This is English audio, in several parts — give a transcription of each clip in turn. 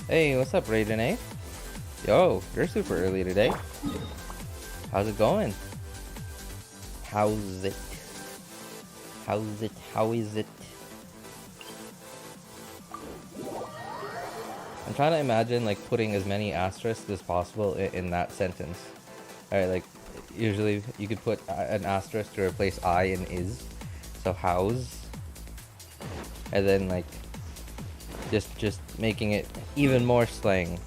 Hey, what's up, Raiden, eh? Yo, you're super early today. How's it going? How's it? How's it? How is it? I'm trying to imagine like putting as many asterisks as possible in that sentence. Alright, like usually you could put an asterisk to replace I and is. So how's, and then like just making it even more slang.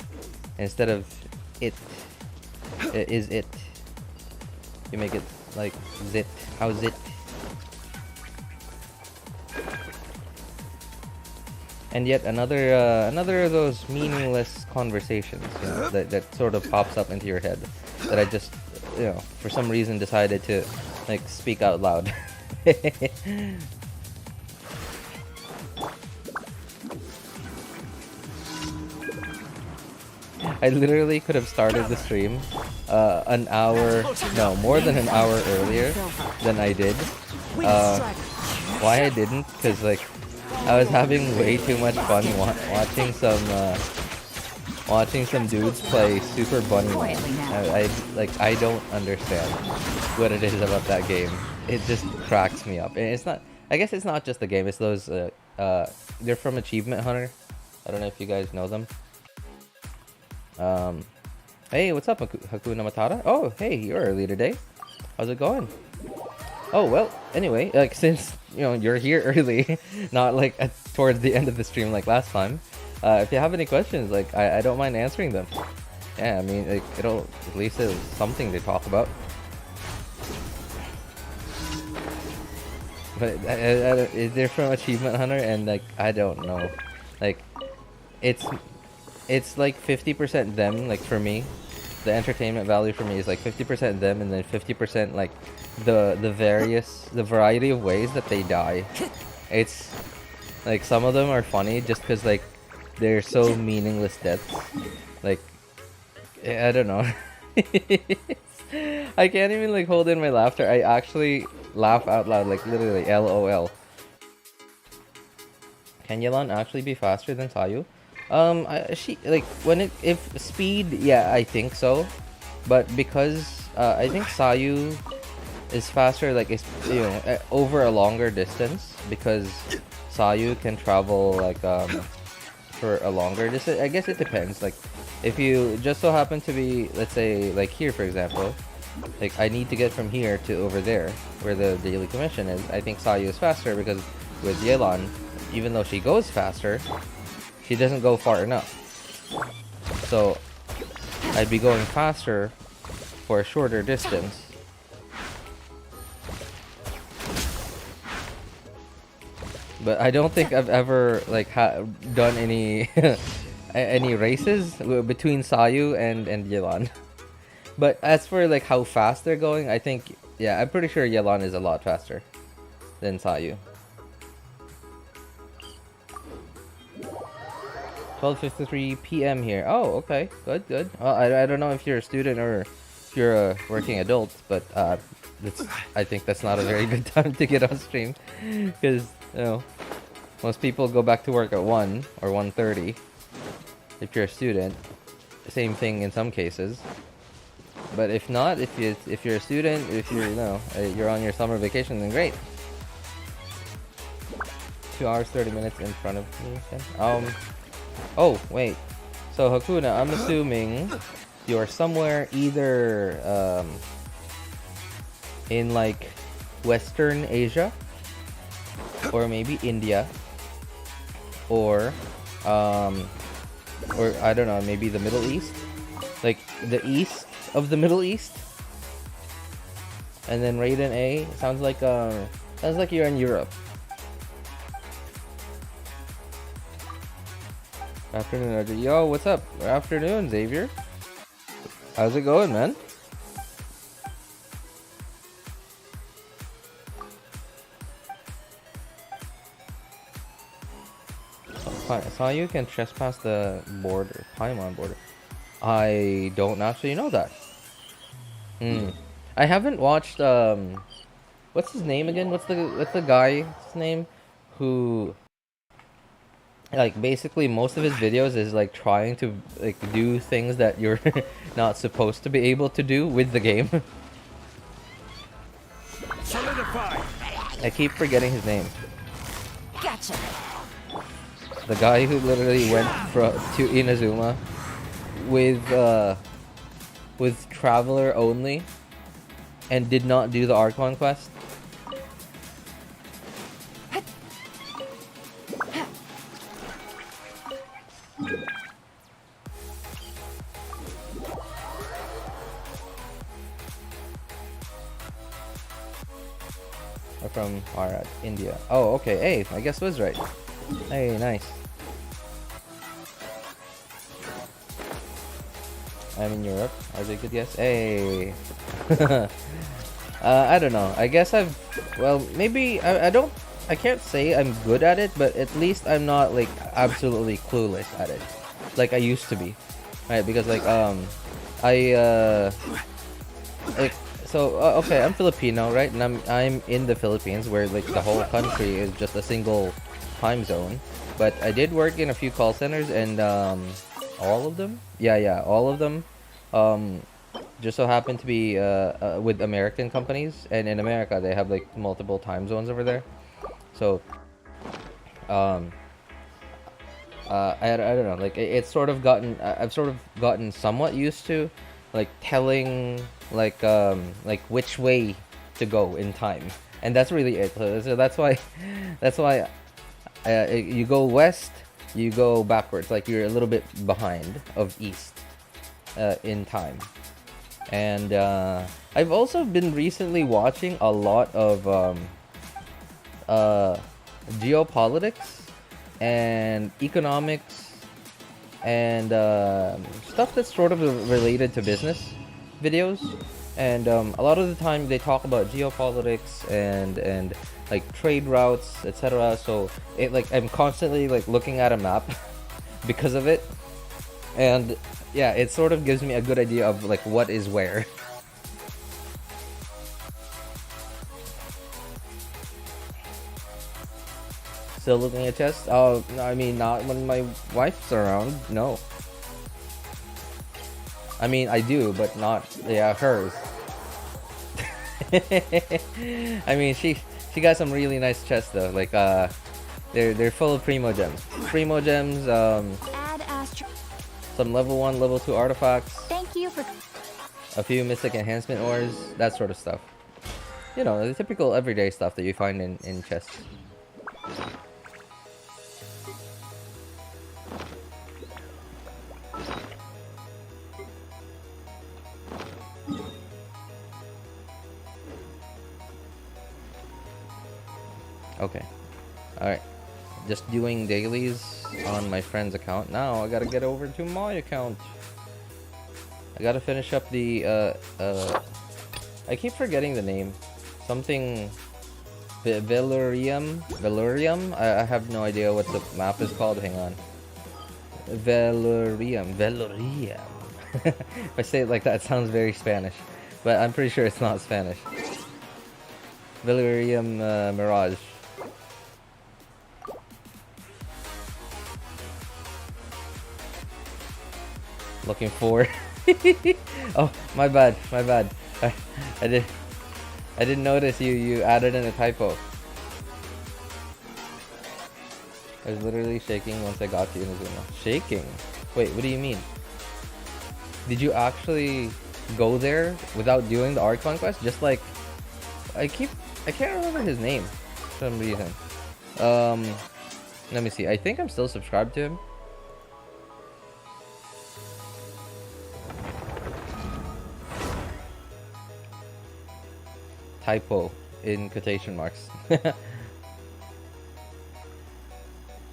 Instead of it is it, you make it like zit. How's it? And yet another another of those meaningless conversations, you know, that sort of pops up into your head that I just, you know, for some reason decided to like speak out loud. I literally could have started the stream an hour, no, more than an hour earlier than I did. Why I didn't? Because like I was having way too much fun watching some dudes play Super Bunny Man. I don't understand what it is about that game. It just cracks me up. And it's not. I guess it's not just the game. It's those. They're from Achievement Hunter. I don't know if you guys know them. Hey, what's up, Hakuna Matata? Oh, hey, you're early today. How's it going? Oh, well, anyway, like, since, you know, you're here early, not, like, towards the end of the stream like last time, if you have any questions, like, I don't mind answering them. Yeah, I mean, like, it'll, at least it's something to talk about. But they're from Achievement Hunter, and, like, I don't know. Like, it's like 50% them, like, for me. The entertainment value for me is like 50% them, and then 50% like the variety of ways that they die. It's like some of them are funny just because like they're so meaningless deaths. Like, I don't know. I can't even like hold in my laughter. I actually laugh out loud, like literally LOL. Can Yelan actually be faster than Sayu? She like if speed, yeah, I think so, but because I think Sayu is faster, like it's, you know, over a longer distance, because Sayu can travel like for a longer distance. I guess it depends. Like if you just so happen to be, let's say like here for example, like I need to get from here to over there where the daily commission is. I think Sayu is faster because with Yelan, even though she goes faster, she doesn't go far enough. So I'd be going faster for a shorter distance. But I don't think I've ever like done any any races between Sayu and Yelan. But as for like how fast they're going, I think, yeah, I'm pretty sure Yelan is a lot faster than Sayu. 12:53 p.m. here. Oh, okay. Good, good. Well, I don't know if you're a student or if you're a working adult, but I think that's not a very good time to get on stream, because, you know, most people go back to work at 1 or 1:30. If you're a student, same thing in some cases. But if not, if you're a student, if you're, you know, you're on your summer vacation, then great. 2 hours 30 minutes in front of me. Oh, wait. So, Hakuna, I'm assuming you're somewhere either in like Western Asia, or maybe India, or I don't know, maybe the Middle East, like the east of the Middle East. And then Raiden A sounds like you're in Europe. Afternoon, Roger. Yo, what's up? Afternoon, Xavier. How's it going, man? I saw you can trespass the border, Paimon border. I don't actually know that. I haven't watched what's his name again? What's the guy's name who like basically most of his videos is like trying to like do things that you're not supposed to be able to do with the game. Solidify. I keep forgetting his name. Gotcha. The guy who literally went to Inazuma with Traveler only and did not do the Archon quest. From India. Oh, okay. Hey, I guess was right. Hey, nice. I'm in Europe. Are they good? Yes. Hey. I don't know. I guess well, maybe I can't say I'm good at it, but at least I'm not like absolutely clueless at it, like I used to be, right? Because like like so okay, I'm Filipino, right? And I'm in the Philippines, where like the whole country is just a single time zone. But I did work in a few call centers, and all of them, yeah, all of them, just so happen to be with American companies, and in America they have like multiple time zones over there. So um I don't know, like it's sort of gotten I've sort of gotten somewhat used to like telling like which way to go in time, and that's really it. So that's why you go west, you go backwards, like you're a little bit behind of east in time. And I've also been recently watching a lot of geopolitics and economics and stuff that's sort of related to business videos. And a lot of the time they talk about geopolitics and like trade routes, etc. So it like I'm constantly like looking at a map because of it. And yeah, it sort of gives me a good idea of like what is where. Still looking at chess? Oh, no, I mean, not when my wife's around. No. I mean, I do, but not, yeah, hers. I mean, she got some really nice chests though. Like they're full of primo gems. Primo gems, Add astro. some level 1, level 2 artifacts, Thank you for. a few mystic enhancement ores, that sort of stuff. You know, the typical everyday stuff that you find in chests. Okay. Alright. Just doing dailies on my friend's account. Now I gotta get over to my account. I gotta finish up the I keep forgetting the name. Something Veluriyam? I have no idea what the map is called. Hang on. Veluriyam. If I say it like that, it sounds very Spanish. But I'm pretty sure it's not Spanish. Veluriyam Mirage. Looking for. Oh, my bad. I didn't notice you added in a typo. I was literally shaking once I got to Inazuma. Shaking? Wait, what do you mean? Did you actually go there without doing the Archon quest? Just like I can't remember his name for some reason. Let me see. I think I'm still subscribed to him. Typo in quotation marks.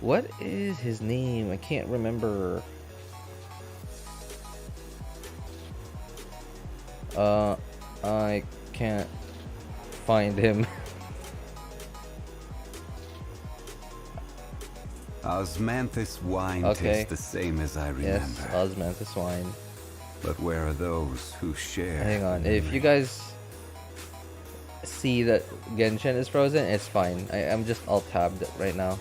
What is his name? I can't remember. I can't find him. Osmanthus wine Okay. tastes the same as I remember. Yes, Osmanthus wine. But where are those who share? Hang on. If you guys see that Genshin is frozen, it's fine. I'm just alt-tabbed right now.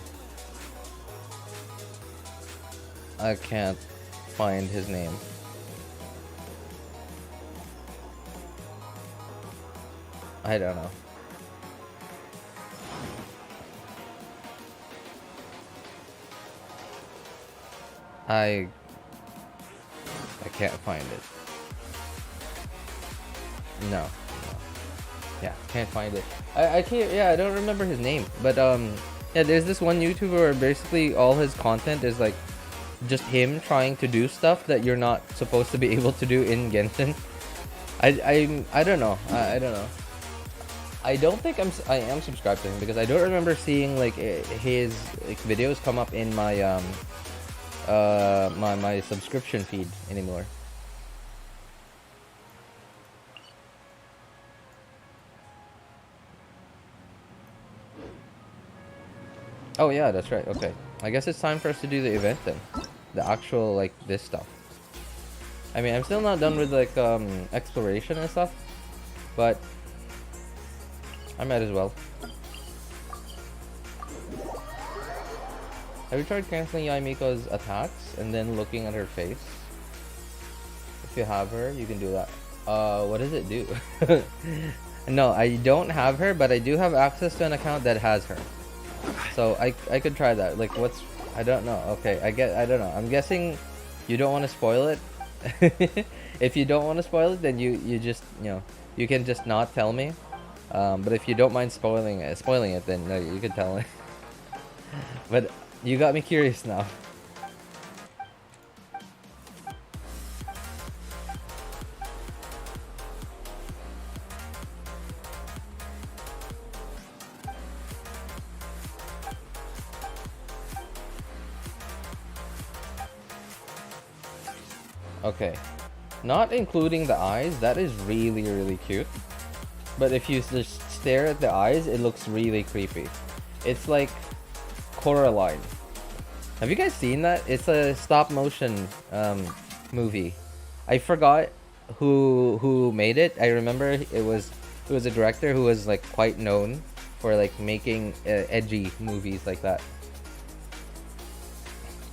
I can't find his name. I don't know. I can't find it. No. Yeah, can't find it. I can't. Yeah, I don't remember his name. But yeah, there's this one YouTuber where basically all his content is like just him trying to do stuff that you're not supposed to be able to do in Genshin. I don't know. I don't know. I don't think I am subscribed to him because I don't remember seeing like his like videos come up in my my subscription feed anymore. Oh yeah, that's right. Okay, I guess it's time for us to do the event then. The actual like this stuff. I mean, I'm still not done with like exploration and stuff, but I might as well. Have you tried canceling Mika's attacks and then looking at her face? If you have her, you can do that. What does it do? No, I don't have her, but I do have access to an account that has her. So I could try that. Like, what's... I don't know. Okay, I don't know. I'm guessing you don't want to spoil it. If you don't want to spoil it, then you just, you know, you can just not tell me. But if you don't mind spoiling it, then no, you can tell me. But you got me curious now. Okay, not including the eyes, that is really, really cute. But if you just stare at the eyes, it looks really creepy. It's like Coraline. Have you guys seen that? It's a stop motion movie. I forgot who made it. I remember it was a director who was like quite known for like making edgy movies like that.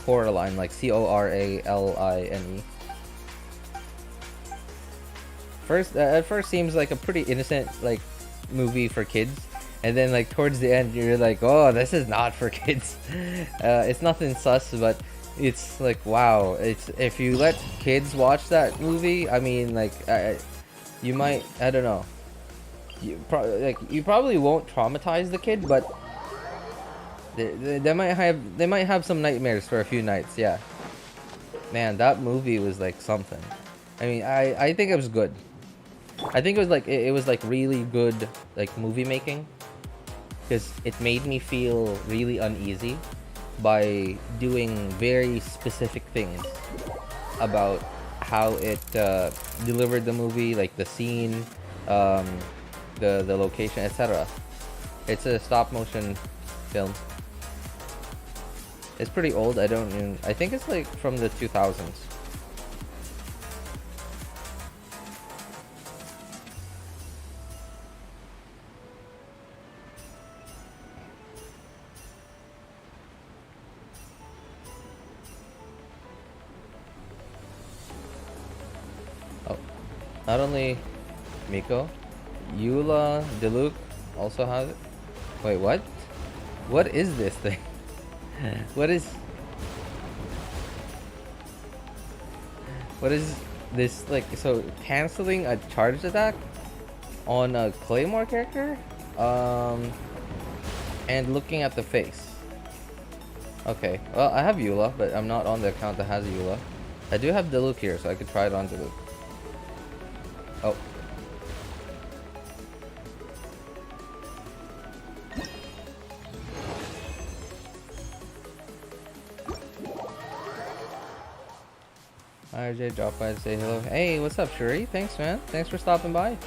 Coraline, like Coraline. At first seems like a pretty innocent like movie for kids, and then like towards the end you're like, oh, this is not for kids. It's nothing sus, but it's like, wow, it's, if you let kids watch that movie, I mean, like you might, I don't know, you probably won't traumatize the kid, but they might have some nightmares for a few nights. Yeah, man, that movie was like something. I mean, I think it was good. I think it was like really good like movie making, because it made me feel really uneasy by doing very specific things about how it delivered the movie, like the scene, the location, etc. It's a stop motion film. It's pretty old. I think it's like from the 2000s. Not only Miko, Eula, Diluc also has it. Wait, what? What is this thing? What is this, like, so canceling a charged attack on a Claymore character? And looking at the face. Okay, well, I have Eula, but I'm not on the account that has Eula. I do have Diluc here, so I could try it on Diluc. Oh. RJ dropped by to say hello. Hey, what's up, Shuri? Thanks, man. Thanks for stopping by.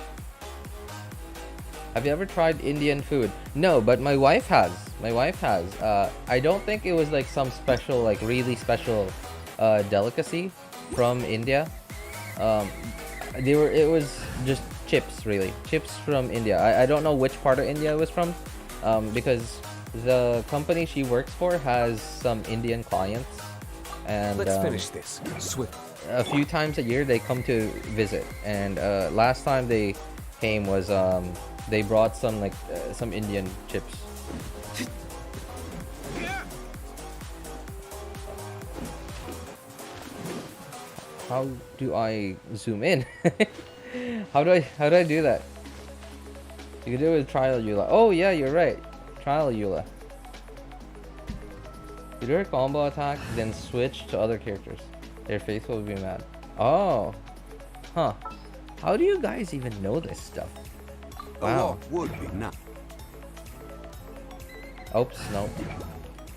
Have you ever tried Indian food? No, but my wife has. My wife has. I don't think it was like some special, like really special delicacy from India. It was just chips, really. Chips from India. I don't know which part of India it was from, because the company she works for has some Indian clients. and Let's finish this. Swift. a few times a year they come to visit. And last time they came was they brought some like some Indian chips. How do I zoom in? how do I do that? You can do it with trial Eula. Oh yeah, you're right. Trial Eula. You do a combo attack, then switch to other characters. Their face will be mad. Oh. Huh. How do you guys even know this stuff? A Wow. lot would be nice. Oops, no.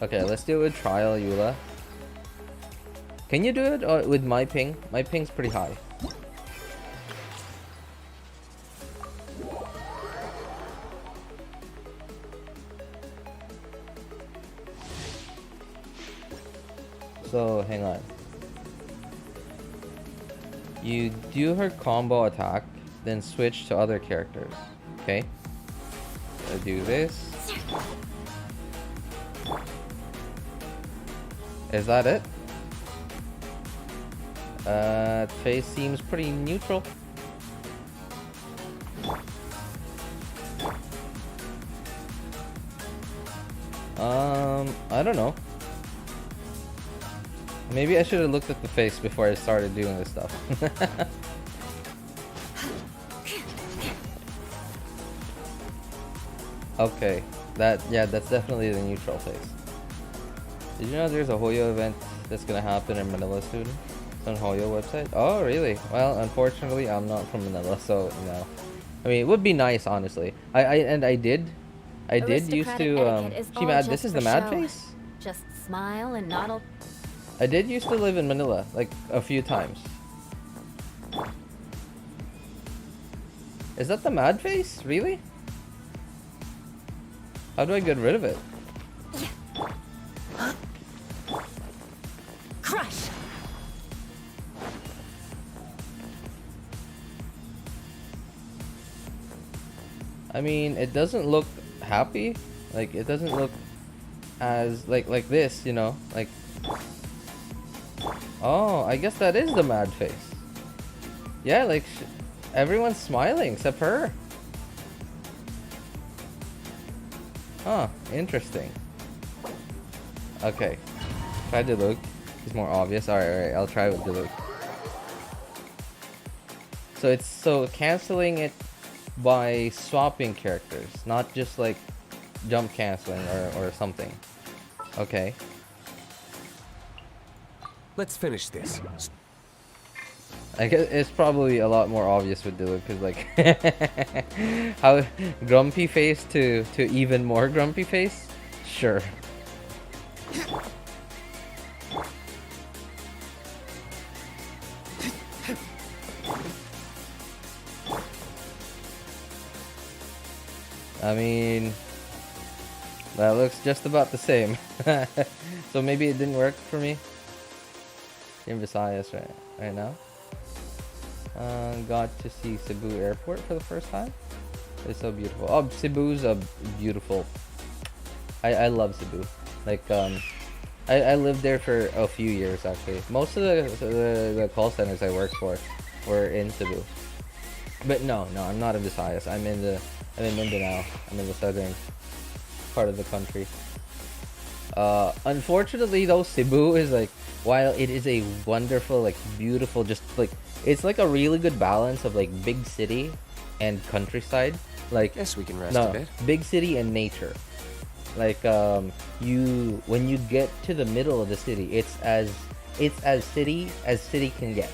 Okay, let's do it with trial Eula. Can you do it with my ping? My ping's pretty high. So, hang on. You do her combo attack, then switch to other characters. Okay? I do this. Is that it? Face seems pretty neutral. I don't know. Maybe I should have looked at the face before I started doing this stuff. Okay, that's definitely the neutral face. Did you know there's a Hoyo event that's gonna happen in Manila soon? It's on Hoyo website. Oh, really? Well, unfortunately, I'm not from Manila, so no. I mean, it would be nice, honestly. I did used to. She mad. This is the mad face. Just smile and nod. I did used to live in Manila, like a few times. Is that the mad face? Really? How do I get rid of it? Crush. I mean, it doesn't look happy. Like it doesn't look as like this, you know, like. Oh, I guess that is the mad face. Yeah, like everyone's smiling except her. Huh, interesting. Okay, try Diluc. It's more obvious. Alright, I'll try with Diluc. So it's canceling it by swapping characters, not just like jump canceling or something. Okay. Let's finish this. I guess it's probably a lot more obvious with Diluc because like how grumpy face to even more grumpy face. Sure. I mean, that looks just about the same. So maybe it didn't work for me. In Visayas right now. Got to see Cebu Airport for the first time. It's so beautiful. Oh, Cebu's a beautiful. I love Cebu. Like I lived there for a few years actually. Most of the call centers I worked for were in Cebu. But no, I'm not in Visayas. I'm in Mindanao. I'm in the southern part of the country. Unfortunately though, Cebu is like, while it is a wonderful, like beautiful, just like it's like a really good balance of like big city and countryside. Like Yes, we can rest a bit. big city and nature. Like when you get to the middle of the city, it's as city as city can get.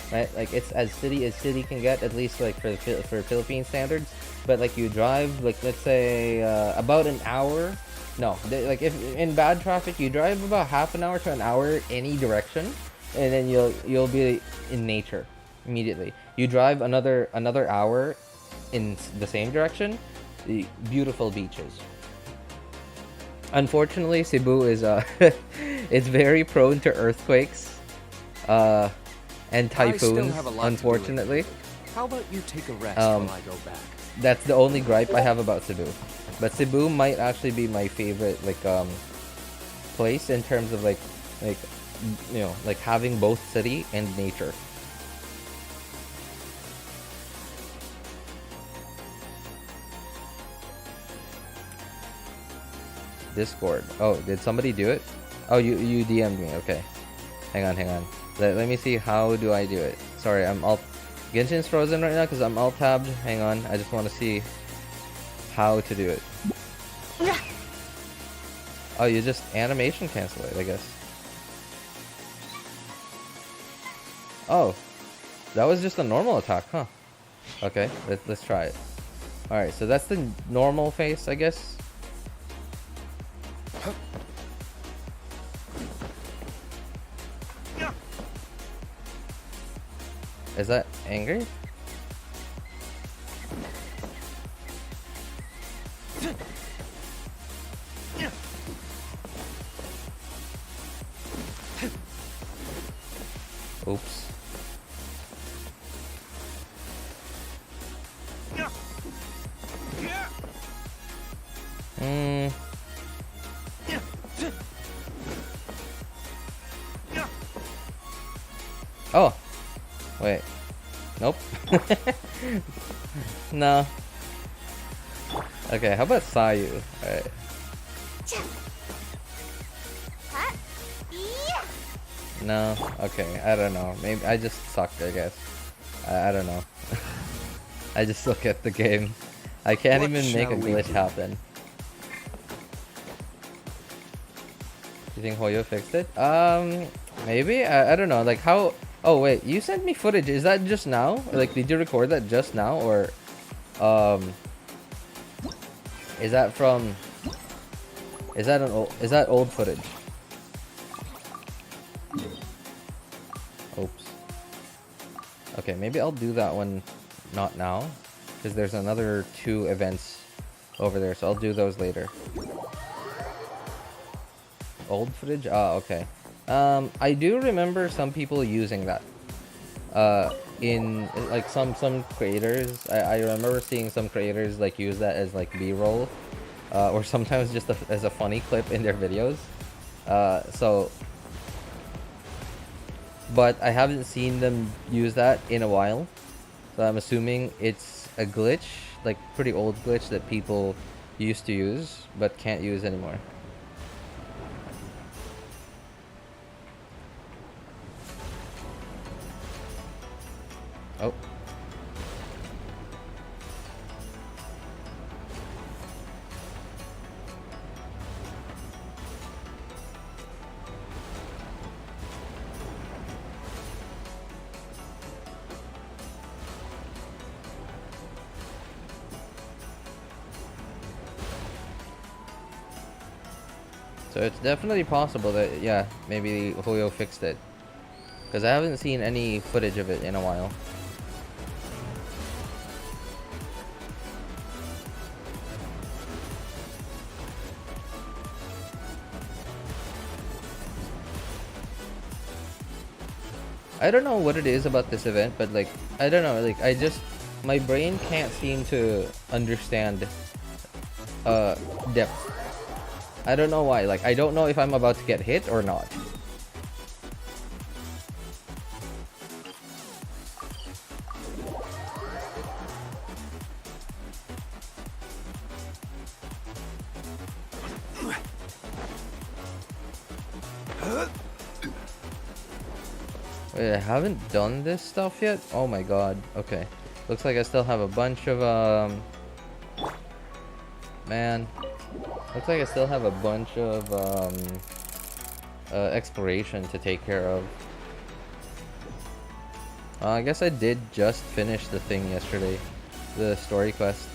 Right? Like it's as city can get, at least like for Philippine standards. But like you drive, like let's say about an hour. No, like if in bad traffic, you drive about half an hour to an hour any direction, and then you'll be in nature immediately. You drive another hour in the same direction, the beautiful beaches. Unfortunately, Cebu is it's very prone to earthquakes, and typhoons. Unfortunately, how about you take a rest while I go back? That's the only gripe I have about Cebu. But Cebu might actually be my favorite place in terms of like you know, like having both city and nature. Discord. Oh, did somebody do it? Oh, you DM'd me. Okay. Hang on. Let me see, how do I do it? Sorry, I'm alt. Genshin's frozen right now because I'm alt tabbed. Hang on, I just want to see how to do it. Oh, you just animation cancel it, I guess. Oh, that was just a normal attack, huh? Okay, let's try it. All right, so that's the normal face, I guess. Is that angry? Oops. Oh. Wait. Nope. No. Okay, how about Sayu? Alright. No. Okay, I don't know. Maybe I just sucked, I guess. I don't know. I just look at the game. I can't even make a glitch happen. You think Hoyo fixed it? Maybe? I don't know. Like how... Oh wait, you sent me footage. Is that just now? Like, did you record that just now, or is that from? Is that old footage? Oops. Okay, maybe I'll do that one, not now, because there's another 2 events over there, so I'll do those later. Old footage? Ah, okay. I do remember some people using that. In like some creators, I remember seeing some creators like use that as like B-roll, or sometimes just as a funny clip in their videos. So, but I haven't seen them use that in a while, so I'm assuming it's a glitch, like pretty old glitch that people used to use but can't use anymore. Oh. So it's definitely possible that, yeah, maybe Hoyo fixed it. Because I haven't seen any footage of it in a while. I don't know what it is about this event, but like, I don't know, like, my brain can't seem to understand depth. I don't know why, like, I don't know if I'm about to get hit or not. Wait, I haven't done this stuff yet? Oh my god. Okay. Looks like I still have a bunch of, man. Looks like I still have a bunch of, exploration to take care of. I guess I did just finish the thing yesterday. The story quest.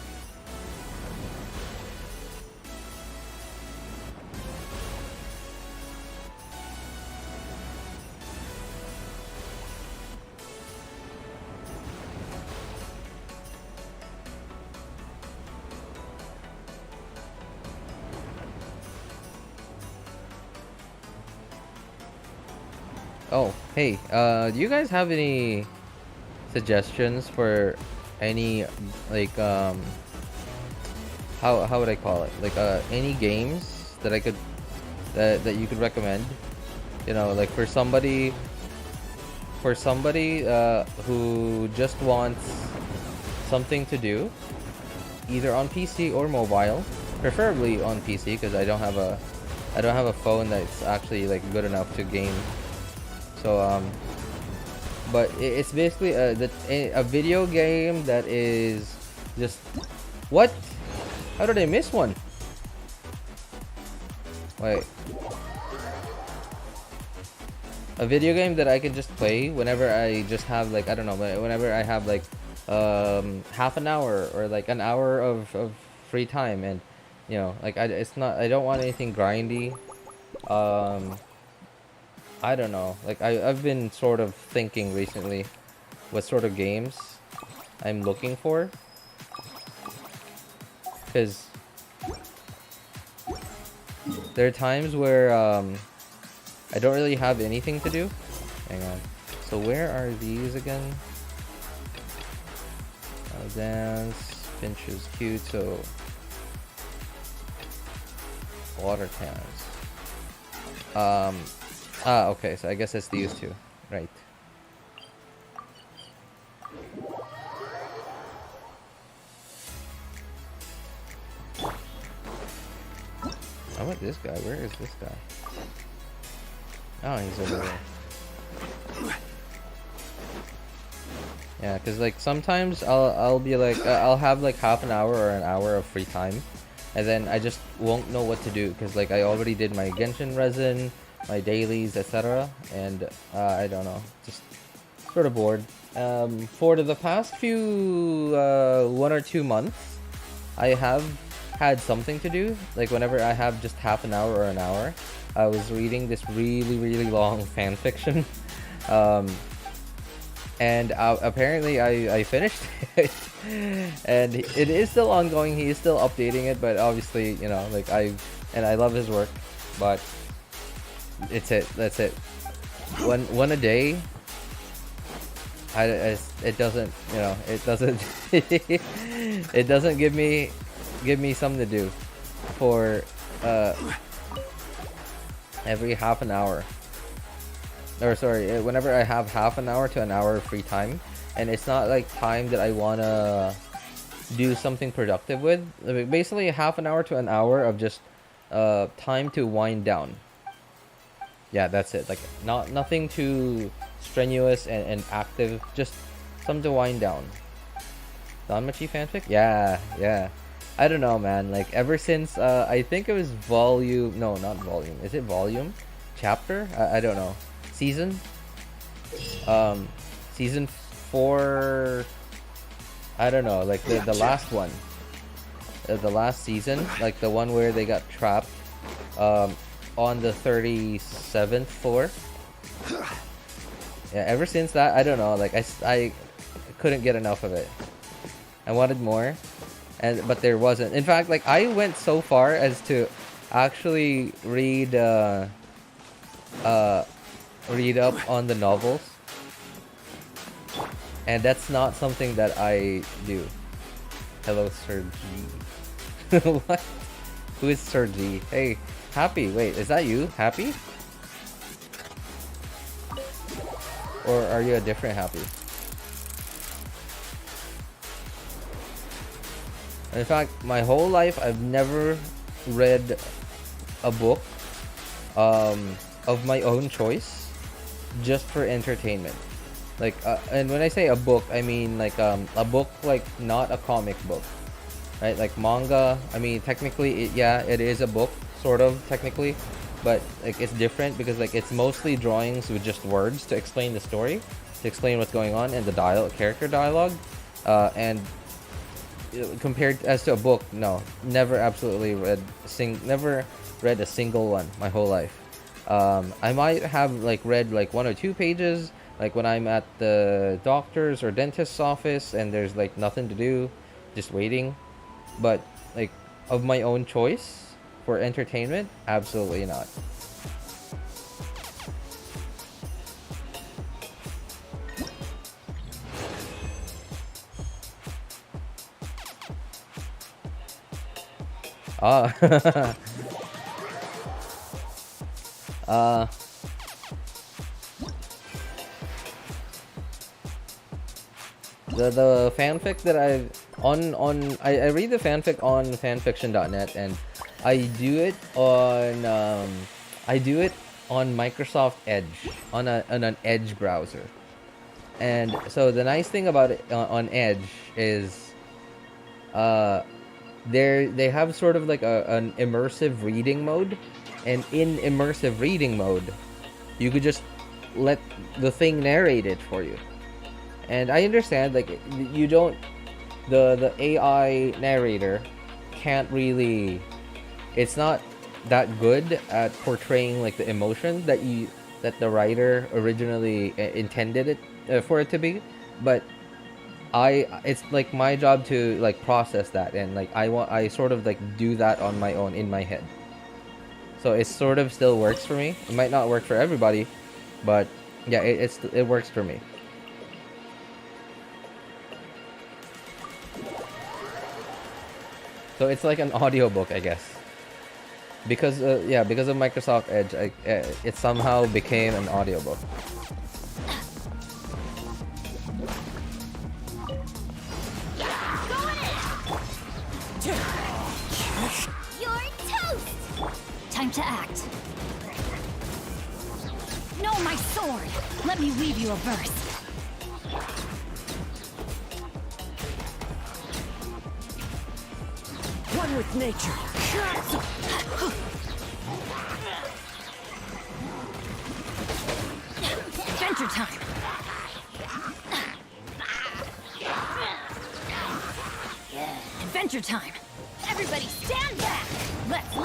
Oh, hey, do you guys have any suggestions for any, like, how would I call it? Like, any games that I could, that you could recommend You know, like for somebody who just wants something to do, either on PC or mobile, preferably on PC because I don't have a phone that's actually like good enough to game. So but it's basically a video game that is just what? How did I miss one? Wait. A video game that I can just play whenever I just have like, I don't know, whenever I have like half an hour or like an hour of free time, and you know, like I don't want anything grindy. I don't know, like I've been sort of thinking recently what sort of games I'm looking for, because there are times where I don't really have anything to do. Hang on. So where are these again? Dance, Finch's cute, so water cans. Okay, so I guess it's these two. Right. I want this guy. Where is this guy? Oh, he's over there. Yeah, cause like sometimes I'll be like I'll have like half an hour or an hour of free time, and then I just won't know what to do because like I already did my Genshin resin, my dailies, etc. And I don't know, just sort of bored. For the past few 1 or 2 months, I have had something to do. Like whenever I have just half an hour or an hour, I was reading this really long fan fiction, and apparently I finished it, and it is still ongoing. He is still updating it, but obviously, you know, like I love his work, but that's it. One a day. It doesn't, you know, it doesn't it doesn't give me something to do for every half an hour, or sorry, whenever I have half an hour to an hour of free time, and it's not like time that I wanna do something productive with. Like, basically half an hour to an hour of just time to wind down. Yeah, that's it. Like nothing too strenuous and active, just something to wind down. Danmachi fanfic? Yeah. I don't know, man. Like ever since I think it was volume, no, not volume. Is it volume? Chapter? I don't know. Season? Season 4. I don't know. Like the last one. The last season, like the one where they got trapped on the 37th floor. Yeah, ever since that, I don't know, like I couldn't get enough of it. I wanted more, but there wasn't. In fact, like I went so far as to actually read up on the novels, and that's not something that I do. Hello, Sir G. What? Who is Sir G? Hey, Happy. Wait, is that you, Happy? Or are you a different Happy? In fact, my whole life I've never read a book of my own choice just for entertainment. Like and when I say a book, I mean like a book, like not a comic book, right? Like manga. I mean technically it is a book, sort of technically, but like it's different because like it's mostly drawings with just words to explain the story, to explain what's going on, and the character dialogue, and compared as to a book, no, never read a single one my whole life. I might have like read like 1 or 2 pages, like when I'm at the doctor's or dentist's office and there's like nothing to do, just waiting. But like of my own choice for entertainment, absolutely not. the fanfic that I read the fanfic on fanfiction.net, and I do it on Microsoft Edge, on an Edge browser. And so the nice thing about it on Edge is they have sort of like an immersive reading mode, and in immersive reading mode you could just let the thing narrate it for you. And I understand, like, you don't, the AI narrator can't really, it's not that good at portraying like the emotion that the writer originally intended it for it to be, but it's like my job to like process that, and like I sort of like do that on my own in my head. So it sort of still works for me. It might not work for everybody, but yeah, it works for me. So it's like an audiobook, I guess. Because because of Microsoft Edge, it somehow became an audiobook. You're toast! Time to act. No, my sword! Let me weave you a verse. One with nature. Adventure time! Adventure time! Everybody stand back! Let's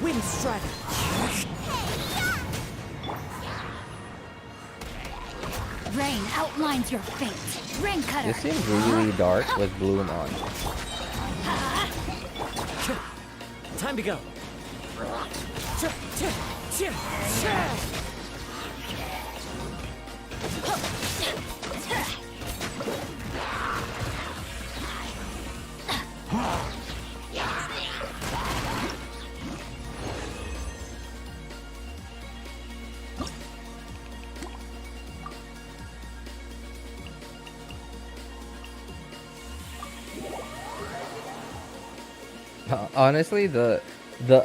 Wind strider. Rain outlines your fate. Rain cutter. This seems really dark with Bloom on. Time to go. Honestly, the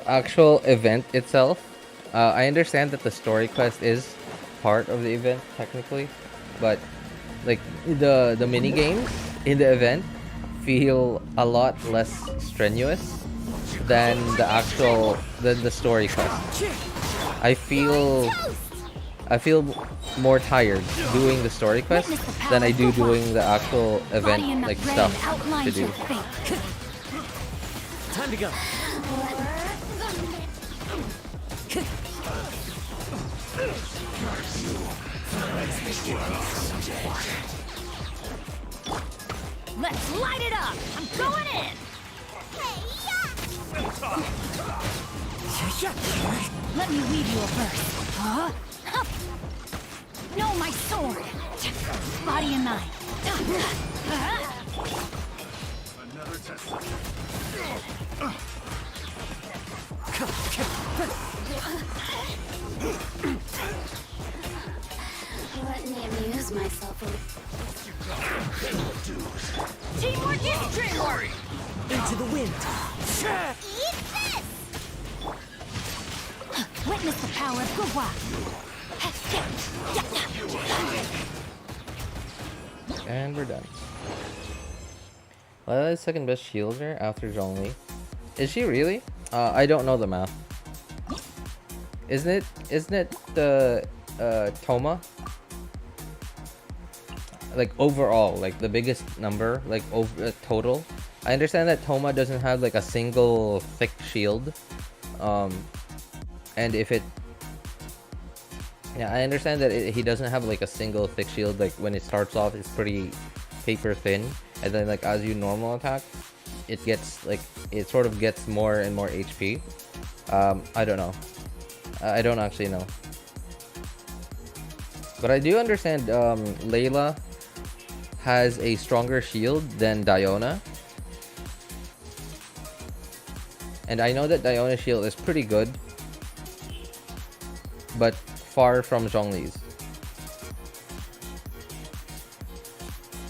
actual event itself, I understand that the story quest is part of the event technically, but like the mini games in the event feel a lot less strenuous than the story quest. I feel more tired doing the story quest than I do doing the actual event like stuff to do. Time to go. Let's light it up! I'm going in! Let me weave you a verse. Huh? No, my sword! Body and mind. Another test. Let me amuse myself Teamwork is dreamwork! Into the wind. Eat this! Witness the power of Gugwa. And we're done. Lyney's second best shielder after Zhongli. Is she really? I don't know the math. Isn't it the Thoma? Like overall, like the biggest number, like over total. I understand that Thoma doesn't have like a single thick shield. And if it, yeah, I understand that he doesn't have like a single thick shield. Like when it starts off, it's pretty paper thin, and then like as you normal attack, it gets like it sort of gets more and more HP. I don't know. I don't actually know. But I do understand Layla has a stronger shield than Diona. And I know that Diona's shield is pretty good, but far from Zhongli's.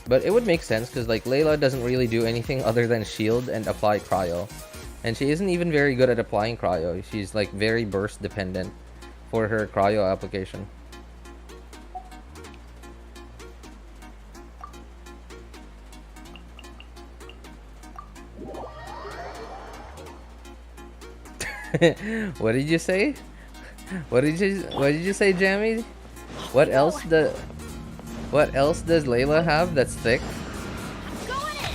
But it would make sense because like Layla doesn't really do anything other than shield and apply cryo. And she isn't even very good at applying cryo. She's like very burst dependent for her cryo application. What did you say? What did you say, Jamie? What else does Layla have that's thick? Going in.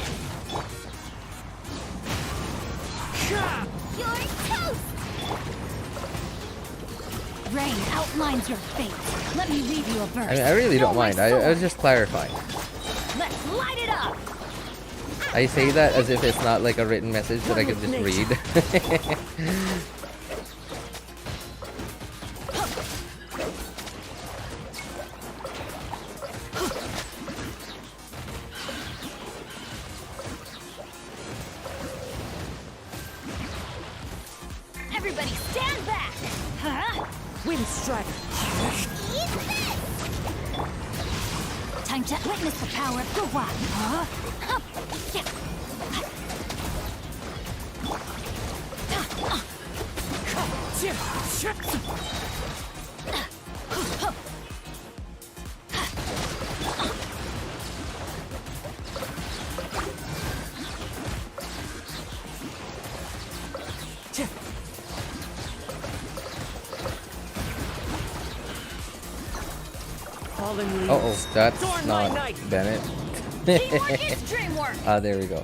You're toast. Rain outlines your fate. Let me read you a verse. I mean, I really don't mind. I was just clarifying. Let's light it up. I say that as if it's not like a written message that I could just read. Everybody stand back. Huh? Wind strike. Eat this. Time to witness the power of Gua. Huh? Yeah. Oh, that's not Bennett. Teamwork is dreamwork. Ah, there we go.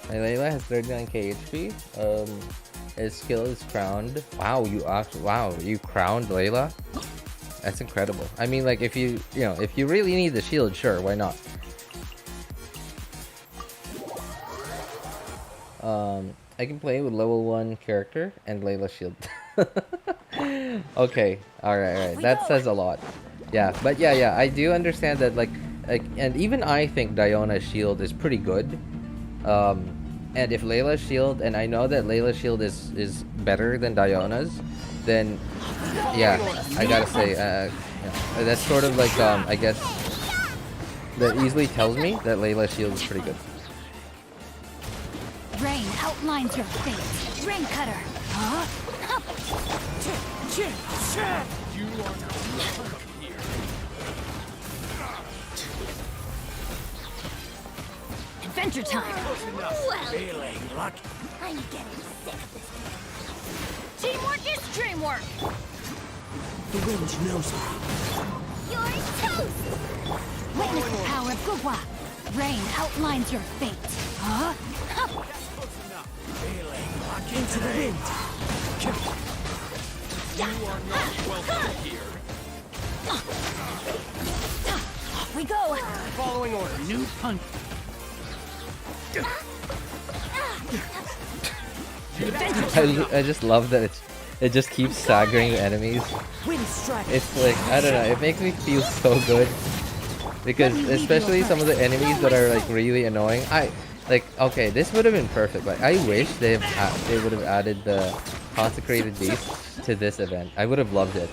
My Layla has 39k HP. His skill is crowned. Wow, you crowned Layla? That's incredible. I mean, like, if you really need the shield, sure, why not? I can play with level 1 character and Layla shield. Okay, alright. That says a lot. Yeah, but yeah, I do understand that, like, and even I think Diona's shield is pretty good. And if Layla's shield, and I know that Layla's shield is better than Diona's, then yeah, I gotta say, yeah, that's sort of like, I guess, that easily tells me that Layla's shield is pretty good. Rain outlines your fate. Rain cutter. Huh? You are now welcome here. Adventure time. Well, Feeling lucky. I'm getting sick of this. Teamwork is dreamwork. The wind knows me. You're toast. Witness the power of Gua. Rain outlines your fate. Huh? Feeling lucky. Into the wind. You are not welcome here. Off we go. Following order. New punch. I just love that it just keeps staggering enemies. Wind strike. It's like, I don't know, it makes me feel so good. Because especially some of the enemies that are like really annoying. Okay, this would have been perfect, but I wish they would have added the consecrated beast to this event. I would have loved it.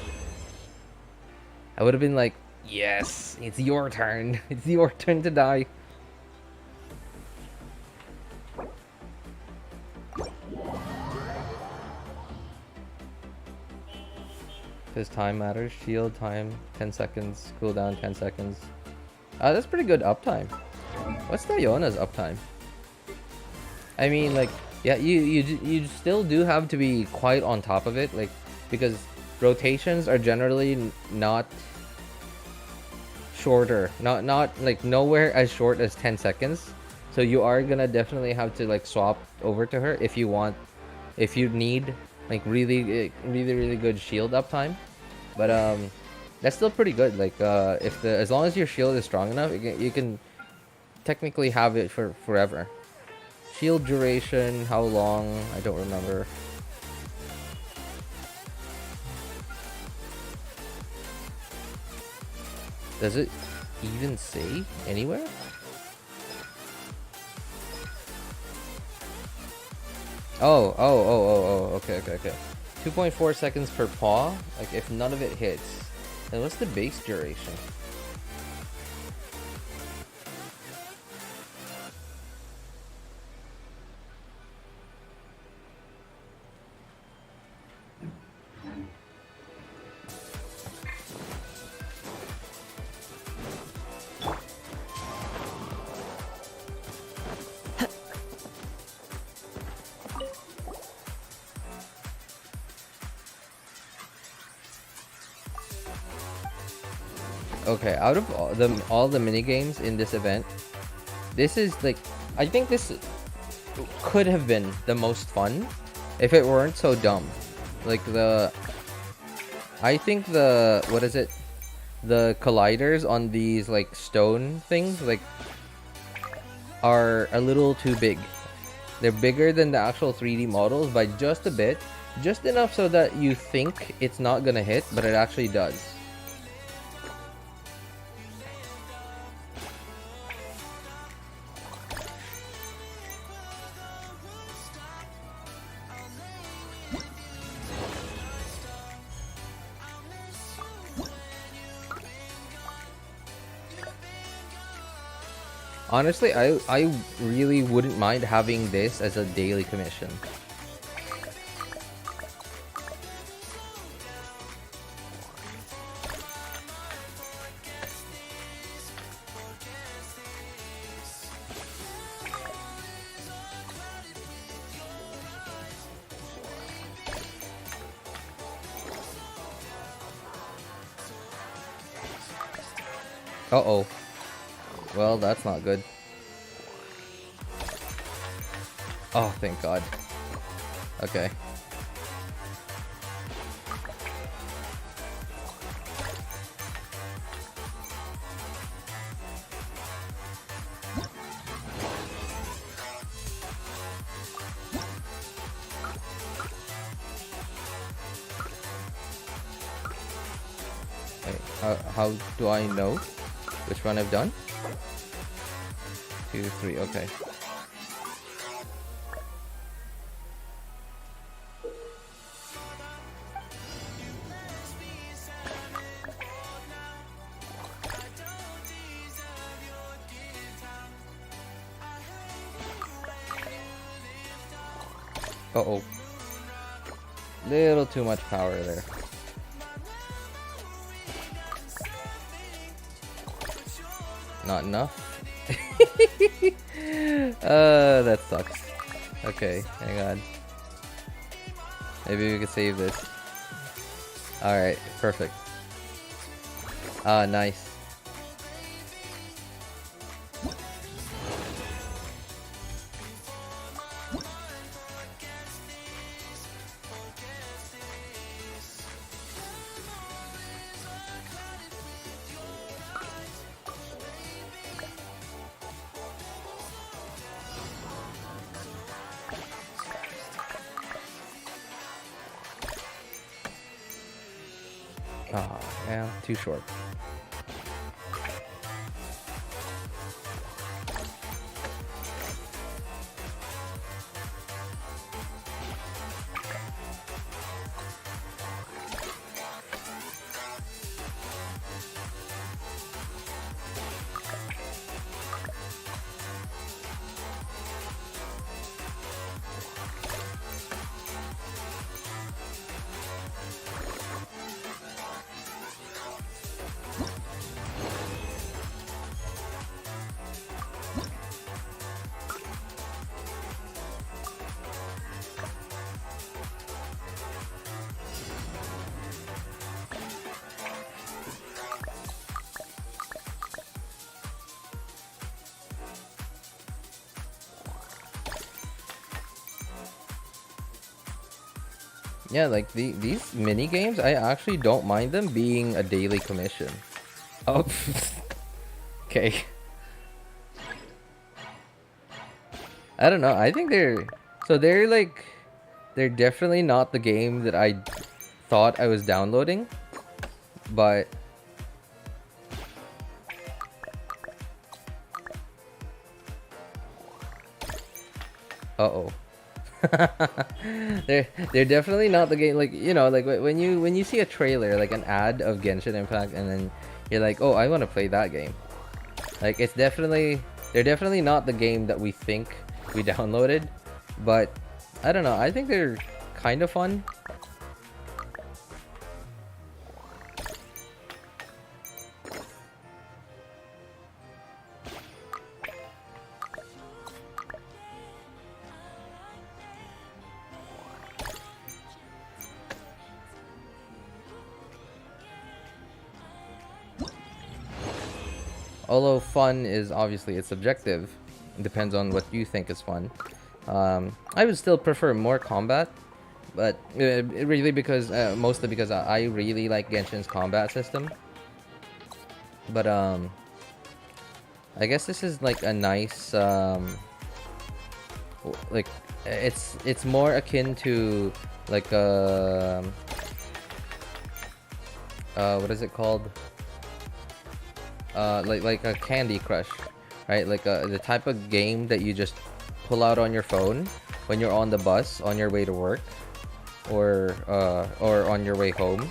I would have been like, yes, it's your turn. It's your turn to die. Because time matters. Shield time 10 seconds, cooldown 10 seconds. That's pretty good uptime. What's Diona's uptime? I mean, like, yeah, you still do have to be quite on top of it, like, because rotations are generally not shorter, not like nowhere as short as 10 seconds. So you are gonna definitely have to like swap over to her if you need like really good shield uptime. But that's still pretty good. Like as long as your shield is strong enough, you can technically have it for forever. Shield duration, how long? I don't remember. Does it even say anywhere? Oh, okay. 2.4 seconds per paw. Like if none of it hits, And what's the base duration? Okay, out of all the mini games in this event, this is like, I think this could have been the most fun if it weren't so dumb. Like I think what is it? The colliders on these like stone things like are a little too big. They're bigger than the actual 3D models by just a bit, just enough so that you think it's not gonna hit, but it actually does. Honestly, I really wouldn't mind having this as a daily commission. Uh-oh. Well, that's not good. Oh, thank God. Okay. Wait, how do I know which one I've done? 2, 3, okay. Uh-oh. Little too much power there. Not enough. That sucks. Okay, hang on. Maybe we can save this. Alright, perfect. Ah, nice. Ah, yeah, too short. Yeah, like these mini games, I actually don't mind them being a daily commission. Oh, okay. I don't know. I think they're definitely not the game that I thought I was downloading, but uh-oh. they're definitely not the game, like, you know, like when you see a trailer, like an ad of Genshin Impact, and then you're like, oh, I want to play that game. Like, they're definitely not the game that we think we downloaded, but I don't know, I think they're kind of fun. Although fun is obviously, it's subjective. It depends on what you think is fun. I would still prefer more combat, but really because mostly because I really like Genshin's combat system. But I guess this is like a nice like it's more akin to like what is it called? Like a Candy Crush, right? Like the type of game that you just pull out on your phone when you're on the bus on your way to work, or on your way home.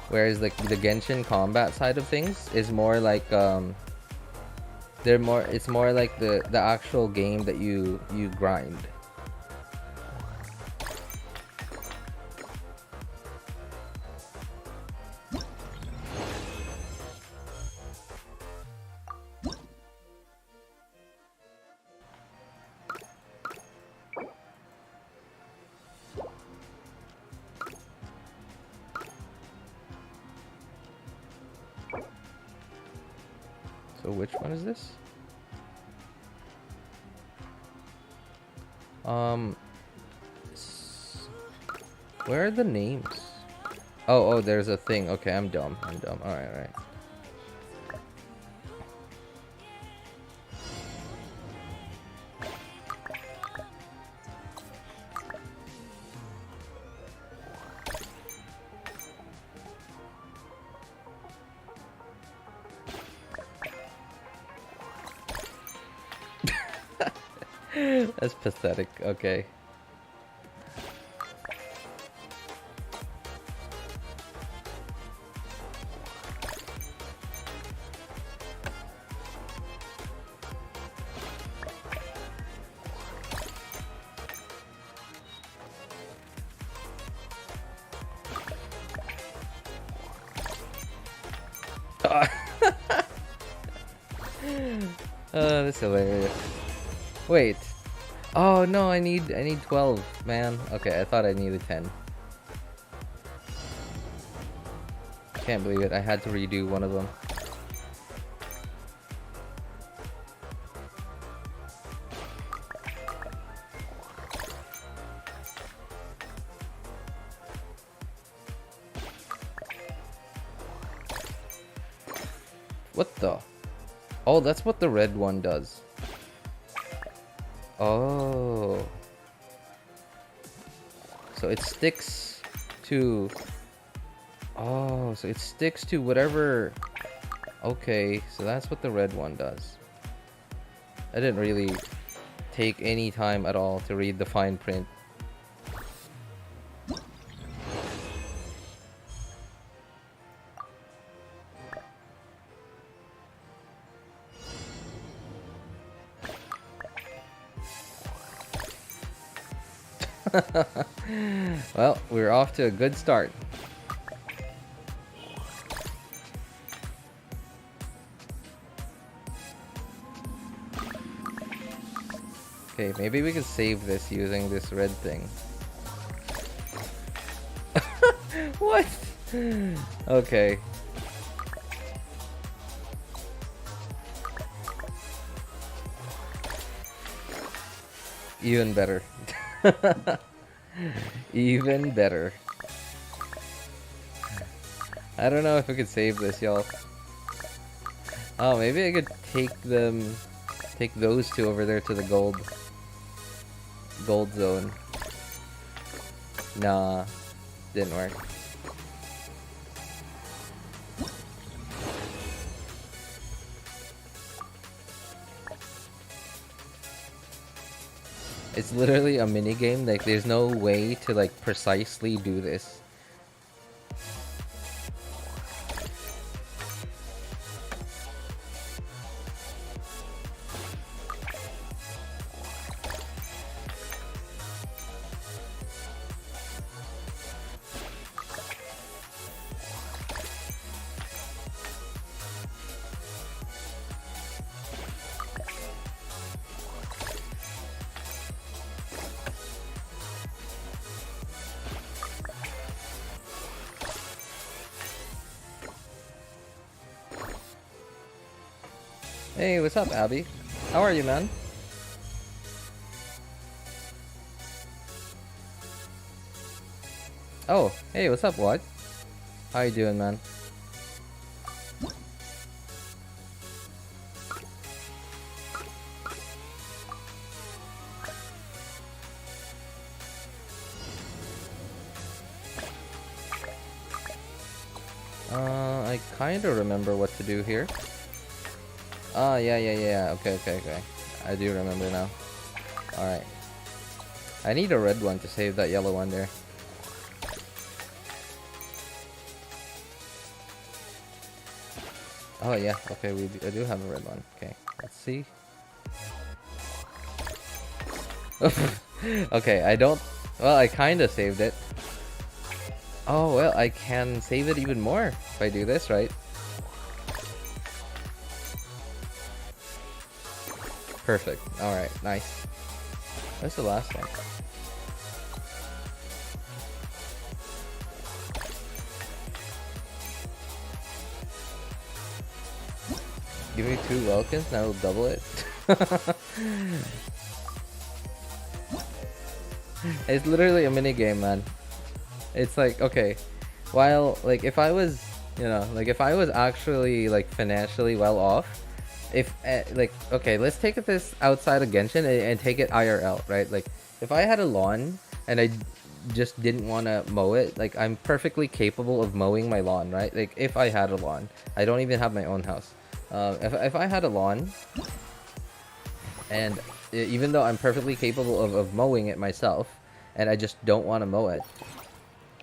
Whereas like the Genshin combat side of things is more like it's more like the actual game that you grind. So which one is this? Where are the names? Oh, there's a thing. Okay, I'm dumb. Alright. That's pathetic. Okay. That's hilarious. Wait. Oh no, I need 12, man. Okay, I thought I needed 10. Can't believe it. I had to redo one of them. What the? Oh, that's what the red one does. Oh. So it sticks to... Oh, so it sticks to whatever... Okay, so that's what the red one does. I didn't really take any time at all to read the fine print. Well, we're off to a good start. Okay, maybe we could save this using this red thing. What? Okay. Even better. Even better. I don't know if I could save this, y'all. Oh, maybe I could take those two over there to the gold zone. Nah, didn't work. It's literally a mini game. Like, there's no way to like precisely do this. Hey, what's up, Abby? How are you, man? Oh, hey, what's up, what? How you doing, man? I kinda remember what to do here. Ah, yeah. Okay. I do remember now. Alright. I need a red one to save that yellow one there. Oh, yeah. Okay, I do have a red one. Okay, let's see. Okay, I don't... Well, I kinda saved it. Oh, well, I can save it even more if I do this, right? Perfect. Alright, nice. What's the last one? Give me 2 Welkins and I will double it. It's literally a mini game, man. It's like, okay, while, like, if I was, you know, like, if I was actually, like, financially well off, if like, okay, let's take this outside of Genshin and take it IRL, right? Like, if I had a lawn and I just didn't want to mow it, like, I'm perfectly capable of mowing my lawn, right? Like, if I had a lawn, I don't even have my own house. If I had a lawn, and even though I'm perfectly capable of mowing it myself, and I just don't want to mow it,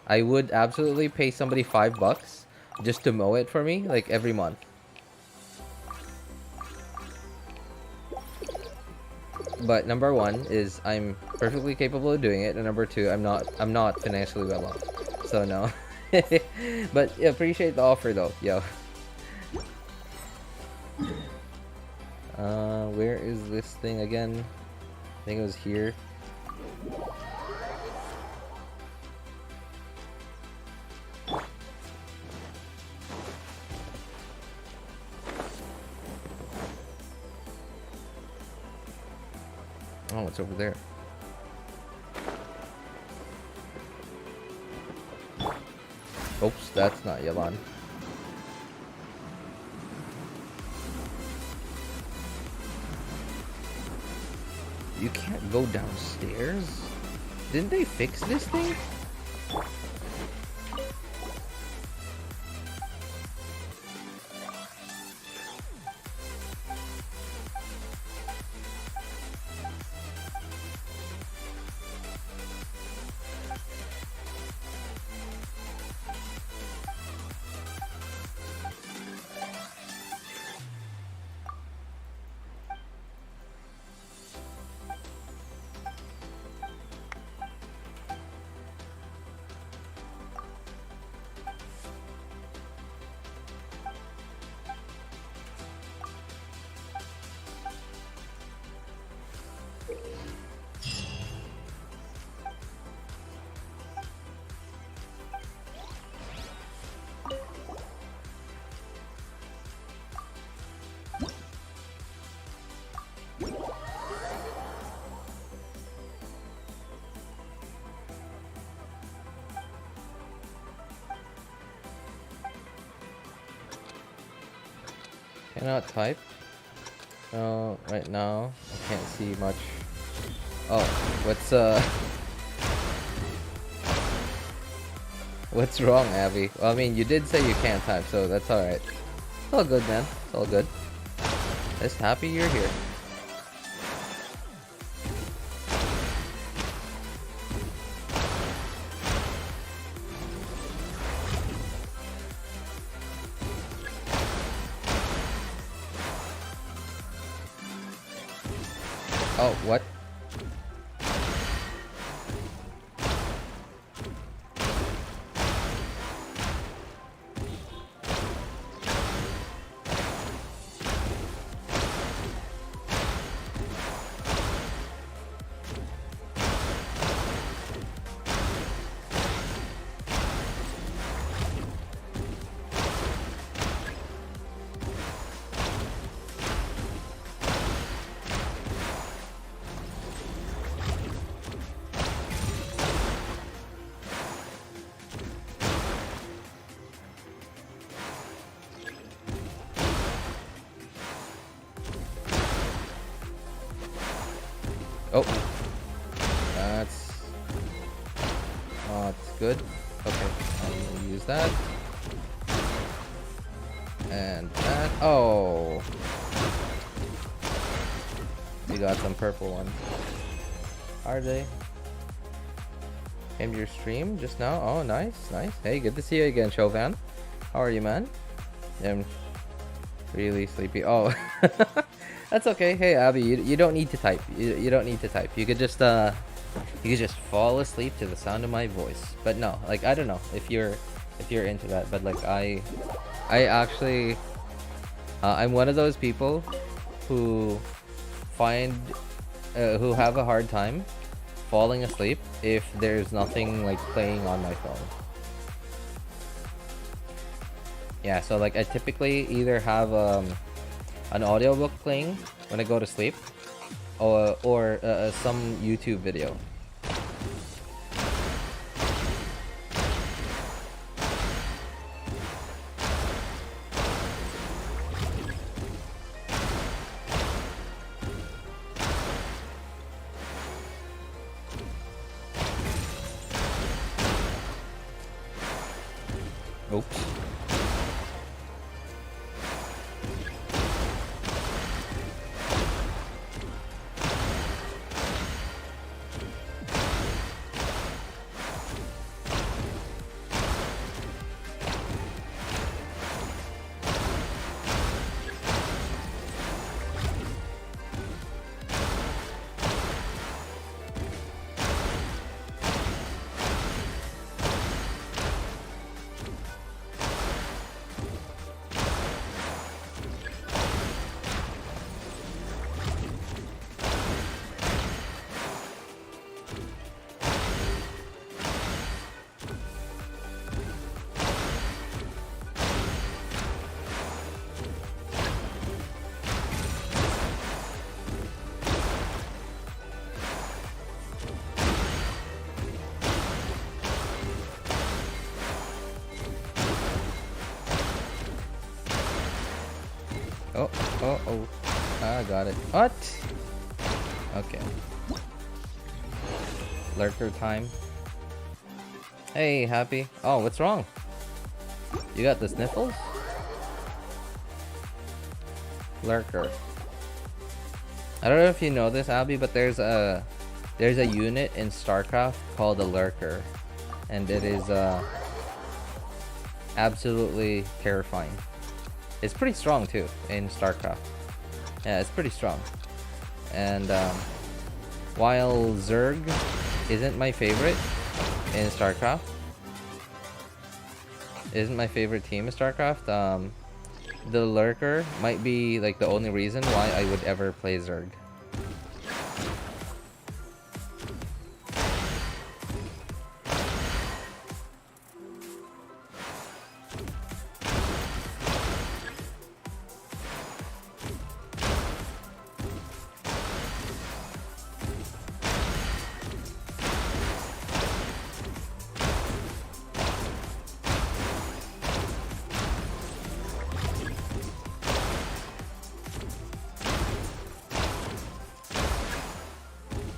I would absolutely pay somebody $5 just to mow it for me, like, every month. But number one is I'm perfectly capable of doing it, and number two, I'm not financially well off, so no. But yeah, appreciate the offer though, yo. Where is this thing again? I think it was here. Oh, it's over there. Oops, that's not Yelan. You can't go downstairs? Didn't they fix this thing? Cannot type. Oh, right now I can't see much. Oh, what's wrong, Abby? Well, I mean, you did say you can't type, so that's all right. It's all good, man. It's all good. Just happy you're here. Oh, what? Oh, that's not good. Okay, I'll use that. And that. Oh, we got some purple ones. Are they? Came to your stream just now. Oh, nice, nice. Hey, good to see you again, Chauvin. How are you, man? I'm really sleepy. Oh. That's okay. Hey Abby, you don't need to type. You don't need to type. You could just fall asleep to the sound of my voice. But no, like I don't know if you're into that. But like I actually I'm one of those people who who have a hard time falling asleep if there's nothing like playing on my phone. Yeah, so like I typically either have an audiobook playing when I go to sleep, or some YouTube video. Oops. Oh. I got it. What? Okay. Lurker time. Hey, Happy. Oh, what's wrong? You got the sniffles? Lurker. I don't know if you know this, Abby, but there's a unit in StarCraft called a Lurker, and it is absolutely terrifying. It's pretty strong too in StarCraft. Yeah, it's pretty strong. And while Zerg isn't my favorite in StarCraft, isn't my favorite team in StarCraft, the Lurker might be like the only reason why I would ever play Zerg.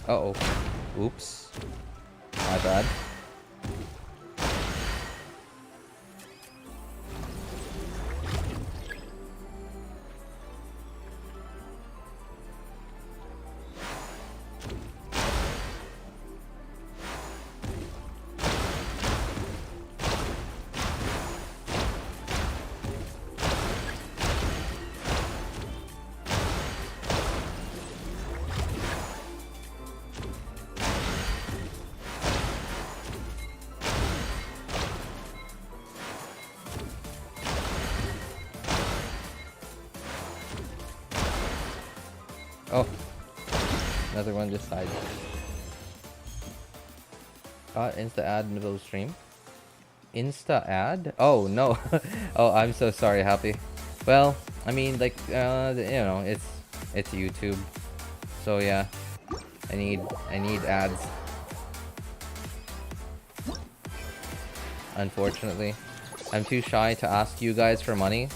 Uh-oh. Oops. My bad. Another one just died. Insta ad middle of stream. Insta ad? Oh no. Oh, I'm so sorry, Happy. Well, I mean, like, you know, it's YouTube, so yeah. I need ads. Unfortunately, I'm too shy to ask you guys for money,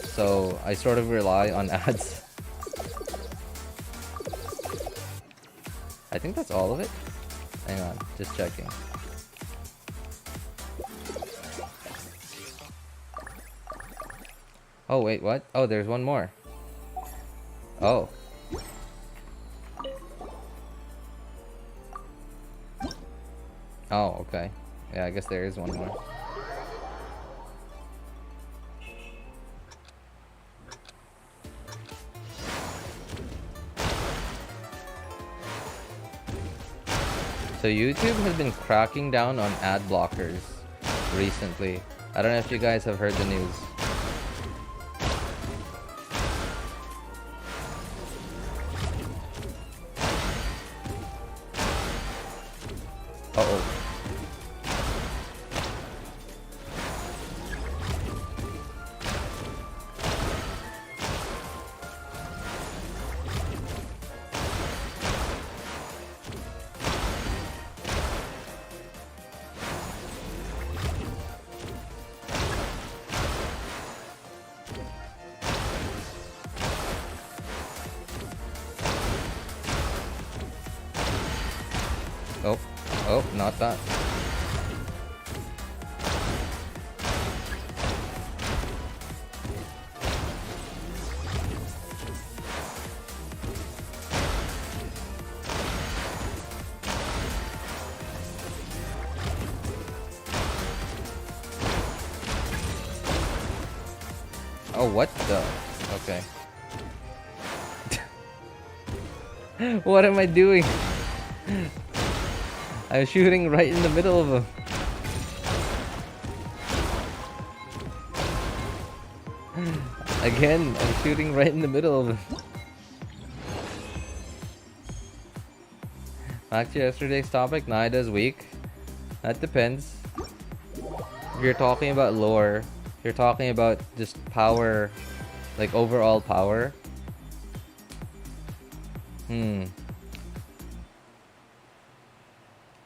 so I sort of rely on ads. I think that's all of it. Hang on, just checking. Oh wait, what? Oh, there's one more. Oh. Oh, okay. Yeah, I guess there is one more. So YouTube has been cracking down on ad blockers recently. I don't know if you guys have heard the news. Uh-oh. Oh, oh, not that. Oh, what the? Okay. What am I doing? I'm shooting right in the middle of him. Again, I'm shooting right in the middle of him. Back to yesterday's topic, Naida's weak. That depends. If you're talking about lore, if you're talking about just power, like overall power.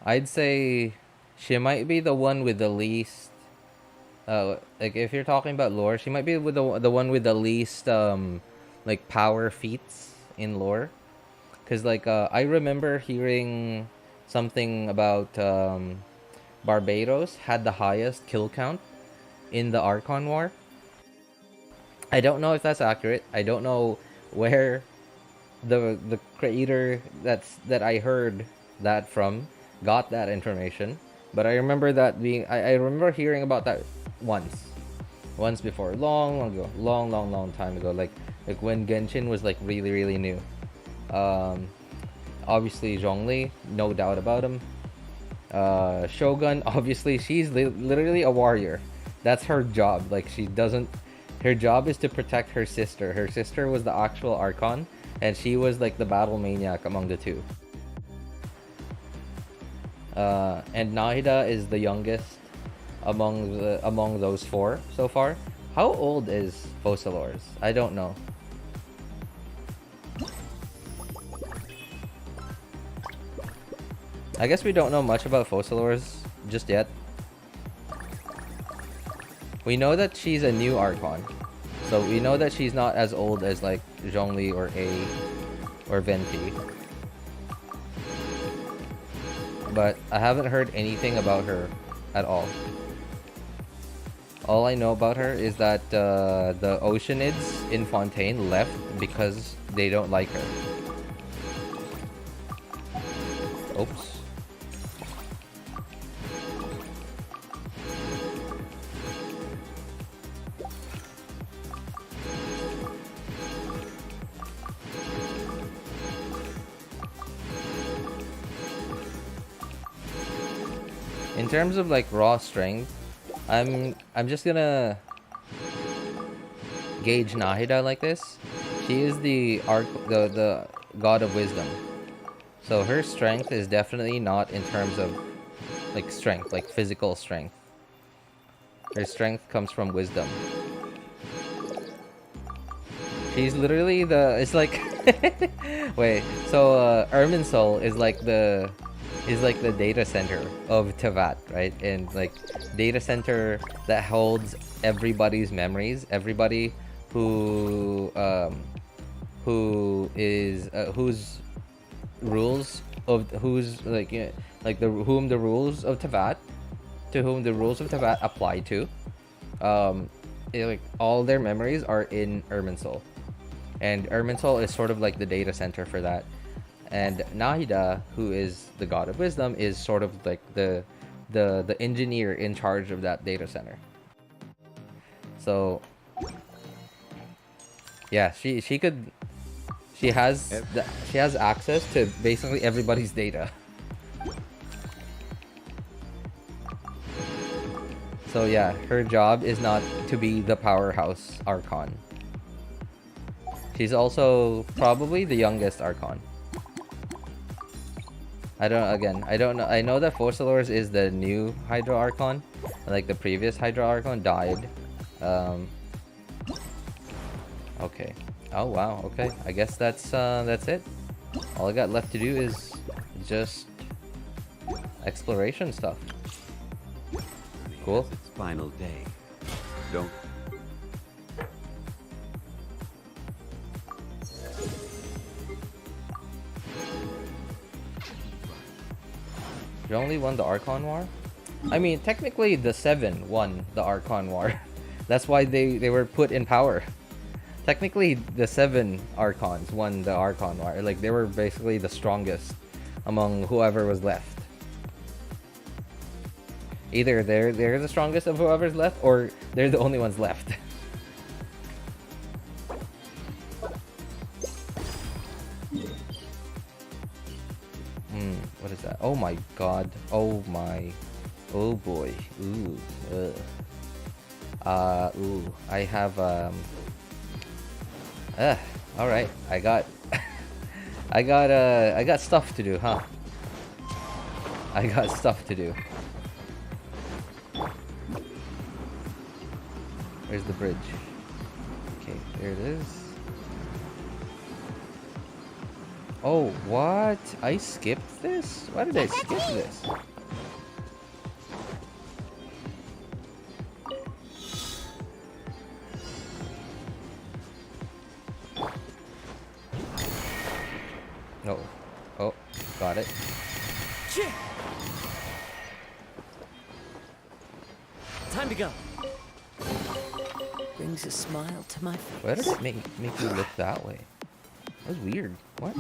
I'd say she might be the one with the least. Like if you're talking about lore, she might be with the one with the least like power feats in lore. Cause like I remember hearing something about Barbados had the highest kill count in the Archon War. I don't know if that's accurate. I don't know where the creator that I heard that from got that information, but I remember that being I remember hearing about that once before, long ago, long time ago, like when Genshin was like really new. Obviously Zhongli, no doubt about him. Shogun, obviously she's literally a warrior. That's her job. Like her job is to protect her sister. Her sister was the actual Archon, and she was like the battle maniac among the two. And Nahida is the youngest among those four so far. How old is Focalors? I don't know. I guess we don't know much about Focalors just yet. We know that she's a new Archon, so we know that she's not as old as like Zhongli or A or Venti. But I haven't heard anything about her at all. All I know about her is that the Oceanids in Fontaine left because they don't like her. Oops. In terms of like raw strength, I'm just gonna gauge Nahida like this. She is the god of wisdom. So her strength is definitely not in terms of like strength, like physical strength. Her strength comes from wisdom. She's literally the. It's like. Wait. So Irminsul is like the data center of Tevat, right? And like data center that holds everybody's memories, everybody who is whose rules of who's like like the whom the rules of Tevat, to whom the rules of Tevat apply to. Like all their memories are in Irminsul. And Irminsul is sort of like the data center for that. And Nahida, who is the god of wisdom, is sort of like the engineer in charge of that data center. So yeah, she has access to basically everybody's data. So yeah, her job is not to be the powerhouse Archon. She's also probably the youngest Archon. I don't know. I know that Focalors is the new Hydra Archon. Like the previous Hydra Archon died. Okay. Oh wow, okay. I guess that's it. All I got left to do is just exploration stuff. Cool. Its final day. Don't. You only won the Archon War? I mean, technically the 7 won the Archon War. That's why they were put in power. Technically, the 7 Archons won the Archon War. Like, they were basically the strongest among whoever was left. Either they're the strongest of whoever's left, or they're the only ones left. What is that? Oh my god. Oh my. Oh boy. Ooh. Ooh. I have, alright. I got... I got stuff to do, huh? I got stuff to do. Where's the bridge? Okay, there it is. Oh, what? I skipped this? Why did I skip this? No. Oh, got it. Time to go. Brings a smile to my face. Why did it make you look that way? That was weird. What?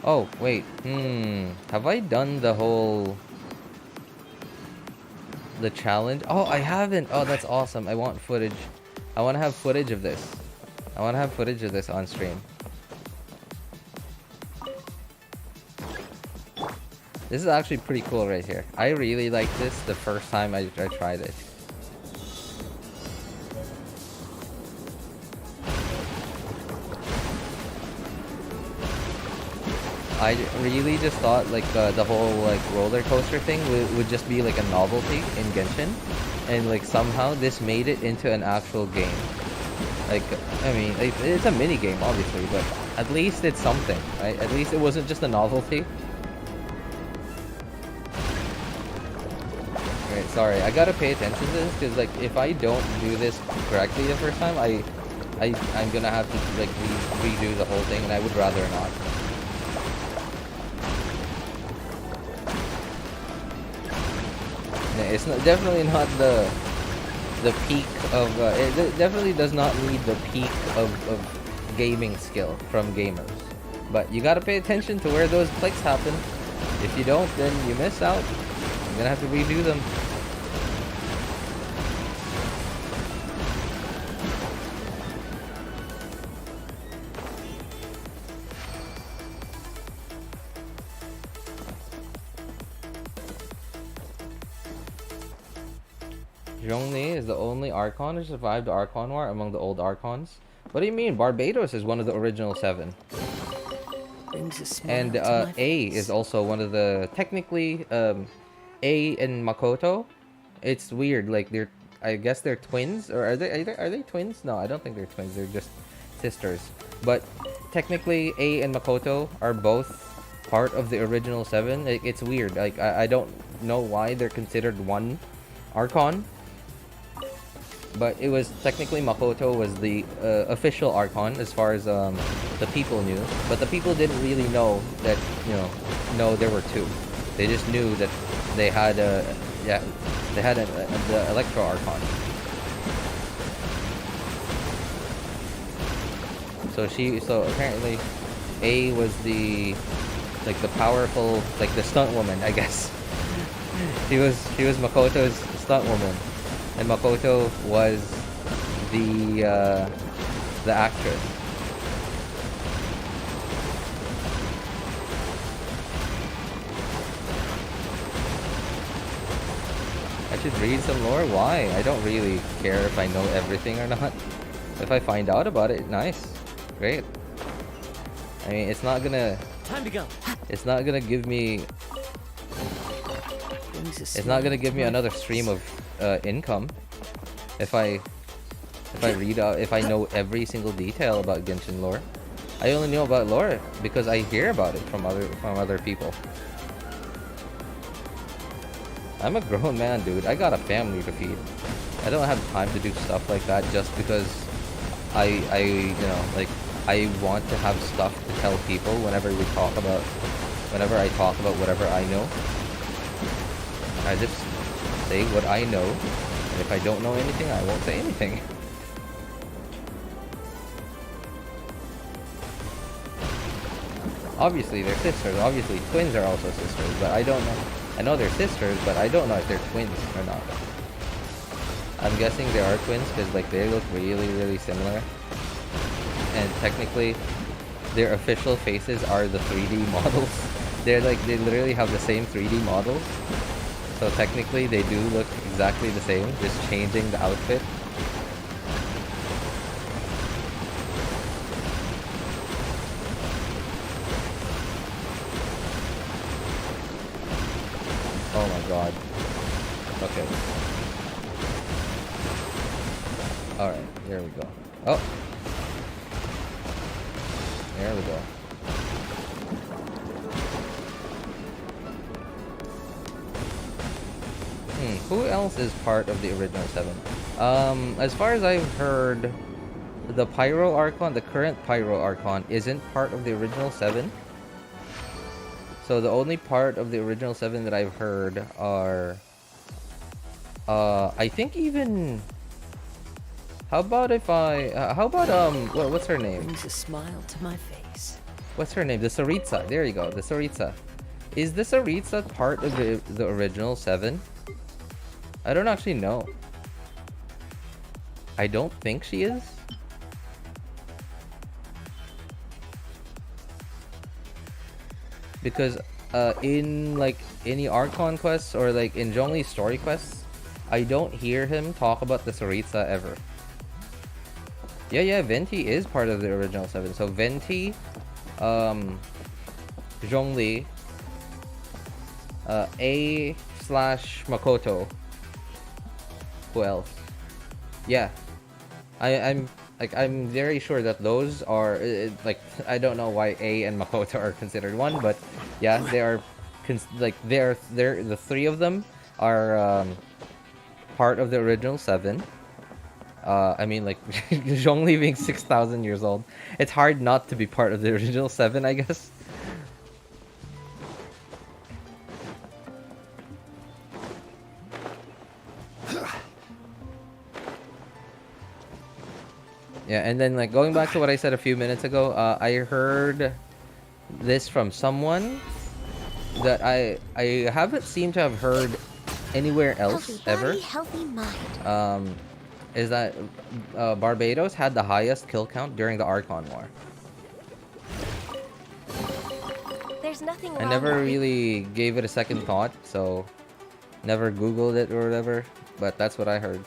Oh, wait. Have I done the whole... the challenge? Oh, I haven't. Oh, that's awesome. I want footage. I want to have footage of this. I want to have footage of this on stream. This is actually pretty cool right here. I really liked this the first time I tried it. I really just thought like the whole like roller coaster thing would just be like a novelty in Genshin, and like somehow this made it into an actual game. Like, I mean, it's a mini game obviously, but at least it's something, right? At least it wasn't just a novelty. Right, sorry, I gotta pay attention to this because like if I don't do this correctly the first time, I'm gonna have to like redo the whole thing, and I would rather not. It's not, definitely not the peak of it definitely does not need the peak of gaming skill from gamers, but you gotta pay attention to where those clicks happen. If you don't, then you miss out. You're gonna have to redo them. Zhongli is the only Archon who survived the Archon War among the old Archons. What do you mean? Barbados is one of the original 7. Brings a smile And to my A face. is also one of the technically A and Makoto. It's weird, like I guess they're twins, or are they twins? No, I don't think they're twins. They're just sisters. But technically A and Makoto are both part of the original 7. Like, it's weird. Like I don't know why they're considered one Archon. But it was technically Makoto was the official Archon as far as the people knew. But the people didn't really know that, no, there were 2. They just knew that they had the Electro Archon. So apparently A was the powerful, like the stunt woman, I guess. She was Makoto's stunt woman. And Makoto was the actress. I should read some lore? Why? I don't really care if I know everything or not. If I find out about it, nice. Great. I mean, it's not gonna... Time to go. It's not gonna give me... Brings a It's not gonna smile give to me my another face. stream of income if I read out, if I know every single detail about Genshin lore. I only know about lore because I hear about it from other people. I'm a grown man, dude. I got a family to feed. I don't have time to do stuff like that just because I want to have stuff to tell people whenever I talk about whatever I know. I just say what I know, and if I don't know anything, I won't say anything. Obviously, they're sisters. Obviously, twins are also sisters, but I don't know. I know they're sisters, but I don't know if they're twins or not. I'm guessing they are twins because like they look really, really similar. And technically, their official faces are the 3D models. They literally have the same 3D models. So technically, they do look exactly the same, just changing the outfit. Oh my god. Okay. Alright, here we go. Oh! There we go. Who else is part of the original 7? As far as I've heard, the Pyro Archon, the current Pyro Archon, isn't part of the original 7. So the only part of the original 7 that I've heard are... I think even... How about if I... what's her name? Brings a smile to my face. What's her name? The Tsaritsa. There you go, the Tsaritsa. Is the Tsaritsa part of the original 7? I don't actually know. I don't think she is. Because in like any Archon quests or like in Zhongli's story quests, I don't hear him talk about the Tsaritsa ever. Yeah, Venti is part of the original 7. So Venti, Zhongli, A/Makoto. Who else? Yeah, I'm very sure that those are like, I don't know why A and Makoto are considered one, but yeah, they are they're the 3 of them are part of the original 7. I mean, like, Zhongli being 6,000 years old, it's hard not to be part of the original 7, I guess. Yeah, and then like going back to what I said a few minutes ago, I heard this from someone that I haven't seemed to have heard anywhere else ever. Healthy mind. Is that Barbados had the highest kill count during the Archon War. There's nothing I wrong never with really gave it a second thought, so never Googled it or whatever. but that's what I heard.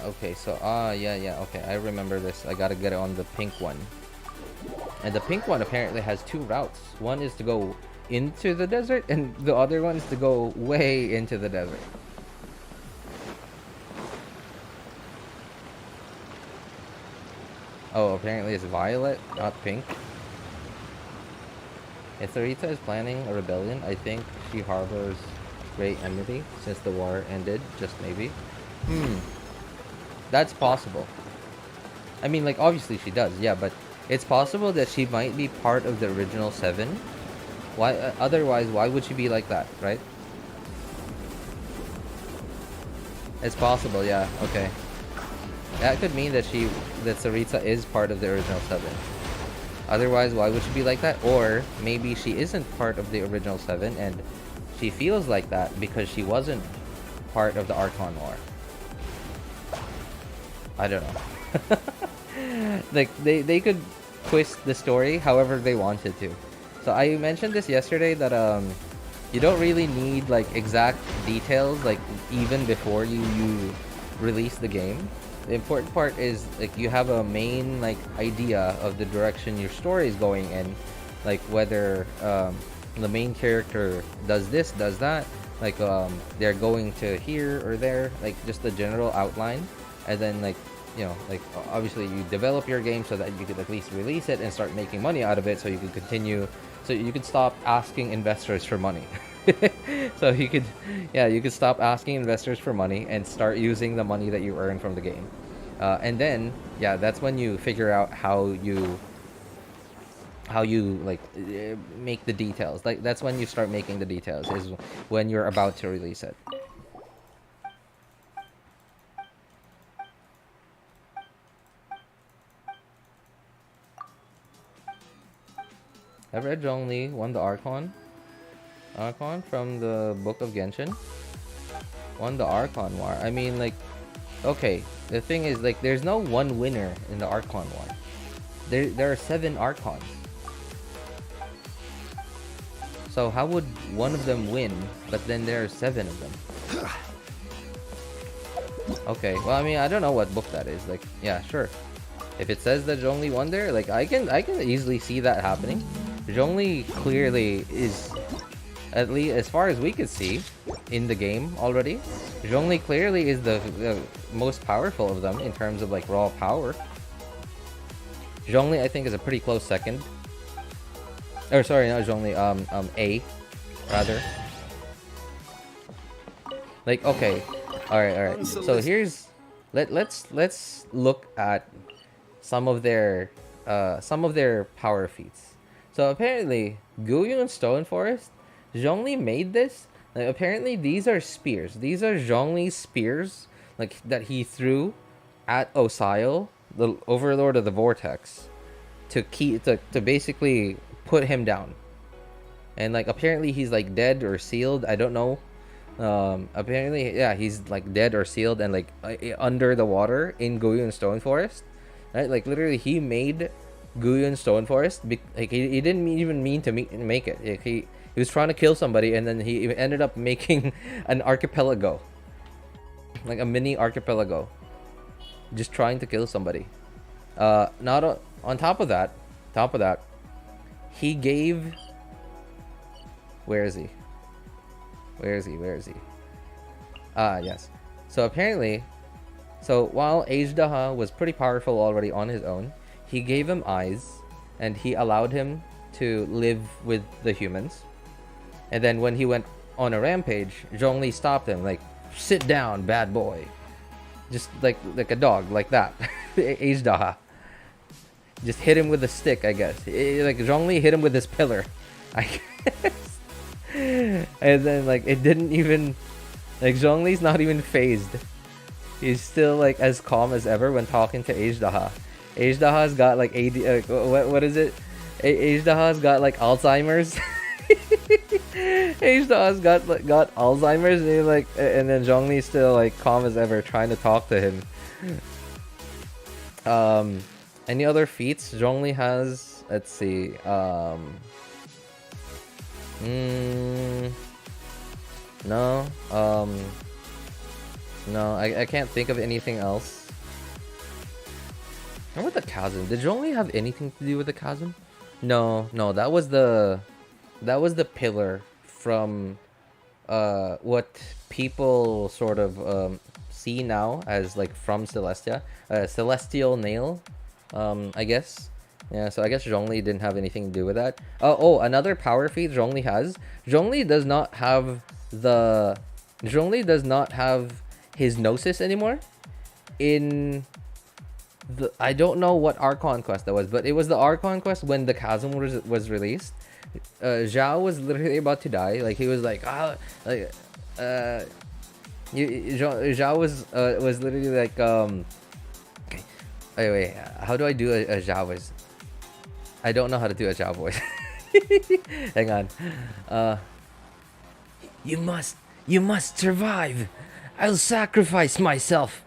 Okay, so yeah, okay, I remember this. I gotta get it on the pink one. And the pink one apparently has two routes. One is to go into the desert, and the other one is to go way into the desert. Oh, apparently it's violet, not pink. If Sarita is planning a rebellion, I think she harbors great enmity since the war ended, just maybe. That's possible. I mean, like, obviously she does, yeah, but it's possible that she might be part of the original 7. Why? Otherwise, why would she be like that, right? It's possible, yeah, okay. That could mean that Sarita is part of the original 7. Otherwise, why would she be like that? Or maybe she isn't part of the original 7 and she feels like that because she wasn't part of the Archon War. I don't know. Like, they could twist the story however they wanted to. So I mentioned this yesterday that you don't really need like exact details like even before you release the game. The important part is like you have a main like idea of the direction your story is going in, like whether the main character does this, does that, like they're going to here or there, like just the general outline, and then like, you know, like obviously you develop your game so that you could at least release it and start making money out of it, so you could continue, so you could stop asking investors for money. So you could, yeah, you could stop asking investors for money and start using the money that you earn from the game. And then, yeah, that's when you figure out how you like make the details. Like that's when you start making the details, is when you're about to release it. I've read Zhongli won the Archon from the Book of Genshin. Won the Archon War. I mean, like, okay, the thing is, like, there's no one winner in the Archon War. There are 7 Archons. So how would one of them win, but then there are 7 of them? Okay, well, I mean, I don't know what book that is. Like, yeah, sure. If it says that Zhongli won there, like, I can easily see that happening. Zhongli clearly is, at least as far as we could see in the game already, Zhongli clearly is the most powerful of them in terms of like raw power. Zhongli, I think, is a pretty close second. Or sorry, not Zhongli, A, rather. Like, okay, all right. So here's, let's look at some of their power feats. So apparently, Guyun Stone Forest, Zhongli made this. Like, apparently, these are spears. These are Zhongli's spears, like that he threw at Osial, the Overlord of the Vortex, to basically put him down. And like apparently he's like dead or sealed. I don't know. Apparently, yeah, he's like dead or sealed and like under the water in Guyun Stone Forest. Right? Like literally, he made Guyun Stone Forest. Like he didn't even mean to make it. Like, he was trying to kill somebody, and then he ended up making an archipelago, like a mini archipelago, just trying to kill somebody. Not on top of that, he gave. Where is he? Yes. So apparently, while Ajdaha was pretty powerful already on his own, he gave him eyes, and he allowed him to live with the humans. And then when he went on a rampage, Zhongli stopped him, like, sit down, bad boy. Just like a dog, like that. Ajdaha. Just hit him with a stick, I guess. Like, Zhongli hit him with this pillar, I guess. And then, like, it didn't even... Like, Zhongli's not even phased. He's still, like, as calm as ever when talking to Ajdaha. Ajdaha's got, like, what is it? Ajdaha's got, like, Alzheimer's. H-Daw's got Alzheimer's, and and then Zhongli still like calm as ever, trying to talk to him. Any other feats Zhongli has? Let's see. No. No, I can't think of anything else. What about the chasm? Did Zhongli have anything to do with the chasm? No, that was the pillar from what people sort of see now as like from Celestia, celestial nail, I guess. Yeah, so I guess Zhongli didn't have anything to do with that. Oh, another power feat Zhongli has. Zhongli does not have his Gnosis anymore. In the, I don't know what Archon quest that was, but it was the Archon quest when the chasm was released. Zhao was literally about to die. Like he was like, Zhao was literally like, okay, wait, how do I do a Zhao voice? I don't know how to do a Zhao voice. Hang on. You must survive. I'll sacrifice myself.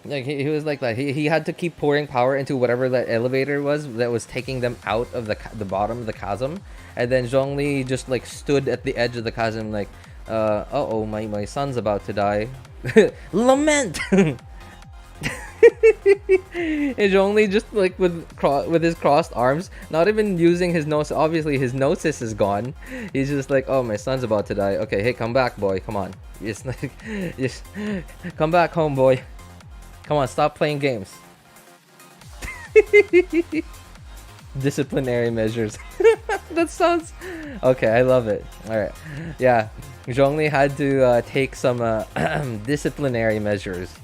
Like he was like that. He had to keep pouring power into whatever that elevator was that was taking them out of the bottom of the chasm, and then Zhongli just like stood at the edge of the chasm like, oh, my son's about to die. Lament. And Zhongli just like with his crossed arms, not even using his nose. Obviously his gnosis is gone. He's just like, oh, my son's about to die. Okay, hey, come back, boy. Come on. Just come back home, boy. Come on, stop playing games. Disciplinary measures. That sounds... Okay, I love it. Alright. Yeah. Zhongli had to take some disciplinary measures.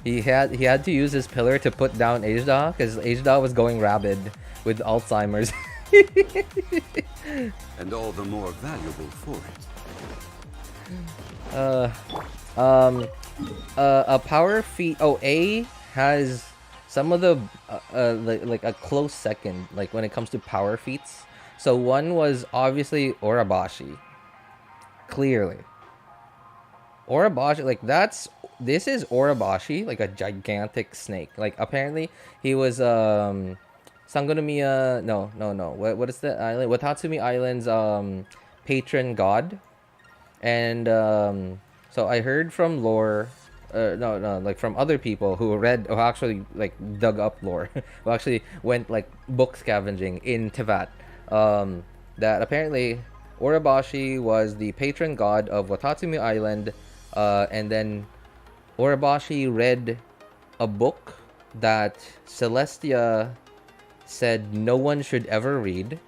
He had to use his pillar to put down Ajda, because Ajda was going rabid with Alzheimer's. And all the more valuable for it. A power feat. Oh, A has some of the like a close second, like when it comes to power feats. So one was obviously Urabashi. Clearly, Urabashi, like this is Urabashi, like a gigantic snake. Like apparently he was Sangonomiya. No. What is the island? Watatsumi Island's patron god, and so I heard from lore, like from other people who actually like dug up lore, who actually went like book scavenging in Teyvat, that apparently Urabashi was the patron god of Watatsumi Island, and then Urabashi read a book that Celestia said no one should ever read,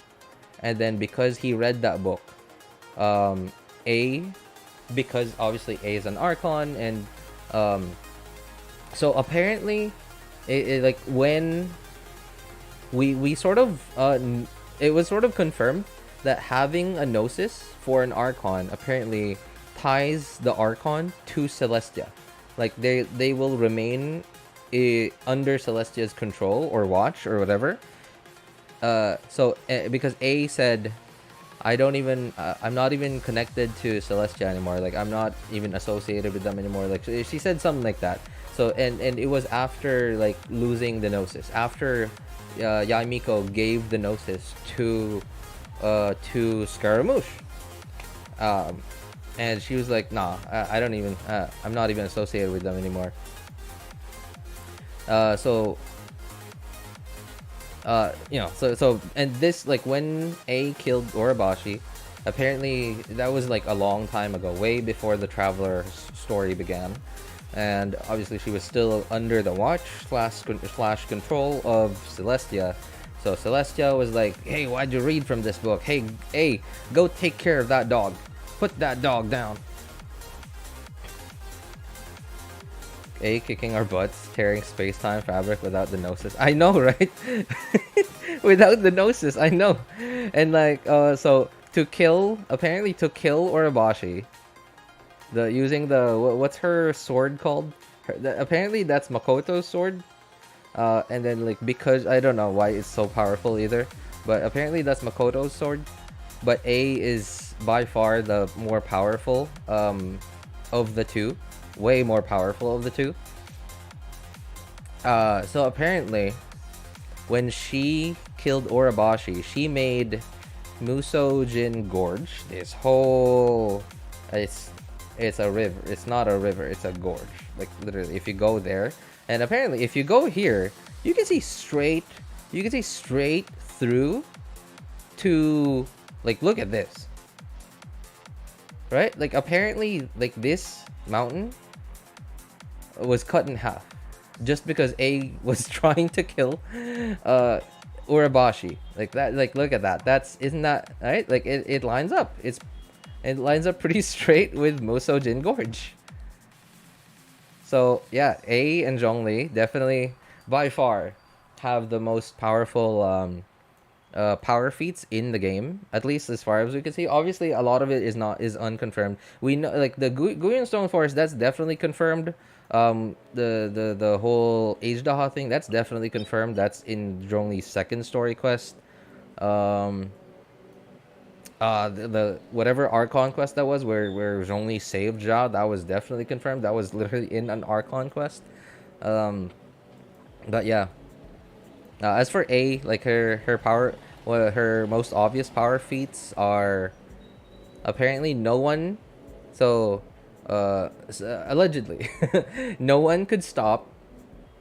and then because he read that book, because obviously A is an Archon, and so apparently like when we sort of it was sort of confirmed that having a Gnosis for an Archon apparently ties the Archon to Celestia. Like they will remain under Celestia's control or watch or whatever. So because A said, I'm not even connected to Celestia anymore. Like I'm not even associated with them anymore. Like she said something like that. So and it was after like losing the Gnosis. After Yaimiko gave the Gnosis to Scaramouche. And she was like, nah, I don't even, I'm not even associated with them anymore. So and this, like, when A killed Urabashi, apparently that was like a long time ago, way before the Traveler story began. And obviously she was still under the watch slash control of Celestia. So Celestia was like, hey, why'd you read from this book? Hey, A, go take care of that dog. Put that dog down. A kicking our butts, tearing space-time fabric without the Gnosis. I know, right? Without the Gnosis, I know. And like, so apparently to kill Urabashi, using the what's her sword called? Apparently that's Makoto's sword. And then like because I don't know why it's so powerful either. but apparently that's Makoto's sword. But A is by far the more powerful of the two, way more powerful of the two. So apparently, when she killed Urabashi, she made Musojin Gorge. This whole, it's a river. It's not a river. It's a gorge. Like literally, if you go there, and apparently, if you go here, you can see straight. You can see straight through to, like, look at this. Right? Like apparently, like this mountain was cut in half just because A was trying to kill Urabashi. Like that, like look at that. Isn't that right? Like it lines up. It lines up pretty straight with Musojin Gorge. So yeah, A and Zhongli definitely by far have the most powerful power feats in the game, at least as far as we can see. Obviously a lot of it is unconfirmed. We know, like the Guyan Stone Forest, that's definitely confirmed. The whole Ajdaha thing, that's definitely confirmed. That's in Zhongli's second story quest. The whatever Archon quest that was, where Zhongli saved Zhao, that was definitely confirmed. That was literally in an Archon quest. But yeah, as for A, like her power, well, her most obvious power feats are apparently no one. So allegedly, no one could stop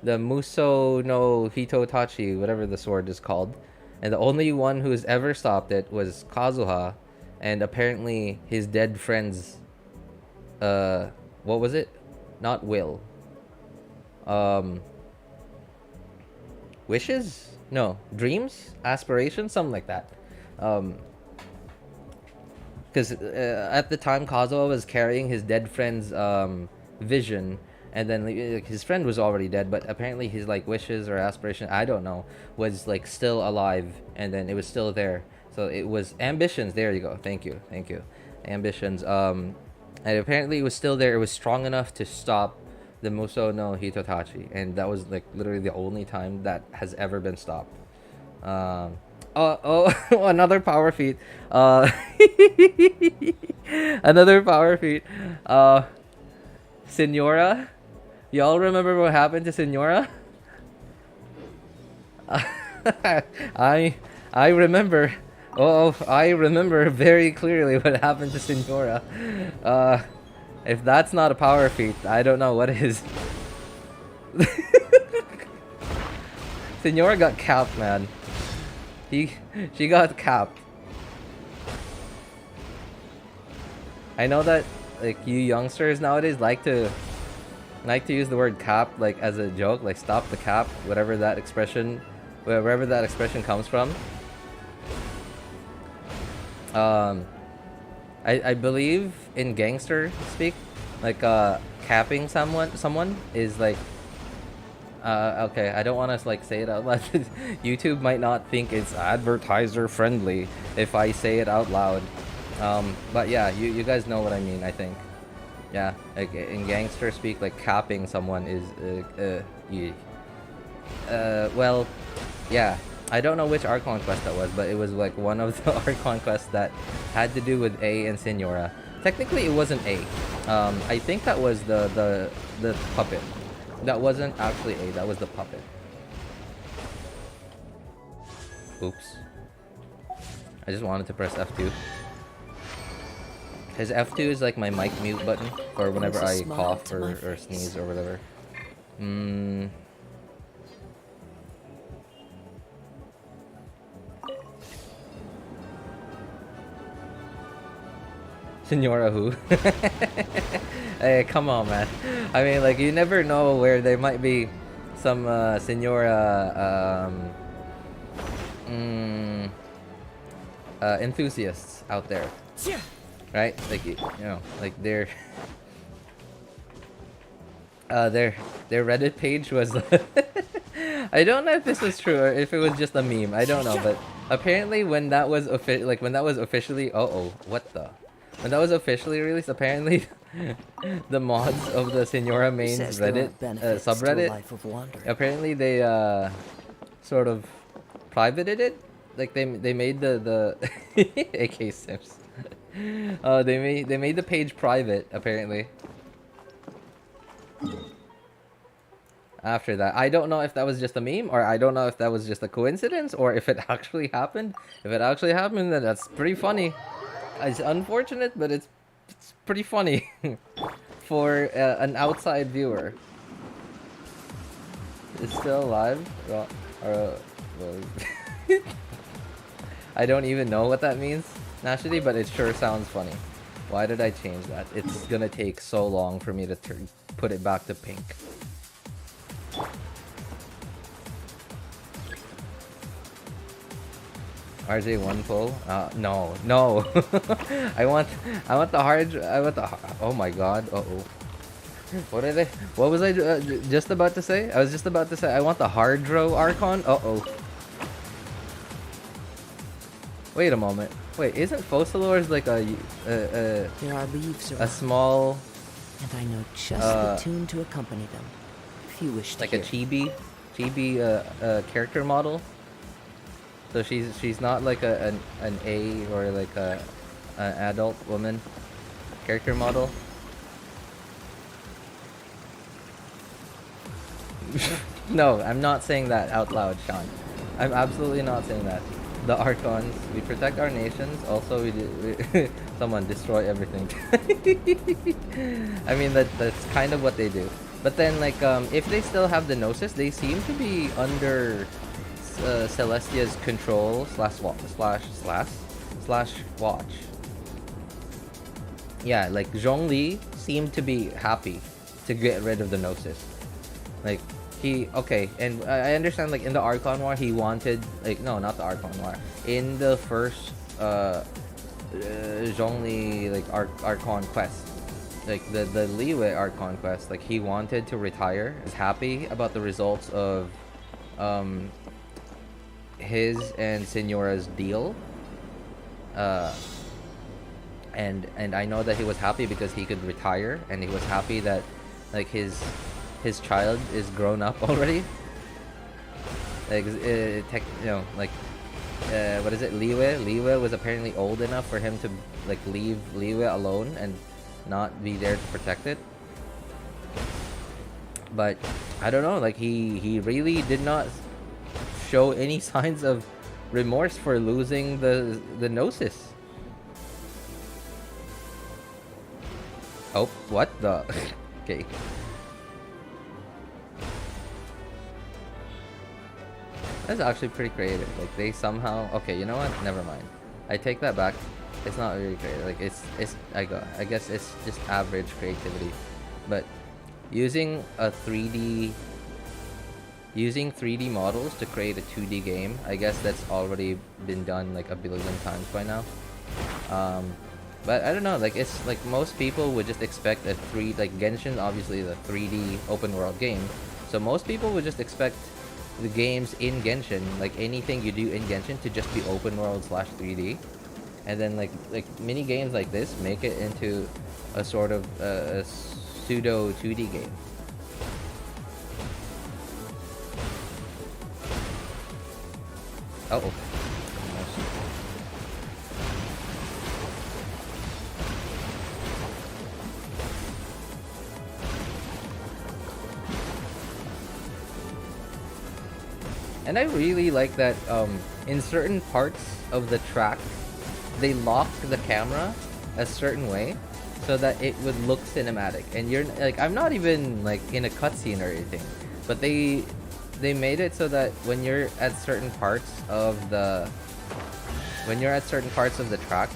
the Muso no Hitotachi, whatever the sword is called, and the only one who's ever stopped it was Kazuha, and apparently his dead friends. What was it? Not will. Wishes? No, dreams, aspirations, something like that. Because at the time Kazuha was carrying his dead friend's vision, and then like, his friend was already dead, but apparently his like wishes or aspiration, I don't know, was like still alive, and then it was still there. So it was ambitions. There you go. Thank you. Ambitions. And apparently it was still there. It was strong enough to stop the Muso no Hitotachi, and that was like literally the only time that has ever been stopped. Another power feat. Another power feat. Senora. Y'all remember what happened to Senora? I remember. I remember very clearly what happened to Senora. If that's not a power feat, I don't know what is. Senora got capped, man. She got capped. I know that like you youngsters nowadays like to use the word cap like as a joke, like stop the cap, whatever that expression, wherever that expression comes from. I believe in gangster speak, like capping someone is like okay, I don't want to like say it out loud. YouTube might not think it's advertiser friendly if I say it out loud. But yeah, you guys know what I mean, I think. Yeah, like in gangster speak, like capping someone is well, yeah. I don't know which Archon quest that was, but it was like one of the Archon quests that had to do with A and Senora. Technically, it wasn't A. I think that was the puppet. That wasn't actually A. That was the puppet. Oops. I just wanted to press F2. Because F2 is like my mic mute button for whenever I cough or sneeze or whatever. Senora who? Hey, come on, man. I mean, like, you never know where there might be some Senora enthusiasts out there, right? Like, you know, like their Reddit page was. I don't know if this was true or if it was just a meme. I don't know, but apparently when that was officially, when that was officially released, apparently the mods of the Senora mains Reddit subreddit, apparently they sort of privated it like they made the AK Sims. They made the page private apparently. After that, I don't know if that was just a meme, or I don't know if that was just a coincidence, or if it actually happened. If it actually happened, then that's pretty funny. It's unfortunate, but it's pretty funny for an outside viewer. It's still alive? Well, I don't even know what that means, naturally, but it sure sounds funny. Why did I change that? It's gonna take so long for me to put it back to pink. RJ1 pull? No. I want the hard. Oh my god. Uh oh. What was I just about to say? I was just about to say I want the hard draw Archon. Uh oh. Wait a moment. Wait, isn't Focalors like There are leaves a around, small, and I know just the tune to accompany them. If you wish to like a hear. chibi character model? So she's not like an A or like an adult woman character model. No, I'm not saying that out loud, Sean. I'm absolutely not saying that. The Archons, we protect our nations. Also, we someone destroy everything. I mean that's kind of what they do. But then like if they still have the Gnosis, they seem to be under Celestia's control slash watch. Yeah, like Zhongli seemed to be happy to get rid of the Gnosis. Like okay, and I understand like in the Archon War he wanted, like, no, not the Archon War. In the first Zhongli like Archon quest, like the Liyue Archon quest, like he wanted to retire. He's happy about the results of his and Signora's deal. And I know that he was happy because he could retire, and he was happy that like his child is grown up already. Like like what is it? Liyue was apparently old enough for him to like leave Liyue alone and not be there to protect it. But I don't know, like he really did not show any signs of remorse for losing the Gnosis. Oh, what the? Okay. That's actually pretty creative. Like they somehow. Okay, you know what? Never mind. I take that back. It's not really creative. Like I guess it's just average creativity. But using 3D models to create a 2D game, I guess that's already been done like a billion times by now. But I don't know, like it's like most people would just expect like Genshin, obviously the 3D open world game. So most people would just expect the games in Genshin, like anything you do in Genshin, to just be open world / 3D. And then like mini games like this make it into a sort of a pseudo 2D game. Uh oh. And I really like that in certain parts of the track, they lock the camera a certain way so that it would look cinematic. And you're like, I'm not even like in a cutscene or anything, but they made it so that when you're at certain parts of the track,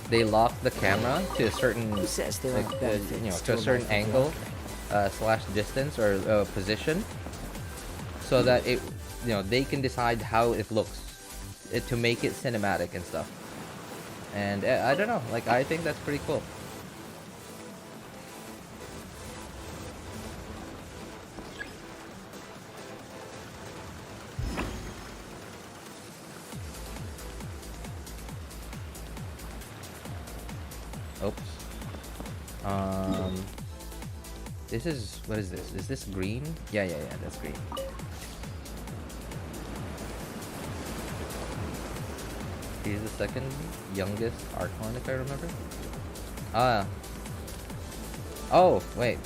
they lock the camera to a certain Who says there aren't benefits to a certain angle / distance or position, so that it they can decide how it looks to make it cinematic and stuff. And I don't know, like I think that's pretty cool. Oops. This is, what is this? Is this green? Yeah, that's green. She's the second youngest Archon, if I remember. Ah. Oh, wait.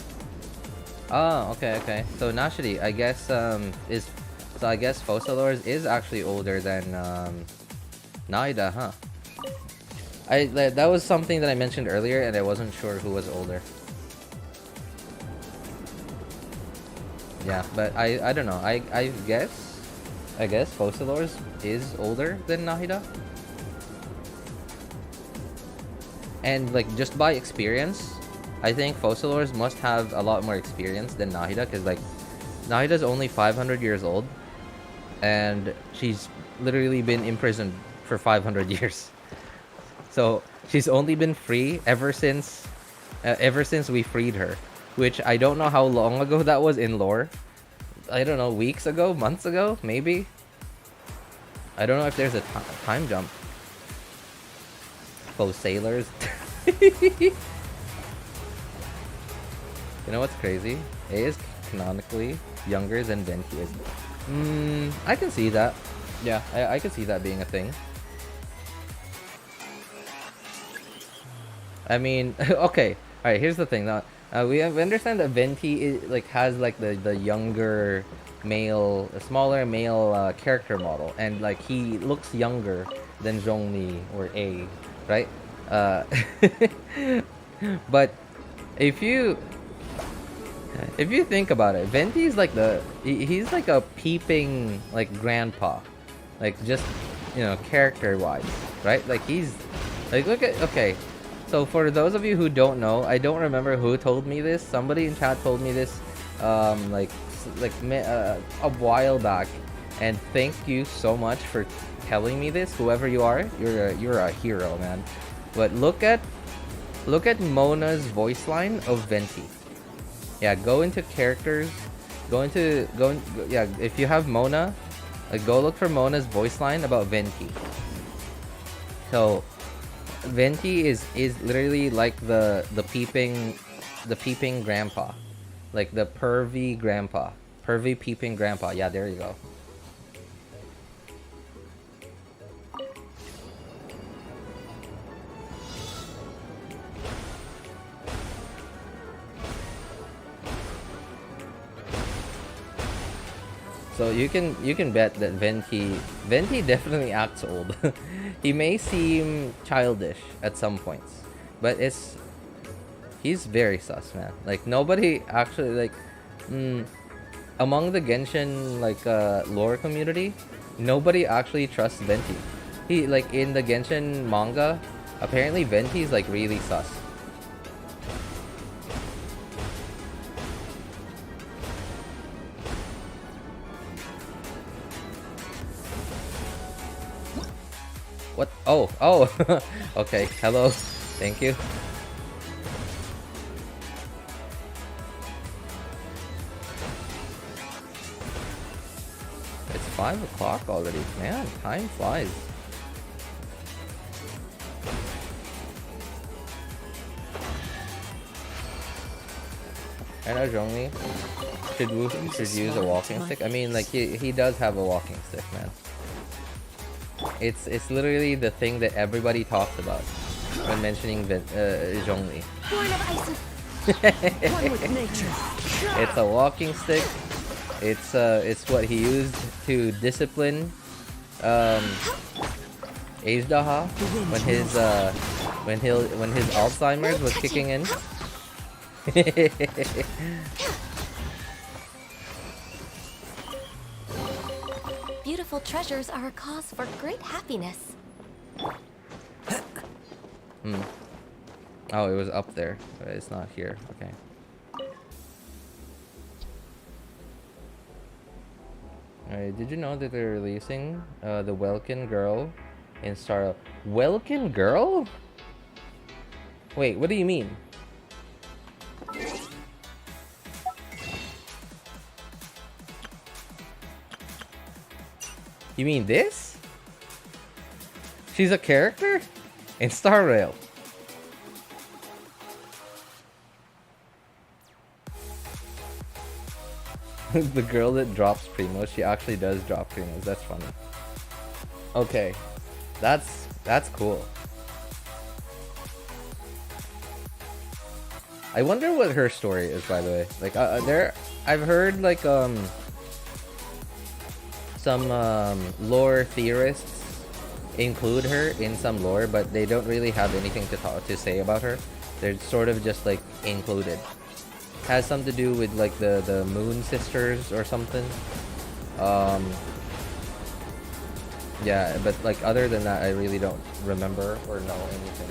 Oh, okay. So Nashidi, I guess I guess Focalors is actually older than Naida, huh? That was something that I mentioned earlier, and I wasn't sure who was older. Yeah, but I don't know. I guess Focalors is older than Nahida. And like just by experience, I think Focalors must have a lot more experience than Nahida, because like Nahida's only 500 years old, and she's literally been imprisoned for 500 years. So she's only been free ever since we freed her, which I don't know how long ago that was in lore. I don't know, weeks ago, months ago, maybe. I don't know if there's a time jump. Faux sailors. You know what's crazy? A is canonically younger than Venti is. I can see that. Yeah, I can see that being a thing. I mean, okay. Alright, here's the thing. Now, we understand that Venti is, has the younger male, smaller male character model, and like he looks younger than Zhongli or A, right? But if you think about it, Venti's like he's like a peeping like grandpa, like just character wise, right? Like he's like, look at, okay. So for those of you who don't know, I don't remember who told me this. Somebody in chat told me this, a while back, and thank you so much for telling me this. Whoever you are, you're a hero, man. But look at Mona's voice line of Venti. Yeah, go into characters, yeah. If you have Mona, go look for Mona's voice line about Venti. So Venti is literally like the peeping grandpa, like the pervy peeping grandpa. Yeah, there you go. So you can bet that Venti definitely acts old. He may seem childish at some points, but he's very sus, man. Like nobody actually among the Genshin lore community, nobody actually trusts Venti. He in the Genshin manga, apparently Venti's really sus. What? Oh. Okay, hello. Thank you. It's 5 o'clock already. Man, time flies. I know Zhongli should use a walking stick. I mean, he does have a walking stick, man. It's literally the thing that everybody talks about when mentioning Zhongli. One with nature. It's a walking stick. It's what he used to discipline Azdaha when his Alzheimer's was kicking in. Beautiful treasures are a cause for great happiness. Oh, it was up there, but it's not here. Okay. Alright, did you know that they're releasing the Welkin Girl in Star... Welkin Girl? Wait, what do you mean? You mean this? She's a character? In Star Rail. The girl that drops Primos, she actually does drop Primos. That's funny. Okay. That's That's cool. I wonder what her story is, by the way. Like, I've heard like some lore theorists include her in some lore, but they don't really have anything to say about her. They're sort of just like included. Has something to do with like the Moon Sisters or something. Yeah, but like other than that, I really don't remember or know anything.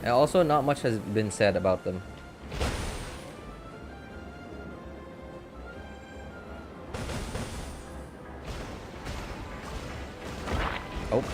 And also, not much has been said about them. Oops.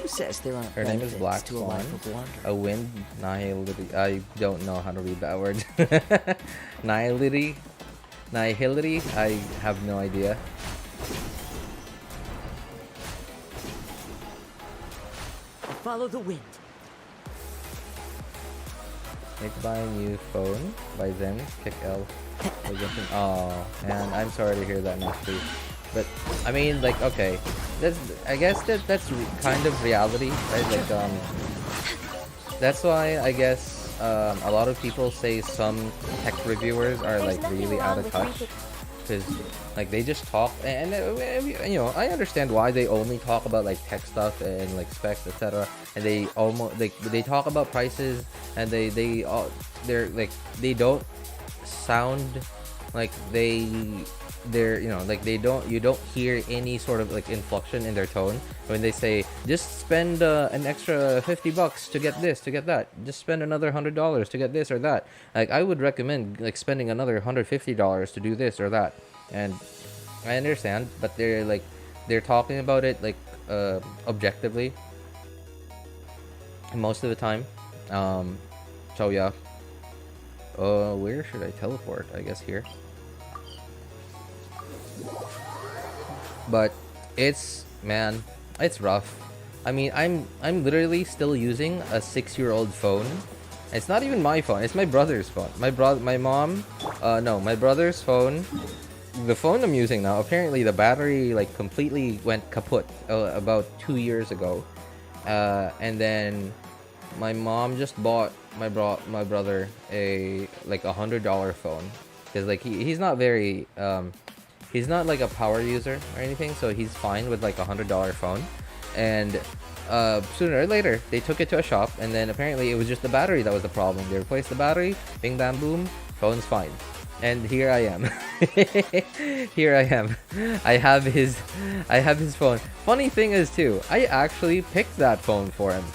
Who says there aren't Her name is benefits Black to a Swan. life of wonder? A wind nihility. I don't know how to read that word. Nihility. Nihility. I have no idea. Follow the wind. Make buy a new phone by Zen. Kick L. By Genshin. Oh, and I'm sorry to hear that, Nasty. But I mean, like, okay, I guess that's kind of reality, right? Like, that's why I guess a lot of people say some tech reviewers are like really out of touch, because like they just talk, and you know, I understand why they only talk about like tech stuff and like specs, etc. And they almost they talk about prices, and they're like, they don't sound like they're you know, like you don't hear any sort of like inflection in their tone when they say just spend an extra $50 to get this, to get that, just spend another $100 to get this or that. Like, I would recommend like spending another $150 to do this or that. And I understand, but they're talking about it like objectively most of the time. So yeah, where should I teleport? I guess here. But it's, man, it's rough. I mean, I'm literally still using a 6-year-old phone. It's not even my phone, it's my brother's phone. My brother's phone. The phone I'm using now, apparently the battery like completely went kaput about 2 years ago. And then my mom just bought my brother a like $100 phone, because like he's not very he's not like a power user or anything, so he's fine with like $100 phone. And sooner or later they took it to a shop, and then apparently it was just the battery that was the problem. They replaced the battery, bing bam boom, phone's fine. And here I am. Here I am. I have his phone. Funny thing is too, I actually picked that phone for him.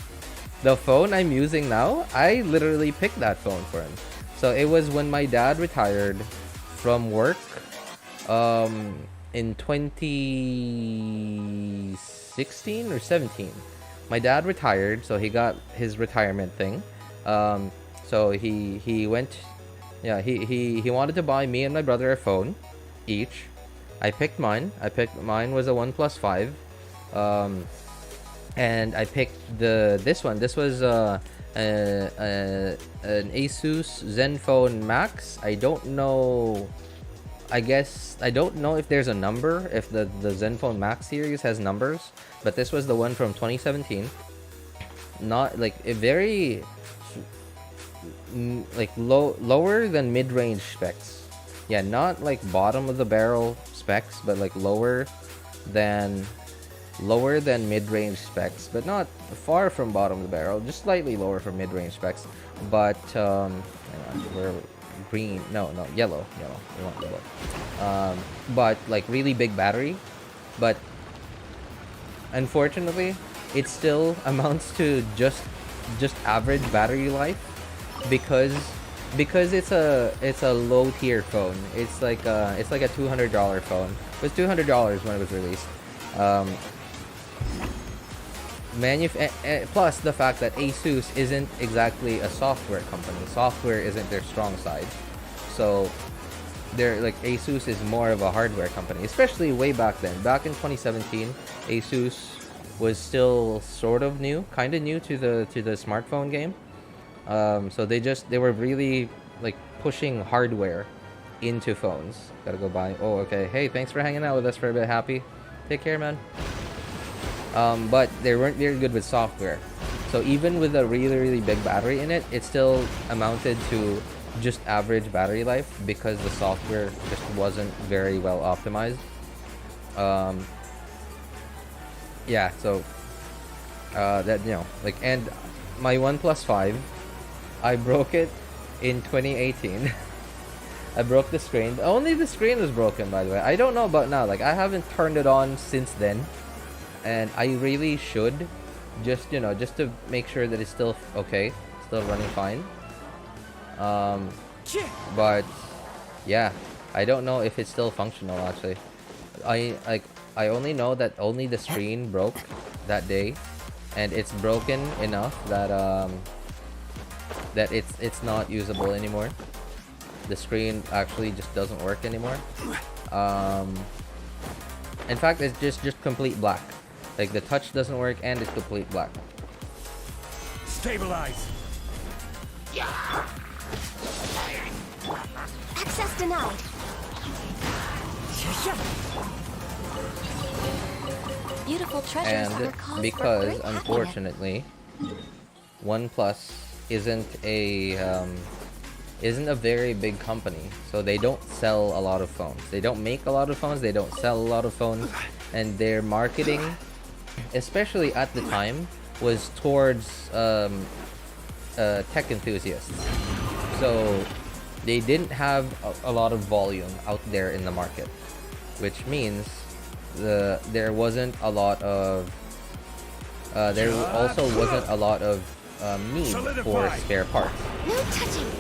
The phone I'm using now, I literally picked that phone for him. So it was when my dad retired from work in 2016 or 17. My dad retired, so he got his retirement thing. So he went, yeah, he wanted to buy me and my brother a phone each. I picked mine. Mine was a OnePlus 5. And I picked this one. This was an Asus Zenfone Max. I don't know. I guess I don't know if there's a number, if the Zenfone Max series has numbers, but this was the one from 2017. Not like a very like lower than mid-range specs. Yeah, not like bottom of the barrel specs, but like lower than mid-range specs, but not far from bottom of the barrel, just slightly lower from mid-range specs. But hang on, we're green, no, yellow, we want yellow. But like really big battery, but unfortunately it still amounts to just average battery life, because it's a low tier phone. It's like a $200 phone. It was $200 when it was released. Plus the fact that Asus isn't exactly a software company. Software isn't their strong side. So they're like Asus is more of a hardware company, especially way back then. Back in 2017, Asus was still sort of new, kind of new to the smartphone game. So they were really like pushing hardware into phones. Gotta go buy. Oh, okay. Hey, thanks for hanging out with us for a bit. Happy. Take care, man. But they weren't very good with software. So even with a really big battery in it, it still amounted to just average battery life because the software just wasn't very well optimized. Yeah, so that, you know, like, and my OnePlus 5, I broke it in 2018. I broke the screen. Only the screen was broken, by the way. I don't know about now. Like, I haven't turned it on since then, and I really should, just, you know, just to make sure that it's still okay, still running fine. But yeah, I don't know if it's still functional actually. I only know that only the screen broke that day, and it's broken enough that that it's not usable anymore. The screen actually just doesn't work anymore. In fact, it's just complete black. Like, the touch doesn't work and it's complete black. Stabilize. Access denied. Beautiful treasures are a And cause for because great happiness. unfortunately, OnePlus isn't a very big company, so they don't sell a lot of phones. They don't make a lot of phones. They don't sell a lot of phones, and their marketing, especially at the time, was towards tech enthusiasts. So they didn't have a lot of volume out there in the market, which means there wasn't a lot of there also wasn't a lot of need for spare parts. No touching.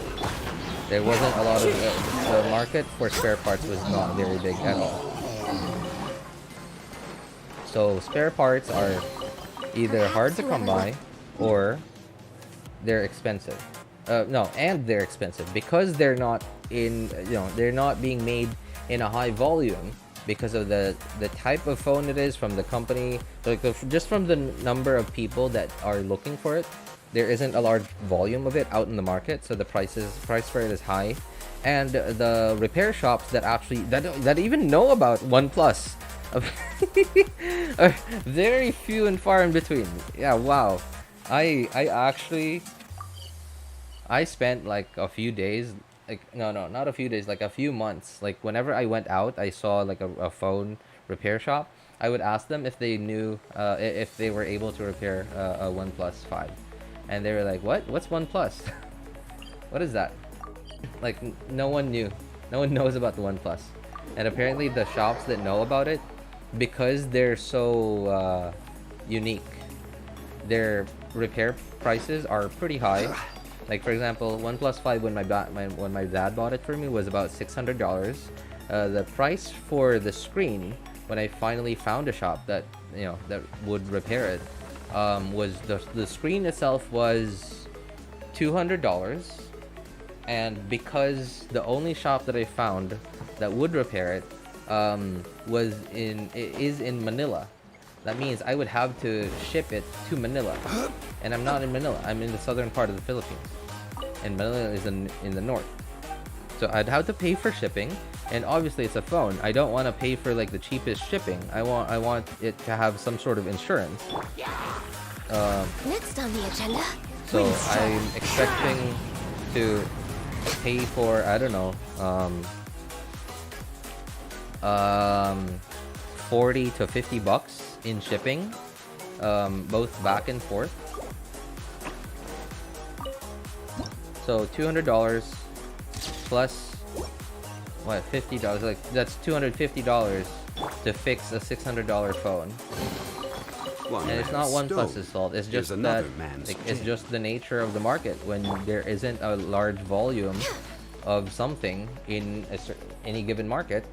There wasn't a lot of the market for spare parts was not very big at all. So spare parts are either hard to come by or they're expensive. No, and they're expensive because they're not in, you know, they're not being made in a high volume because of the type of phone it is, from the company, like just from the number of people that are looking for it. There isn't a large volume of it out in the market, so the price for it is high, and the repair shops that actually that even know about OnePlus are very few and far in between. Yeah, wow. I spent like a few days, like no, not a few days, like a few months. Like whenever I went out, I saw like a phone repair shop. I would ask them if they knew if they were able to repair a OnePlus 5. And they were like, what? What's OnePlus? What is that? Like, no one knew. No one knows about the OnePlus. And apparently the shops that know about it, because they're so unique, their repair prices are pretty high. Like, for example, OnePlus 5, when my dad bought it for me, was about $600. The price for the screen, when I finally found a shop that, you know, that would repair it, was the screen itself was $200, and because the only shop that I found that would repair it is in Manila. That means I would have to ship it to Manila, and I'm not in Manila. I'm in the southern part of the Philippines, and Manila is in the north. So I'd have to pay for shipping, and obviously it's a phone. I don't want to pay for like the cheapest shipping. I want it to have some sort of insurance. Next on the agenda. So I'm expecting to pay for, I don't know, 40 to 50 bucks in shipping, both back and forth. So $200 plus what, $50, like that's $250 to fix a $600 phone. And it's not OnePlus's fault. It's just that it's just the nature of the market. When there isn't a large volume of something in any given market,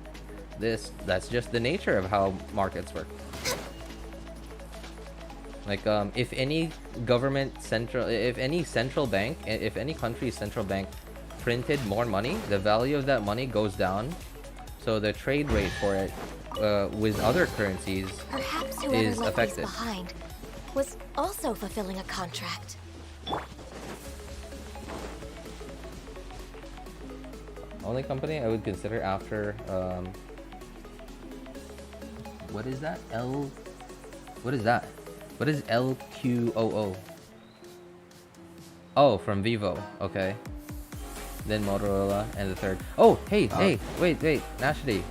that's just the nature of how markets work. Like if any country's central bank printed more money, the value of that money goes down. So the trade rate for it with other currencies Perhaps whoever is left these affected. behind was also fulfilling a contract. Only company I would consider after what is that? What is that? What is LQOO? Oh, from Vivo. Okay. Then Motorola and the third. Oh, hey, wait, Nashdi.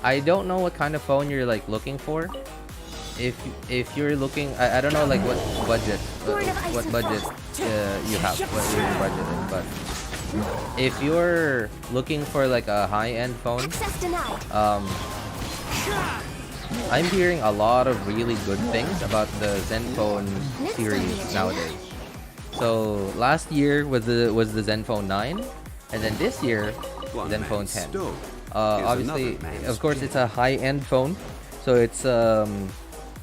I don't know what kind of phone you're like looking for. If you're looking, I don't know like what budget you have, what your budget is, but if you're looking for like a high-end phone, I'm hearing a lot of really good things about the Zenfone series nowadays. So last year was the Zenfone 9, and then this year Zenfone 10. Obviously, of course, it's a high-end phone, so its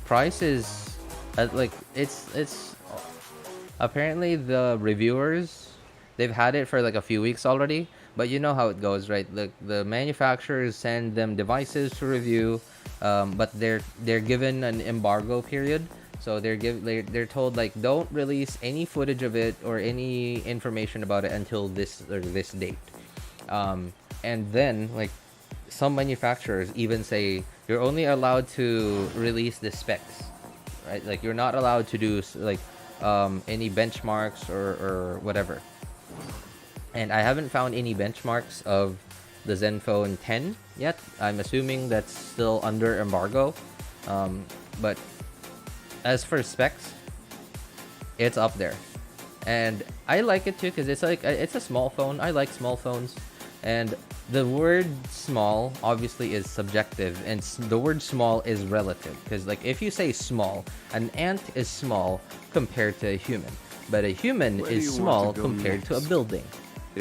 price is like it's apparently the reviewers, they've had it for like a few weeks already, but you know how it goes, right? The manufacturers send them devices to review, but they're given an embargo period. So they're told like don't release any footage of it or any information about it until this date. And then like some manufacturers even say you're only allowed to release the specs, right? Like you're not allowed to do like any benchmarks or whatever. And I haven't found any benchmarks of the Zenfone 10 yet. I'm assuming that's still under embargo. But as for specs, it's up there. And I like it too because it's like it's a small phone. I like small phones. And the word small obviously is subjective, and the word small is relative, because like if you say small, an ant is small compared to a human, but a human is small compared to a building,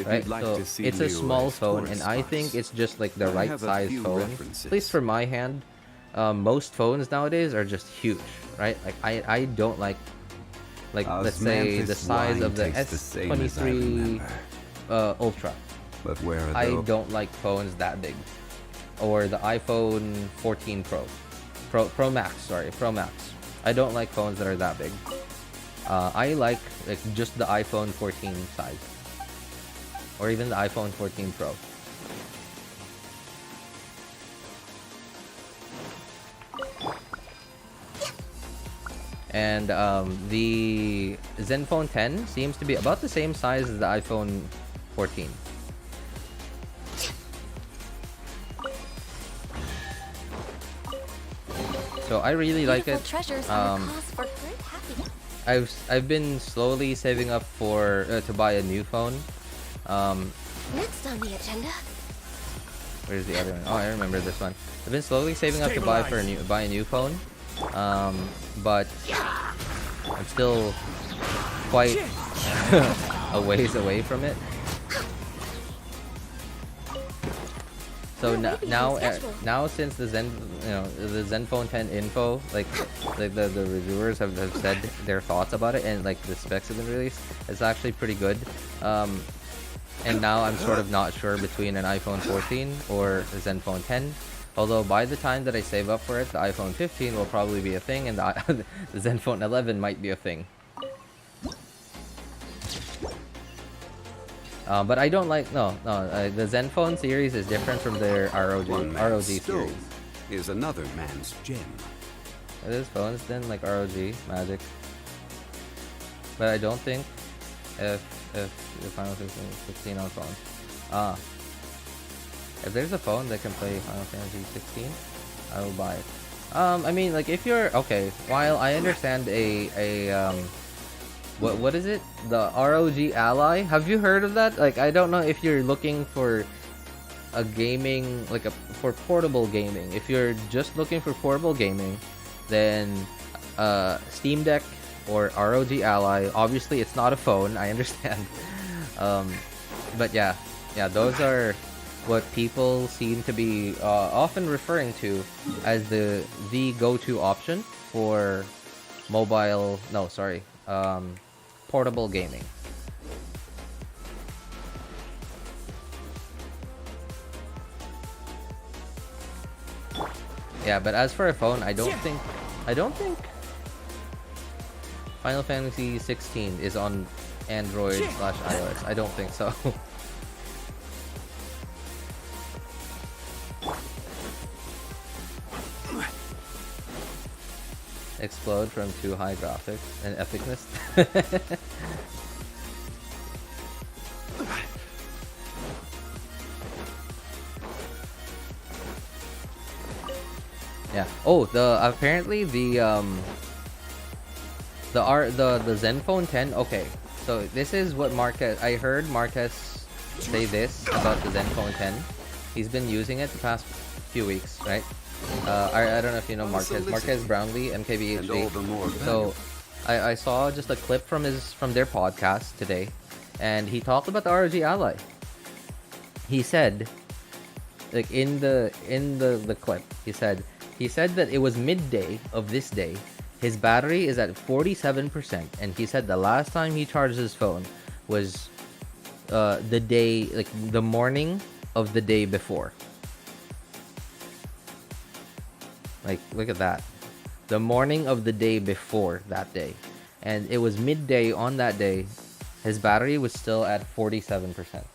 right? So it's a small phone, and I think it's just like the right size phone, at least for my hand. Most phones nowadays are just huge, right? Like I don't like let's say the size of the S23 Ultra. But where are I don't like phones that big, or the iPhone 14 Pro Max. I don't like phones that are that big. I like just the iPhone 14 size, or even the iPhone 14 Pro. And the Zenfone 10 seems to be about the same size as the iPhone 14. So I really like it. I've been slowly saving up for to buy a new phone. Next on the agenda. Where's the other one? Oh, I remember this one. I've been slowly saving up to buy a new phone. But I'm still quite a ways away from it. So now since the the Zenfone 10 info, like the reviewers have said their thoughts about it, and like the specs have been released, it's actually pretty good. And now I'm sort of not sure between an iPhone 14 or the Zenfone 10. Although by the time that I save up for it, the iPhone 15 will probably be a thing, and the Zenfone 11 might be a thing. But I don't like the Zenfone series is different from their ROG series. Is another man's gem. It is phones then like ROG Magic, but I don't think if the Final 16 on phone. If there's a phone that can play Final Fantasy 16, I will buy it. I mean, like if you're okay. While I understand what is it? The ROG Ally. Have you heard of that? Like I don't know if you're looking for a gaming for portable gaming. If you're just looking for portable gaming, then Steam Deck or ROG Ally. Obviously, it's not a phone. I understand. But yeah, those are what people seem to be often referring to as the go-to option for portable gaming. Yeah, but as for a phone, I don't think Final Fantasy 16 is on Android/iOS. I don't think so. Explode from too high graphics and epicness. Yeah. Oh, apparently the Zenfone 10. Okay, so this is what I heard Marquez say this about the Zenfone 10. He's been using it the past few weeks, right? I don't know if you know Marquez Brownlee, MKBHD. So I saw just a clip from their podcast today, and he talked about the ROG Ally. He said, like in the clip, he said that it was midday of this day. His battery is at 47%, and he said the last time he charged his phone was the morning of the day before. Like, look at that. The morning of the day before that day. And it was midday on that day. His battery was still at 47%.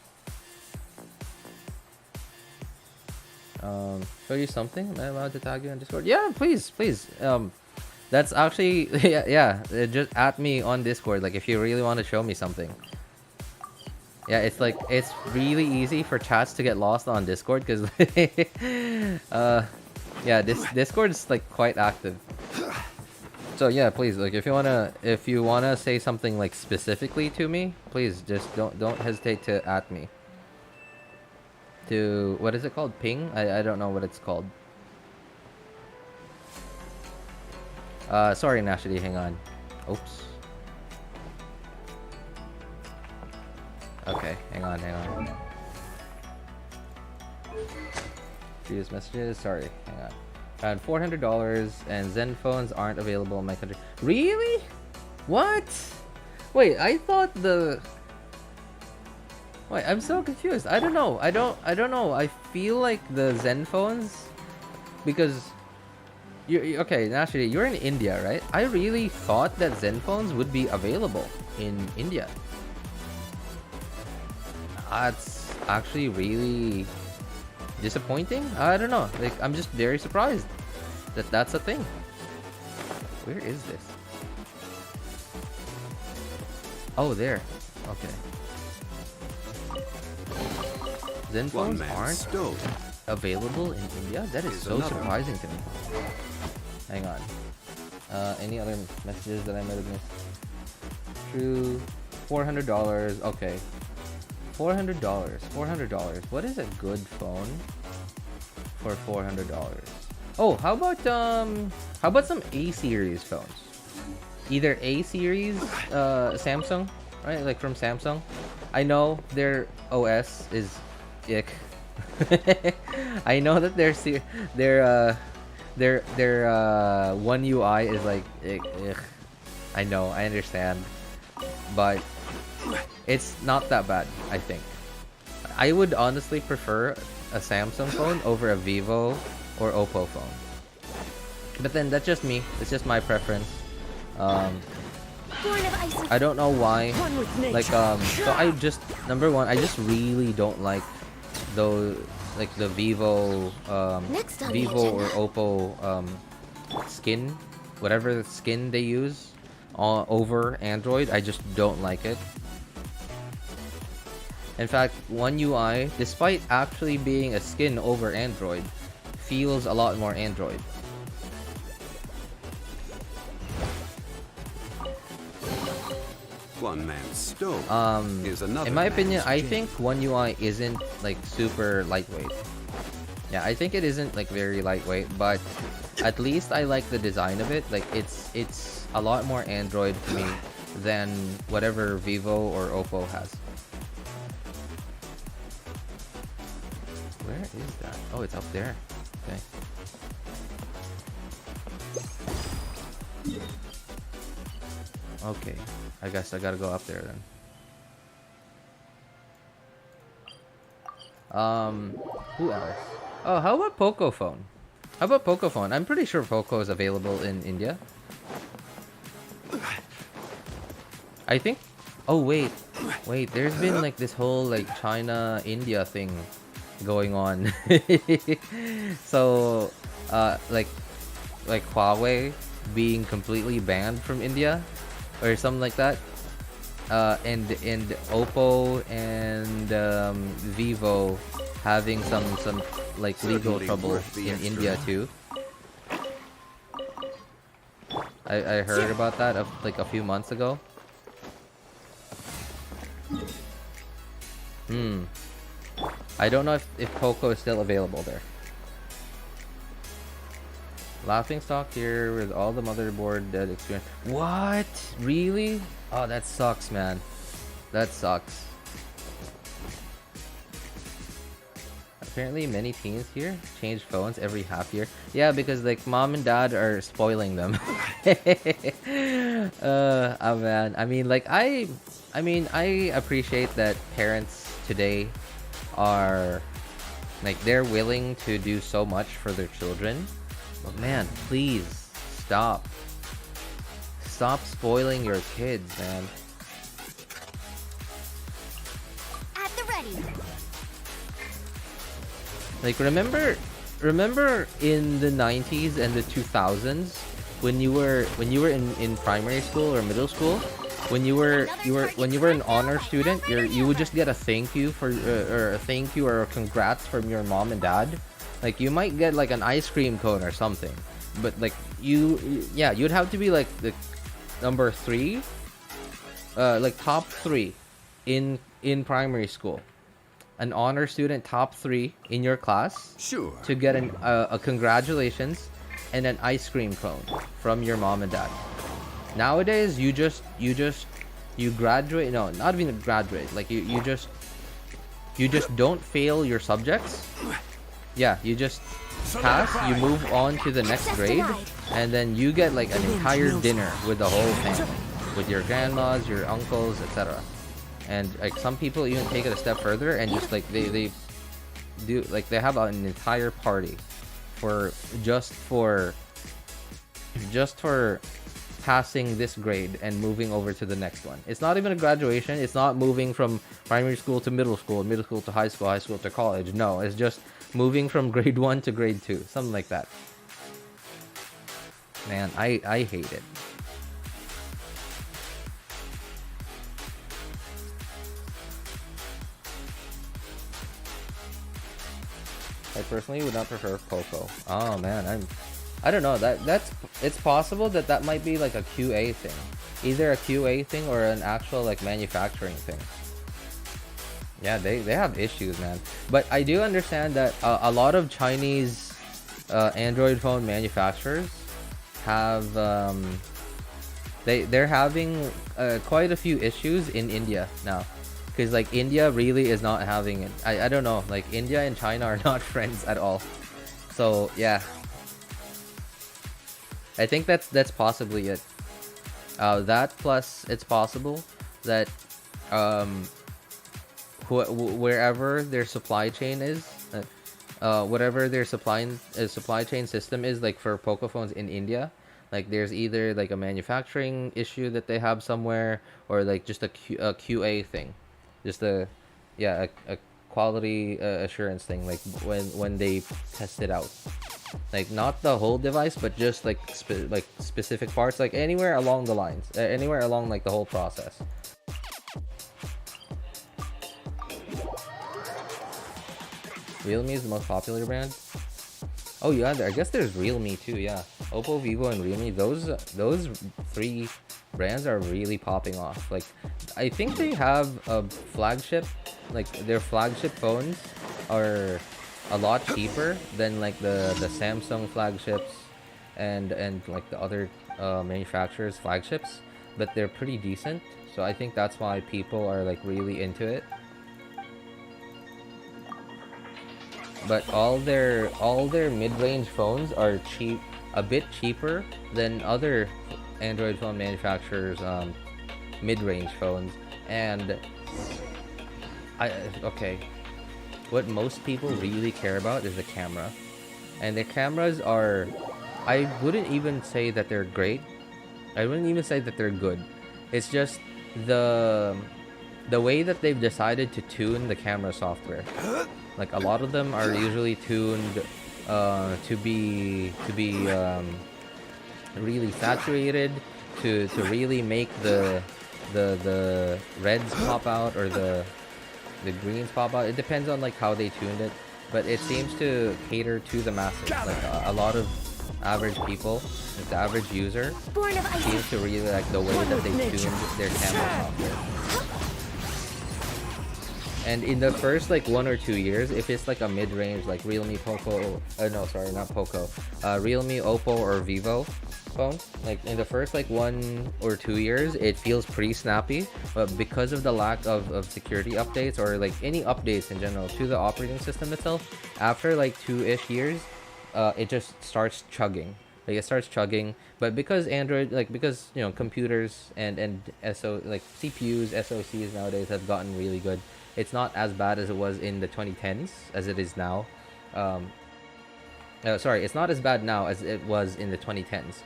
Show you something? Am I allowed to tag you on Discord? Yeah, please. That's actually... yeah, just at me on Discord, like, if you really want to show me something. Yeah, it's really easy for chats to get lost on Discord, because... yeah, this Discord is like quite active. So yeah, please, like if you wanna say something like specifically to me, please just don't hesitate to at me. To what is it called? Ping? I don't know what it's called. Sorry, Nashidi, hang on. Oops. Okay, hang on. Previous messages. Sorry, hang on. Around $400, and Zen phones aren't available in my country. Really? What? Wait, I thought Wait, I'm so confused. I don't know. I don't know. I feel like the Zen phones, because okay, naturally you're in India, right? I really thought that Zen phones would be available in India. That's actually really disappointing. I don't know. Like, I'm just very surprised that that's a thing. Where is this? Oh, there. Okay. Zen phones aren't available in India? That is so surprising to me. Hang on. Any other messages that I might have missed? True. $400. Okay. $400. What is a good phone for $400? Oh, how about some A series phones? Either A series Samsung, right? Like from Samsung. I know their OS is ick. I know that their One UI is like ick. I know, I understand, but it's not that bad, I think. I would honestly prefer a Samsung phone over a Vivo or Oppo phone. But then that's just me. It's just my preference. I don't know why. Like so number one, I just really don't like those, like the Vivo or Oppo skin, whatever skin they use over Android. I just don't like it. In fact, One UI, despite actually being a skin over Android, feels a lot more Android. One man's stove is another. In my opinion, I think One UI isn't like super lightweight. Yeah, I think it isn't like very lightweight, but at least I like the design of it. Like it's a lot more Android to me than whatever Vivo or Oppo has. Where is that? Oh, it's up there. Okay. Okay, I guess I gotta go up there then. Who else? Oh, how about Poco phone? How about Poco phone? I'm pretty sure Poco is available in India. I think. Oh wait, there's been like this whole like China-India thing going on. So, like Huawei being completely banned from India, or something like that. And Oppo and Vivo having some like legal trouble in India too. I heard about that like a few months ago. I don't know if Poco is still available there. Laughing stock here with all the motherboard dead experience. What? Really? Oh, that sucks, man. That sucks. Apparently many teens here change phones every half year. Yeah, because like mom and dad are spoiling them. Oh man. I mean like I appreciate that parents today are like they're willing to do so much for their children. But man, please stop spoiling your kids, man. At the ready. Like remember in the 90s and the 2000s when you were in primary school or middle school, when you were an honor student, you would just get a thank you for or a thank you or a congrats from your mom and dad. Like you might get like an ice cream cone or something, but like you'd have to be like the number 3, like top 3 in primary school. An honor student top 3 in your class. Sure. To get a congratulations and an ice cream cone from your mom and dad. Nowadays, you graduate. No, not even graduate. Like you just don't fail your subjects. Yeah, you just pass. You move on to the next grade, and then you get like an entire dinner with the whole family, with your grandmas, your uncles, etc. And like some people even take it a step further and just like they do like they have an entire party just for passing this grade and moving over to the next one. It's not even a graduation. It's not moving from primary school to middle school to high school to college. No, it's just moving from grade 1 to grade 2, something like that. Man, I hate it. I personally would not prefer Poco. Oh man, I don't know. It's possible that might be like a QA thing, either a QA thing or an actual like manufacturing thing. Yeah, they have issues, man. But I do understand that a lot of Chinese Android phone manufacturers have they're having quite a few issues in India now. Because like India really is not having it. I don't know, like India and China are not friends at all. So yeah, I think that's possibly it. That plus it's possible that wherever their supply chain is, whatever their supply chain system is, like for Poco phones in India, like there's either like a manufacturing issue that they have somewhere, or like just a QA thing. Just a quality assurance thing, like when they test it out, like not the whole device, but just like specific parts, like anywhere along the lines, anywhere along like the whole process. Realme is the most popular brand. Oh yeah, I guess there's Realme too. Yeah, Oppo, Vivo, and Realme. Those 3 brands are really popping off. Like I think they have a flagship, like their flagship phones are a lot cheaper than like the Samsung flagships and like the other manufacturers flagships, but they're pretty decent. So I think that's why people are like really into it. But all their mid-range phones are cheap, a bit cheaper than other Android phone manufacturers' mid-range phones. And okay, what most people really care about is the camera. and the cameras are, I wouldn't even say that they're great. I wouldn't even say that they're good. It's just the way that they've decided to tune the camera software. Like a lot of them are usually tuned to be really saturated, to really make the reds pop out or the greens pop out. It depends on like how they tuned it, but it seems to cater to the masses. Like a lot of average people, like the average user, Born of ice. seems to really like the way that they tuned their camera software. And in the first like 1 or 2 years, if it's like a mid-range like Realme, Poco, no sorry, not Poco, Realme, Oppo, or Vivo phone, like in the first like 1 or 2 years, it feels pretty snappy. But because of the lack of security updates or like any updates in general to the operating system itself, after like 2-ish years, it just starts chugging. Like it starts chugging. But because Android, like because you know computers and like CPUs, SoCs nowadays have gotten really good, it's not as bad as it was in the 2010s as it is now. Sorry, it's not as bad now as it was in the 2010s.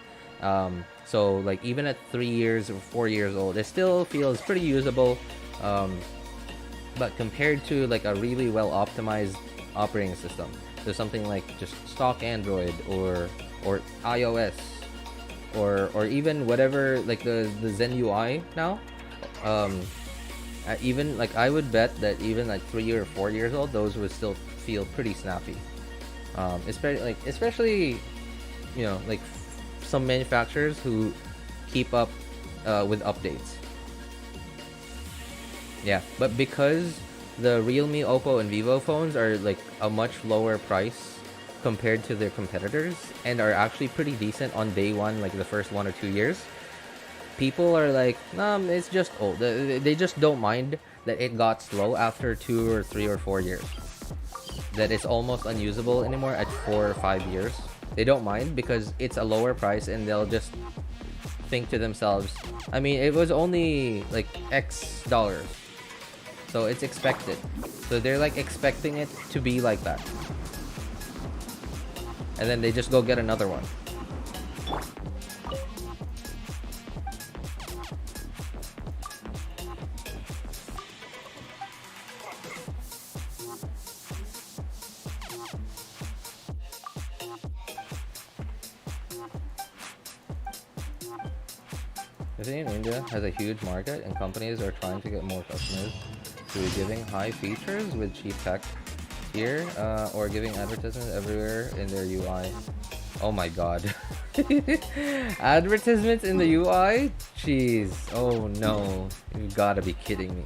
So like even at 3 years or 4 years old, it still feels pretty usable. But compared to like a really well optimized operating system, there's something like just stock Android or iOS or even whatever, like the Zen UI now. Even like I would bet that even like 3 or 4 years old, those would still feel pretty snappy. Especially you know like some manufacturers who keep up with updates. Yeah, but because the Realme, Oppo, and Vivo phones are like a much lower price compared to their competitors and are actually pretty decent on day one, like the first 1 or 2 years, people are like, it's just old. They just don't mind that it got slow after 2 or 3 or 4 years. That it's almost unusable anymore at 4 or 5 years. They don't mind because it's a lower price and they'll just think to themselves, I mean, it was only like X dollars. So it's expected. So they're like expecting it to be like that. And then they just go get another one. I think India has a huge market and companies are trying to get more customers through giving high features with cheap tech here, or giving advertisements everywhere in their UI. Oh my god. Advertisements in the UI? Jeez. Oh no. You gotta be kidding me.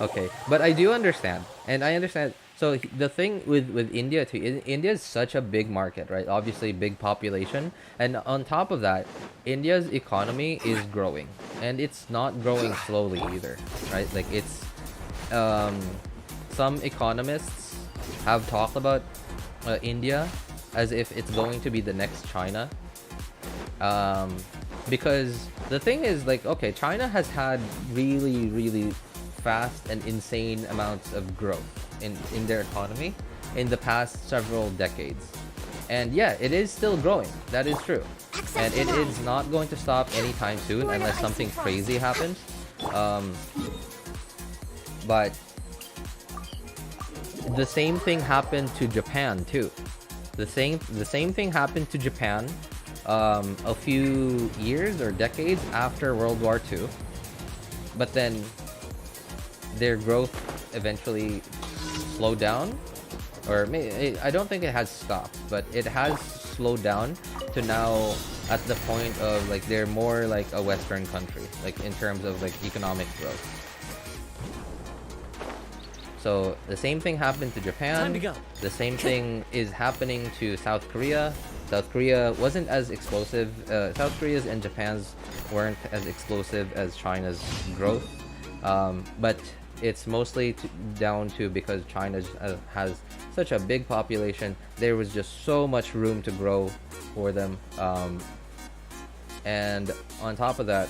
Okay, but I do understand. And I understand. So the thing with India too, India is such a big market, right? Obviously big population. And on top of that, India's economy is growing. And it's not growing slowly either, right? Like it's, some economists have talked about India as if it's going to be the next China. Because the thing is like, okay, China has had really, really fast and insane amounts of growth in their economy in the past several decades. And yeah, it is still growing. That is true. And it is not going to stop anytime soon unless something crazy happens. But the same thing happened to Japan too. The same thing happened to Japan a few years or decades after World War II. But then their growth eventually slowed down, or I don't think it has stopped, but it has slowed down to now at the point of like they're more like a Western country, like in terms of like economic growth. So the same thing happened to Japan. Time to go. The same thing is happening to South Korea. South Korea wasn't as explosive. South Korea's and Japan's weren't as explosive as China's growth. But it's mostly down to because China has such a big population. There was just so much room to grow for them. And on top of that,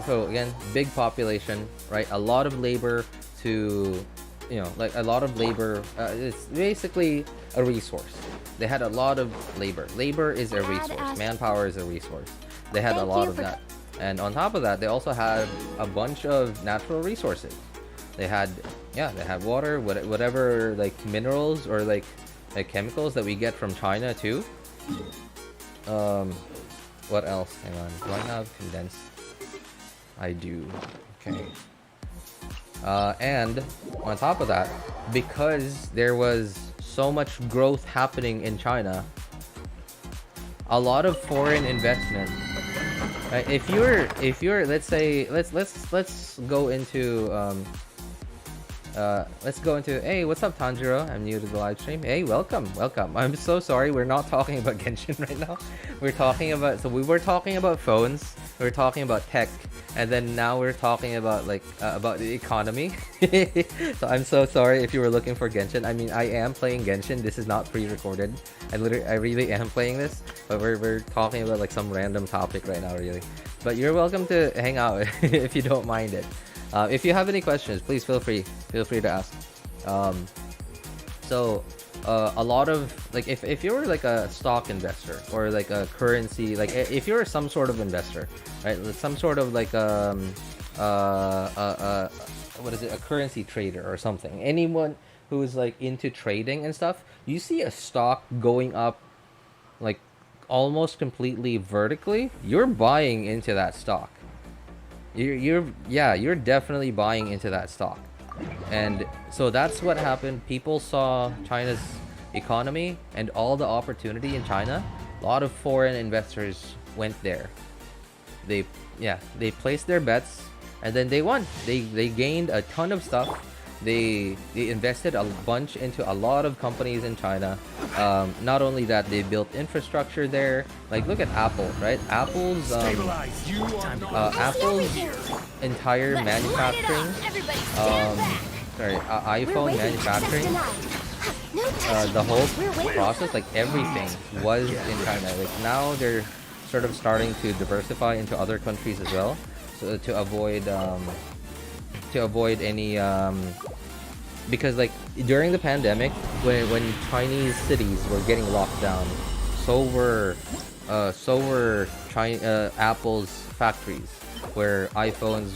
so again, big population, right? A lot of labor to you know, like a lot of labor. It's basically a resource. They had a lot of labor. Labor is a resource. Manpower is a resource. They had a lot of that. And on top of that, they also had a bunch of natural resources. They had, yeah, they had water, whatever, like minerals or like chemicals that we get from China too. What else? Hang on. Do I have condensed? I do. Okay. And on top of that, because there was so much growth happening in China, a lot of foreign investment. Right? If you're, let's say, let's go into hey, what's up, Tanjiro? I'm new to the live stream. Hey, welcome. I'm so sorry, we're not talking about Genshin right now. We're talking about, so we were talking about phones, we were talking about tech, and then now we're talking about like about the economy. So I'm so sorry if you were looking for Genshin. I mean, I am playing Genshin. This is not pre-recorded. I really am playing this, but we're talking about like some random topic right now, really. But you're welcome to hang out if you don't mind it. If you have any questions, please feel free to ask. So a lot of like if you're like a stock investor or like a currency, like if you're some sort of investor, right, some sort of like what is it, a currency trader or something, anyone who's like into trading and stuff, you see a stock going up like almost completely vertically, you're buying into that stock. You're definitely buying into that stock. And so that's what happened. People saw China's economy and all the opportunity in China. A lot of foreign investors went there. They placed their bets, and then they won. They gained a ton of stuff. They invested a bunch into a lot of companies in China. Not only that, they built infrastructure there. Like, look at Apple, right? Apple's entire manufacturing, iPhone manufacturing, the whole process, like everything was in China. Like now they're sort of starting to diversify into other countries as well, so to avoid any because like during the pandemic, when Chinese cities were getting locked down, so were Apple's factories, where iPhones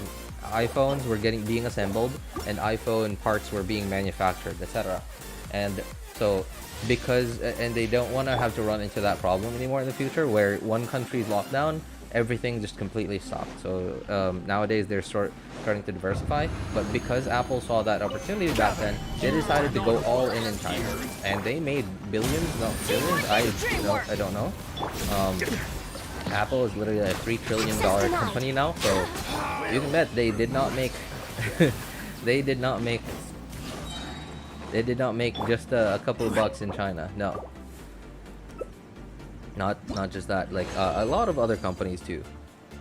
were being assembled and iPhone parts were being manufactured, etc. And so and they don't want to have to run into that problem anymore in the future, where one country's locked down, everything just completely stopped. So nowadays they're starting to diversify, but because Apple saw that opportunity back then, they decided to go all in China, and they made billions. I don't know. Apple is literally a $3 trillion company now, so you can bet they did not make they did not make just a couple of bucks in China. No. Not just that, like a lot of other companies too.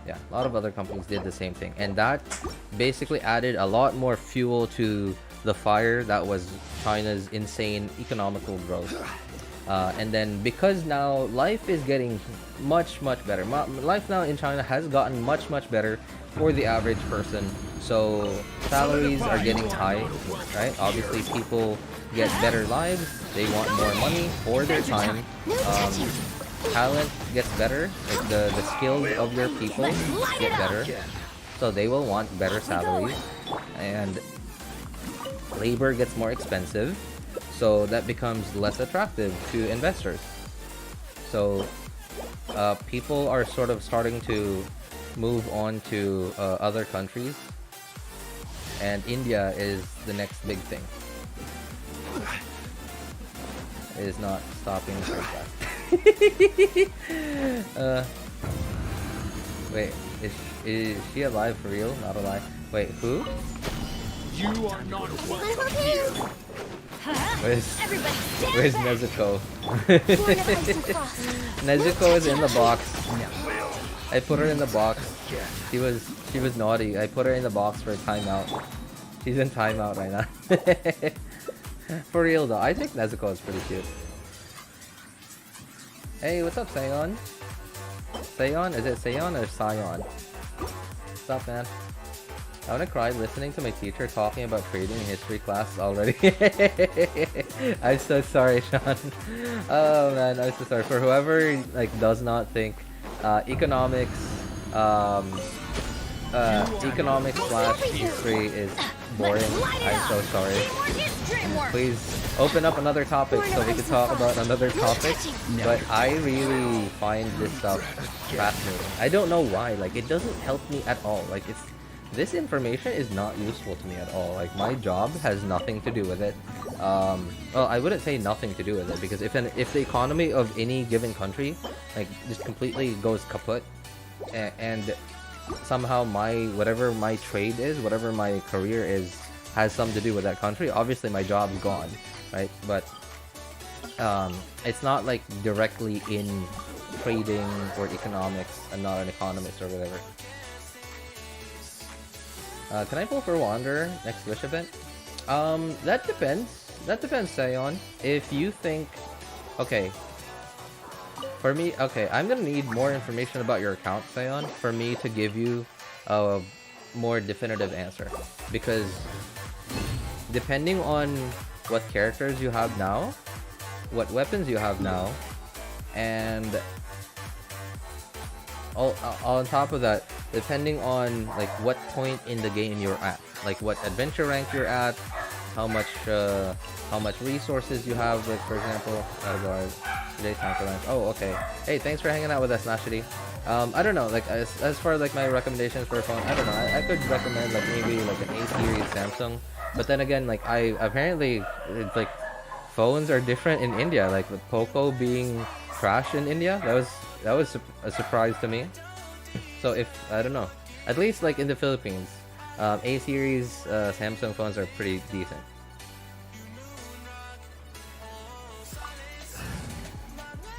Yeah, a lot of other companies did the same thing, and that basically added a lot more fuel to the fire that was China's insane economical growth. And then because now life is getting much better, life now in China has gotten much better for the average person. So salaries are getting high, right? Obviously people get better lives, they want more money for their time. Talent gets better, like the skills of your people get better, so they will want better salaries, and labor gets more expensive, so that becomes less attractive to investors. So people are sort of starting to move on to other countries, and India is the next big thing. It is not stopping like that. Wait, is she alive for real? Not alive. Wait, who? You are not welcome here. Where's Nezuko? Nezuko is in the box. I put her in the box. She was naughty. I put her in the box for a timeout. She's in timeout right now. For real though, I think Nezuko is pretty cute. Hey, what's up, Sayon? Sayon? Is it Sayon or Sion? What's up, man? I wanna cry listening to my teacher talking about trading in history class already. I'm so sorry, Sean. Oh man, I'm so sorry. For whoever like does not think economics slash history is boring, I'm so sorry. Please open up another topic so we can talk about another topic. But I really find this stuff fascinating. I don't know why. Like, it doesn't help me at all. Like, this information is not useful to me at all. Like, my job has nothing to do with it. Well, I wouldn't say nothing to do with it, because if the economy of any given country like just completely goes kaput, and somehow whatever my trade is, whatever my career is, has something to do with that country, obviously my job's gone, right? But it's not like directly in trading or economics. I'm not an economist or whatever. Can I pull for Wander next Wish event? That depends. That depends, Sayon. If you think... Okay. For me, okay, I'm gonna need more information about your account, Sayon, for me to give you a more definitive answer. Because depending on what characters you have now, what weapons you have now, and on top of that, depending on like what point in the game you're at, like what adventure rank you're at, how much resources you have, like for example, oh okay, hey, thanks for hanging out with us, Nashidi. I don't know, like as far as like my recommendations for a phone, I don't know, I could recommend like maybe like an A series Samsung, but then again, like apparently it's like phones are different in India, like with Poco being trash in India, that was a surprise to me. So if, I don't know, at least like in the Philippines, A series Samsung phones are pretty decent.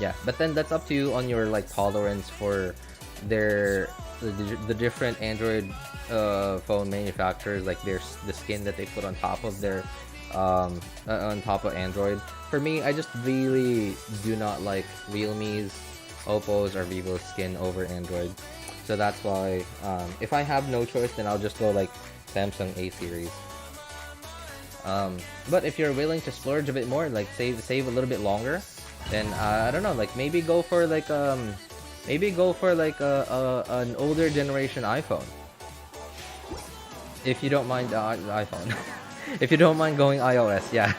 Yeah, but then that's up to you on your like tolerance for the different Android phone manufacturers, like the skin that they put on top of their on top of Android. For me, I just really do not like Realme's, Oppo's, or Vivo's skin over Android. So that's why if I have no choice, then I'll just go like Samsung A series. But if you're willing to splurge a bit more, like save a little bit longer, then I don't know, like maybe go for like an older generation iPhone. If you don't mind iPhone. If you don't mind going iOS, yeah.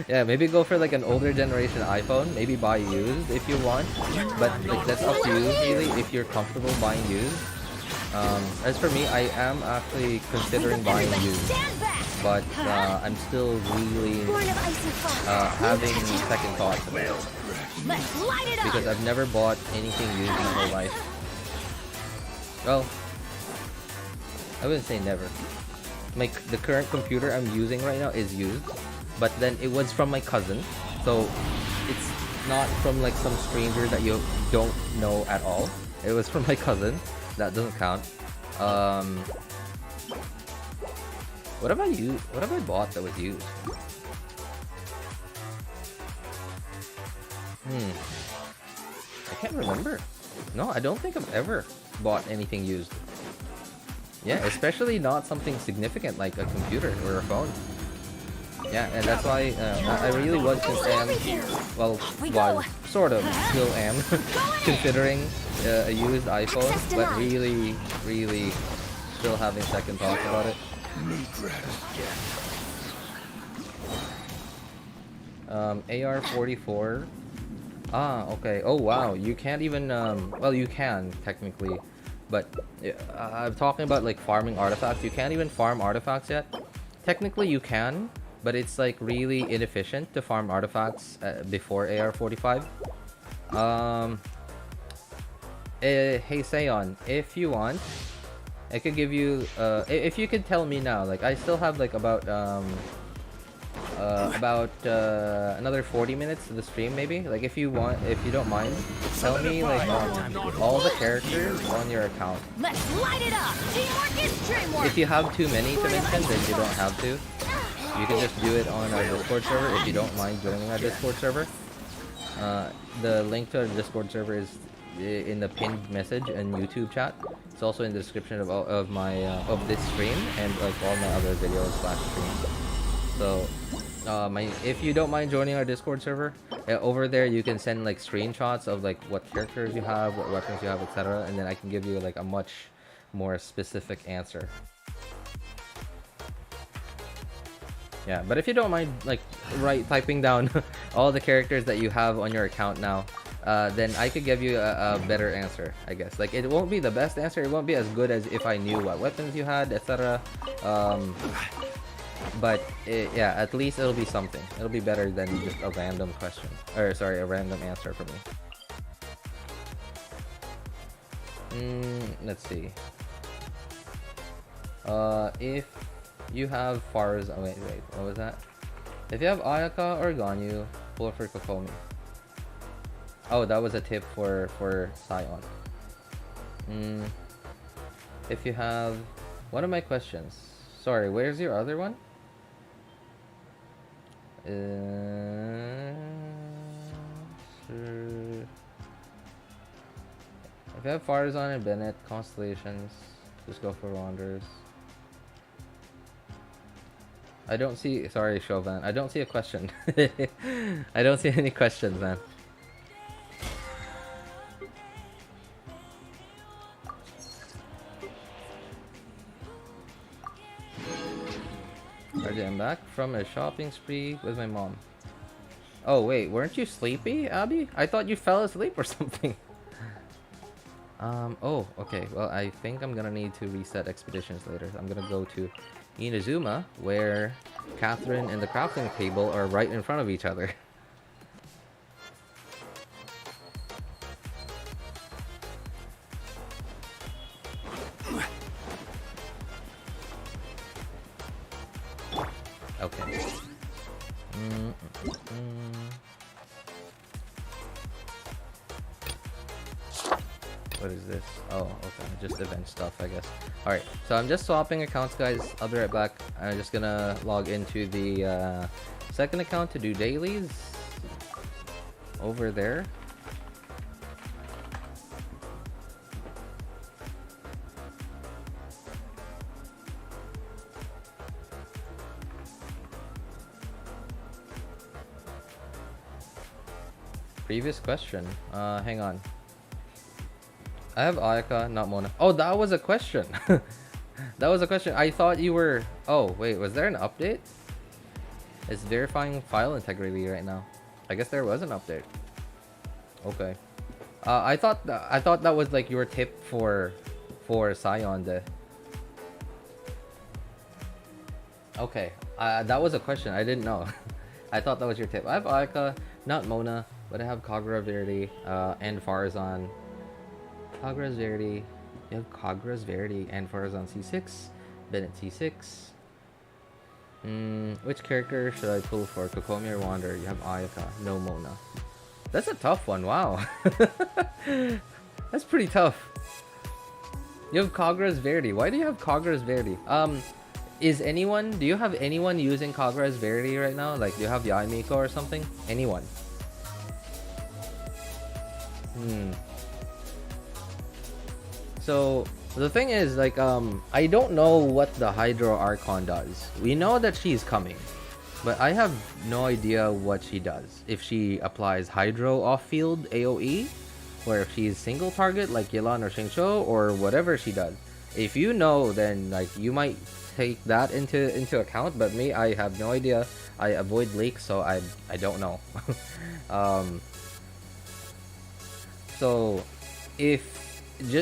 Yeah, maybe go for like an older generation iPhone, maybe buy used if you want, but like that's up to you really if you're comfortable buying used. As for me, I am actually considering buying used, but I'm still really having second thoughts about it, because I've never bought anything used in my whole life. Well, I wouldn't say never. Like the current computer I'm using right now is used, but then it was from my cousin, so it's not from like some stranger that you don't know at all. It was from my cousin. That doesn't count. What have I used? What have I bought that was used? I can't remember. No, I don't think I've ever bought anything used. Yeah, especially not something significant like a computer or a phone. Yeah, and that's why I really was sort of still am considering a used iPhone, but really still having second thoughts about it. AR-44. Ah, okay. Oh wow, you can't even well, you can technically, but I'm talking about like farming artifacts. You can't even farm artifacts yet. Technically you can, but it's like really inefficient to farm artifacts before AR-45. Hey Sayon, if you want, I could give you if you could tell me now, like I still have like about another 40 minutes to the stream maybe. Like if you want, if you don't mind, tell me like all the characters on your account. Let's light it up. Teamwork is dreamwork. If you have too many to mention, then you don't have to. You can just do it on our Discord server if you don't mind joining our Discord server. The link to our Discord server is in the pinned message and YouTube chat. It's also in the description of my of this stream and like all my other videos slash streams. So if you don't mind joining our Discord server, over there you can send like screenshots of like what characters you have, what weapons you have, etc., and then I can give you like a much more specific answer. Yeah, but if you don't mind like typing down all the characters that you have on your account now, then I could give you a better answer, I guess. Like, it won't be the best answer, it won't be as good as if I knew what weapons you had, etc. But yeah, at least it'll be something. It'll be better than just a random question, or sorry, a random answer for me. Let's see. If you have Far's, oh wait, what was that? If you have Ayaka or Ganyu, pull for Kokomi. Oh, that was a tip for Sion. If you have, what are my questions? Sorry, where's your other one? Sure. If you have Farzan and Bennett, Constellations, just go for Wanderers. I don't see, sorry Chauvin, I don't see a question. I don't see any questions, man. Alright, I'm back from a shopping spree with my mom. Oh wait, weren't you sleepy, Abby? I thought you fell asleep or something. Oh, okay. Well, I think I'm gonna need to reset expeditions later. I'm gonna go to Inazuma, where Catherine and the crafting table are right in front of each other. Okay. What is this? Oh, okay. Just event stuff, I guess. Alright, so I'm just swapping accounts, guys. I'll be right back. I'm just gonna log into the second account to do dailies. Over there. Previous question. Hang on. I have Ayaka, not Mona. Oh, that was a question. That was a question. I thought you were... Oh, wait. Was there an update? It's verifying file integrity right now. I guess there was an update. Okay. I thought that was like your tip for Sion Day. Okay. That was a question. I didn't know. I thought that was your tip. I have Ayaka, not Mona, but I have Kagura Verde and Farzan. Kagura's Verdi. You have Kagura's Verdi and Farzan C6. Bennett C6. Which character should I pull for? Kokomi or Wander? You have Ayaka. No Mona. That's a tough one. Wow. That's pretty tough. You have Kagura's Verdi. Why do you have Kagura's Verdi? Do you have anyone using Kagura's Verdi right now? Like, do you have Yaimiko or something? Anyone? So the thing is, like, I don't know what the Hydro Archon does. We know that she's coming, but I have no idea what she does. If she applies Hydro off-field AoE, or if she's single target like Yelan or Xingqiu, or whatever she does. If you know, then like you might take that into account. But me, I have no idea. I avoid leaks, so I don't know. So if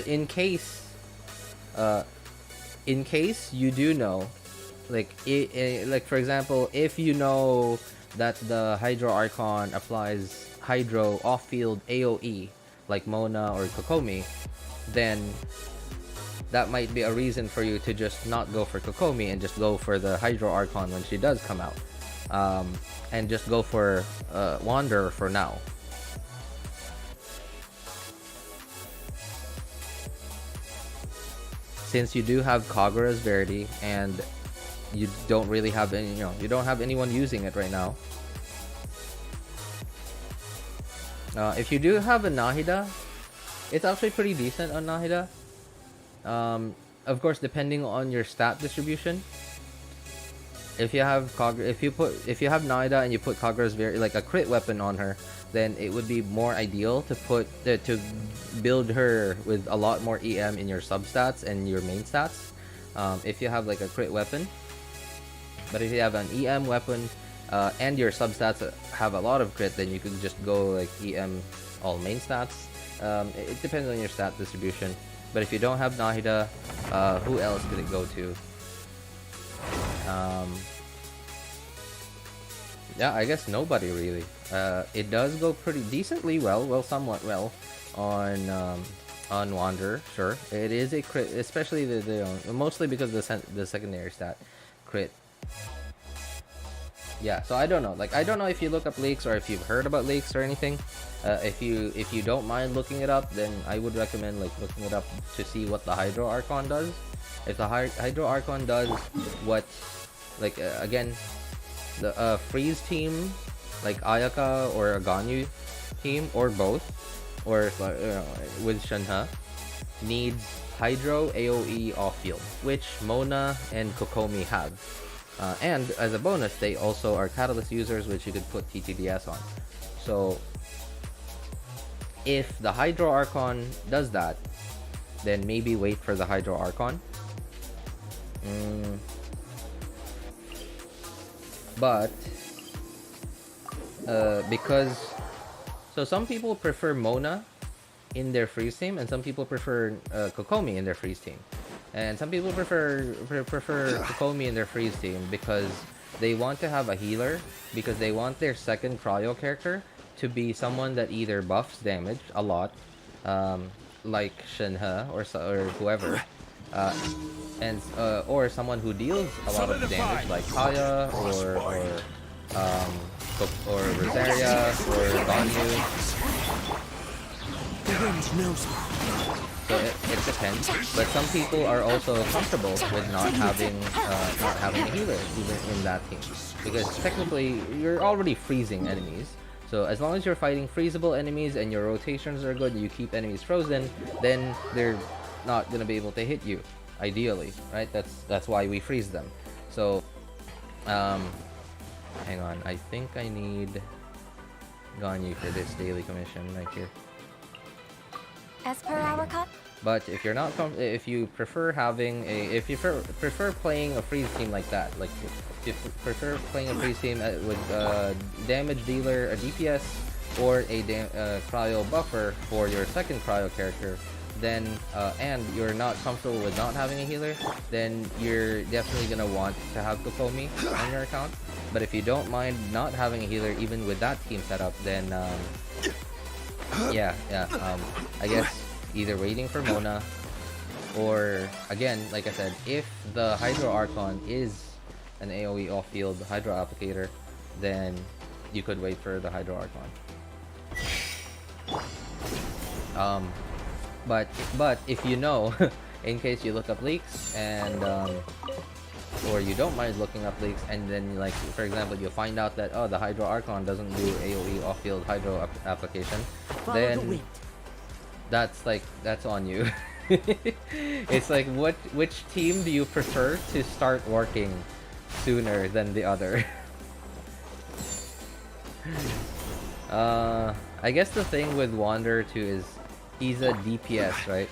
in case you do know, like like for example, if you know that the Hydro Archon applies Hydro off-field AoE like Mona or Kokomi, then that might be a reason for you to just not go for Kokomi and just go for the Hydro Archon when she does come out, and just go for Wanderer for now. Since you do have Kagura's Verdi and you don't really have any, you don't have anyone using it right now. If you do have a Nahida, It's actually pretty decent on Nahida. Of course, depending on your stat distribution. If you have Nahida and you put Kagura's like a crit weapon on her, then it would be more ideal to put to build her with a lot more EM in your substats and your main stats. If you have like a crit weapon, but if you have an EM weapon and your substats have a lot of crit, then you could just go like EM all main stats. It depends on your stat distribution. But if you don't have Nahida, who else could it go to? Yeah, I guess nobody really. It does go pretty decently well, somewhat well, on Wanderer. Sure, it is a crit, especially mostly because the secondary stat, crit. Yeah, so I don't know. Like, I don't know if you look up leaks or if you've heard about leaks or anything. If you don't mind looking it up, then I would recommend like looking it up to see what the Hydro Archon does. If the Hydro Archon does what, like again, the freeze team, like Ayaka or a Ganyu team, or both, or with Shenhe, needs Hydro AoE off field, which Mona and Kokomi have. And as a bonus, they also are Catalyst users, which you could put TTDS on. So if the Hydro Archon does that, then maybe wait for the Hydro Archon. But because some people prefer Mona in their freeze team, and some people prefer Kokomi in their freeze team, and some people prefer Kokomi in their freeze team because they want to have a healer, because they want their second cryo character to be someone that either buffs damage a lot, like Shenhe or whoever, and or someone who deals a lot of damage, like Kaya or Rosaria or Ganyu. So it depends, but some people are also comfortable with not having a healer even in that team, because technically you're already freezing enemies. So as long as you're fighting freezable enemies and your rotations are good, you keep enemies frozen, then they're not gonna be able to hit you, ideally, right? That's why we freeze them. So hang on, I think I need Ganyu for this daily commission right here. As per our cut. But if you're not if you prefer having if you prefer playing a freeze team like that, like if you prefer playing a freeze team with damage dealer, a DPS, or a cryo buffer for your second cryo character, then and you're not comfortable with not having a healer, then you're definitely gonna want to have Kokomi on your account. But if you don't mind not having a healer even with that team setup, then I guess either waiting for Mona, or again, like I said, if the Hydro Archon is an AoE off-field Hydro applicator, then you could wait for the Hydro Archon. But if you know, in case you look up leaks and or you don't mind looking up leaks, and then, like, for example, you find out that the Hydro Archon doesn't do AoE off-field Hydro application, then that's on you. It's like, which team do you prefer to start working sooner than the other? I guess the thing with Wanderer too is he's a DPS, right?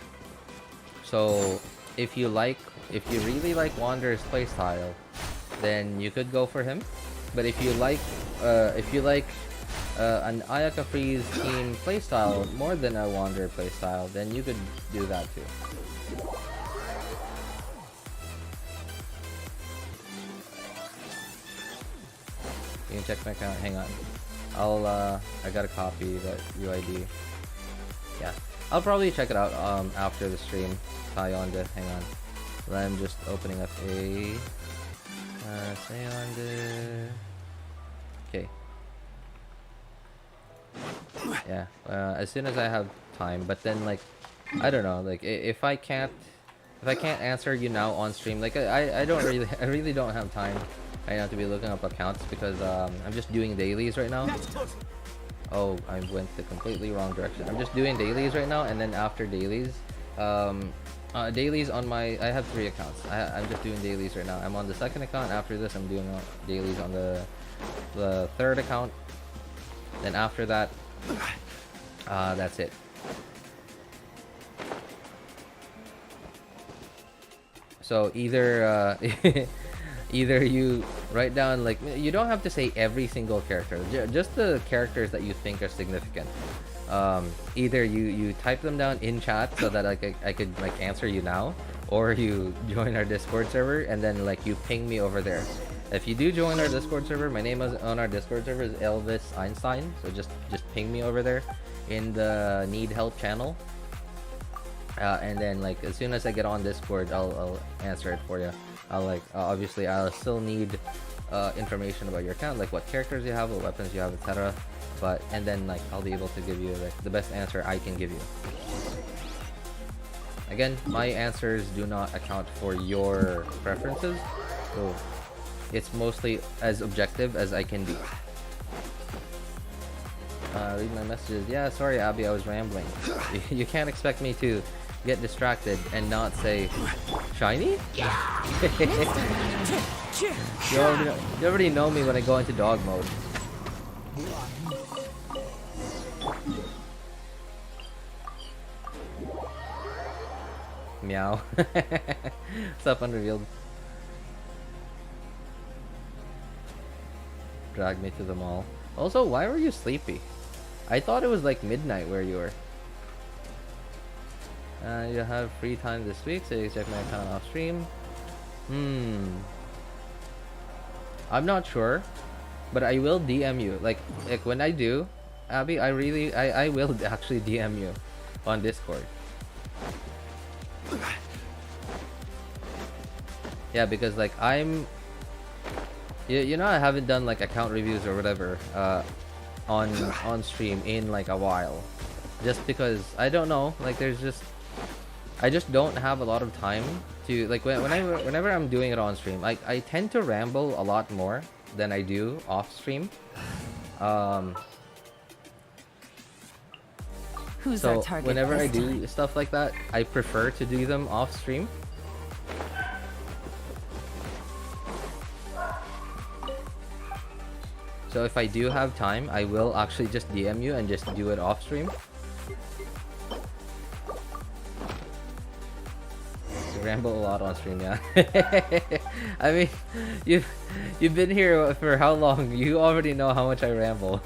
So if you really like Wanderer's playstyle, then you could go for him. But if you like an Ayaka Freeze team playstyle more than a Wanderer playstyle, then you could do that too. You can check my account. Hang on. I gotta copy that UID. Yeah, I'll probably check it out after the stream. Sayonde. Hang on. I'm just opening up a Sayonde. Okay. Yeah, as soon as I have time, but then, like, I don't know, like, if I can't answer you now on stream, like, I really don't have time right now to be looking up accounts, because I'm just doing dailies right now. Oh, I went the completely wrong direction. I'm just doing dailies right now, and then after dailies, dailies on my... I have 3 accounts. I'm just doing dailies right now. I'm on the 2nd account. After this, I'm doing dailies on the 3rd account. Then after that, that's it. So either either you write down, like, you don't have to say every single character, just the characters that you think are significant. Either you type them down in chat so that like I could like answer you now, or you join our Discord server and then like you ping me over there. If you do join our Discord server, my name on our Discord server is Elvis Einstein, so just ping me over there in the need help channel. And then like as soon as I get on Discord, I'll answer it for you. I'll like obviously I'll still need information about your account, like what characters you have, what weapons you have, etc. But and then like I'll be able to give you like the best answer I can give you. Again, my answers do not account for your preferences, so it's mostly as objective as I can be. Read my messages. Yeah, sorry Abby, I was rambling. You can't expect me to get distracted and not say shiny? You already know me when I go into dog mode. Meow. What's up, Unrevealed? Drag me to the mall. Also, why were you sleepy? I thought it was like midnight where you were. You have free time this week, so you check my account off stream. I'm not sure, but I will DM you. Like when I do, Abby, I will actually DM you on Discord. Yeah, because like you know, I haven't done like account reviews or whatever on stream in like a while, just because I don't know, like I just don't have a lot of time to like whenever I'm doing it on stream. Like I tend to ramble a lot more than I do off stream. Who's So our target whenever I this do time? stuff like that, I prefer to do them off stream. So if I do have time, I will actually just DM you and just do it off stream. You ramble a lot on stream, yeah. I mean, you've been here for how long? You already know how much I ramble.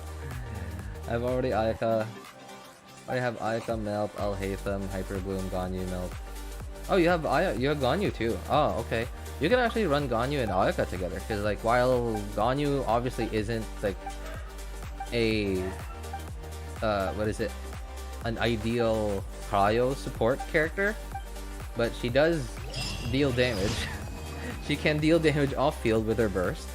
I've already Ayaka. I have Ayaka, Melp, Alhaitham, Hyperbloom, Ganyu, Melp. Oh, you have Ganyu too. Oh, okay. You can actually run Ganyu and Ayaka together, because like while Ganyu obviously isn't like a what is it, an ideal cryo support character, but she does deal damage. She can deal damage off field with her burst,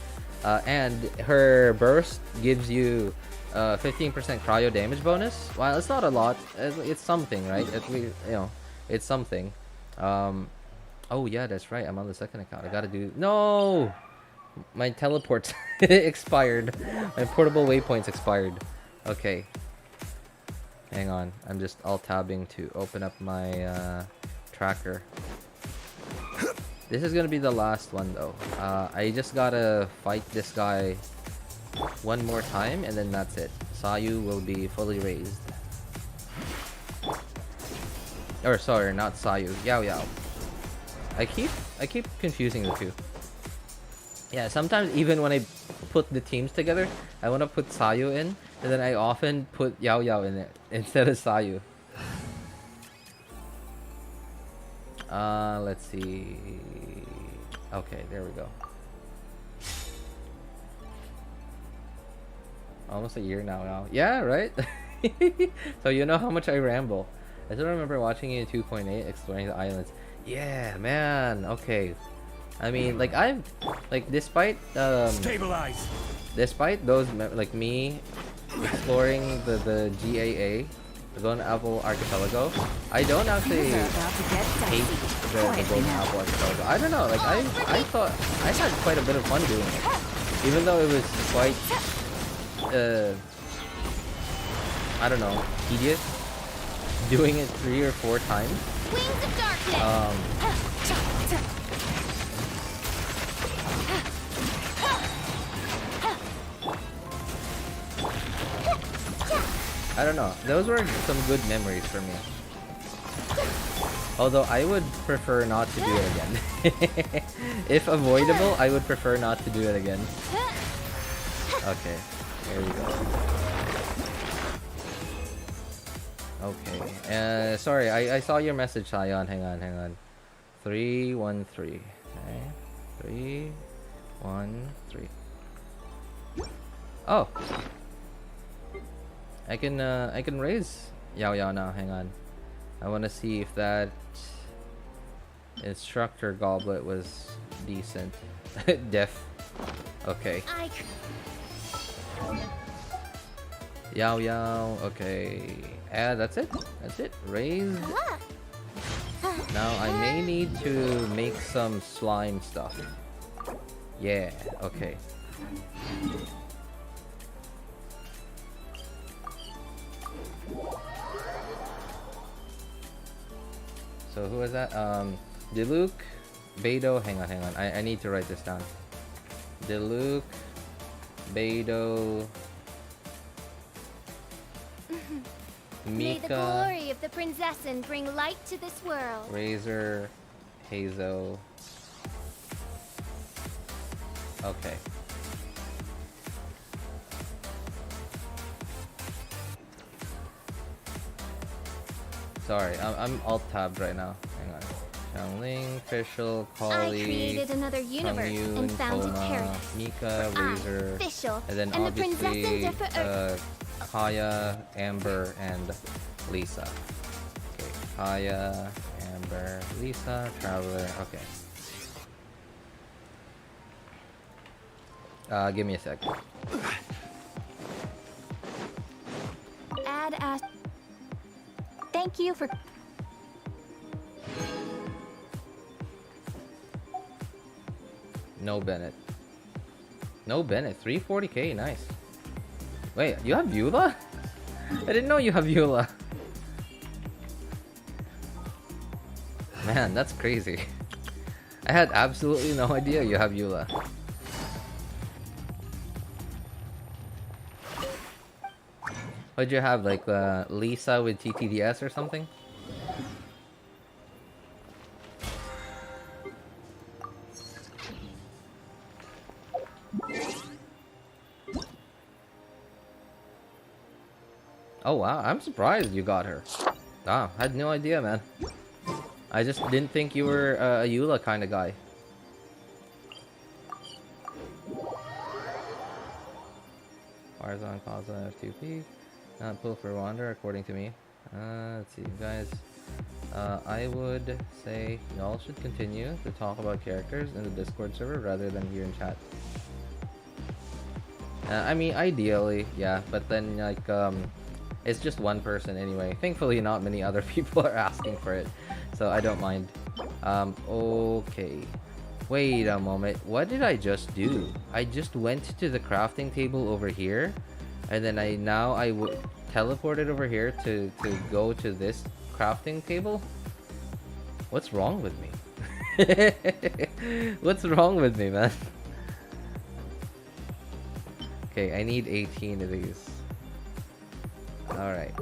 and her burst gives you 15% cryo damage bonus. While it's not a lot, it's something, right? It's something. Oh yeah, that's right. I'm on the 2nd account. I gotta do... No! My teleport expired. My portable waypoints expired. Okay. Hang on. I'm just alt-tabbing to open up my tracker. This is gonna be the last one though. I just gotta fight this guy one more time and then that's it. Sayu will be fully raised. Or sorry, not Sayu. Yao Yao. I keep confusing the two. Yeah, sometimes even when I put the teams together, I want to put Sayu in, and then I often put Yao Yao in it instead of Sayu. Let's see. Okay, there we go. Almost a year now. Yeah, right? So you know how much I ramble. I still remember watching you in 2.8, exploring the islands. Yeah, man. Okay. I mean, like I've, like despite Stabilize. despite those like me exploring the GAA, the Golden Apple Archipelago, I don't actually hate the Golden Apple Archipelago. I don't know. Like I thought I had quite a bit of fun doing it, even though it was quite I don't know, tedious. Doing it 3 or 4 times. Wings of darkness. I don't know. Those were some good memories for me. Although I would prefer not to do it again. If avoidable, I would prefer not to do it again. Okay, there we go. Okay, sorry, I saw your message, Sion. Hang on. 313. Okay, 313. Oh, I can raise Yao Yao now. Hang on, I want to see if that instructor goblet was decent. Def. Okay. Yao Yao. Okay. That's it. That's it. Raise. Now I may need to make some slime stuff. Yeah. Okay. So who is that? Diluc, Beidou. Hang on. I need to write this down. Diluc, Beidou, Mika. May the glory of the Prinzessin bring light to this world. Razor, Hazo. Okay. Sorry, I'm alt tabbed right now. Hang on. Xiangling, Fischl, I Kali, created another universe Changyu, and founded Thoma, paradise. Mika, I, Razor, Fischl, and then and the obviously Prinzessin for Earth. Kaya, Amber, and Lisa. Okay, Kaya, Amber, Lisa, Traveler. Okay. Give me a sec. Add as. Thank you for. No Bennett. No Bennett. 340k. Nice. Wait, you have Eula? I didn't know you have Eula. Man, that's crazy. I had absolutely no idea you have Eula. What'd you have, like Lisa with TTDS or something? Oh wow, I'm surprised you got her. Ah, I had no idea, man. I just didn't think you were a Eula kind of guy. Farzan Kaza F2P. Not pull for Wander, according to me. Let's see, guys. I would say y'all should continue to talk about characters in the Discord server rather than here in chat. I mean, ideally, yeah, but then like it's just one person anyway. Thankfully, not many other people are asking for it, so I don't mind. Okay. Wait a moment. What did I just do? I just went to the crafting table over here, and then I teleported over here to go to this crafting table. What's wrong with me? What's wrong with me, man? Okay, I need 18 of these. Alright.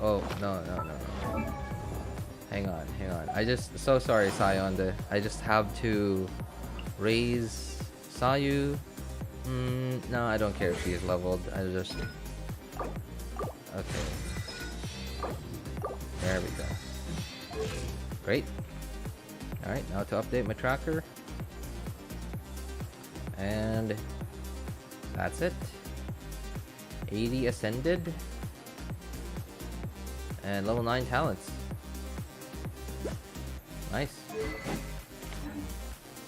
Oh, no. Hang on. So sorry, Sayonde. I just have to raise Sayu. No, I don't care if she is leveled. Okay. There we go. Great. Alright, now to update my tracker. And that's it. 80 ascended. And level 9 talents. Nice.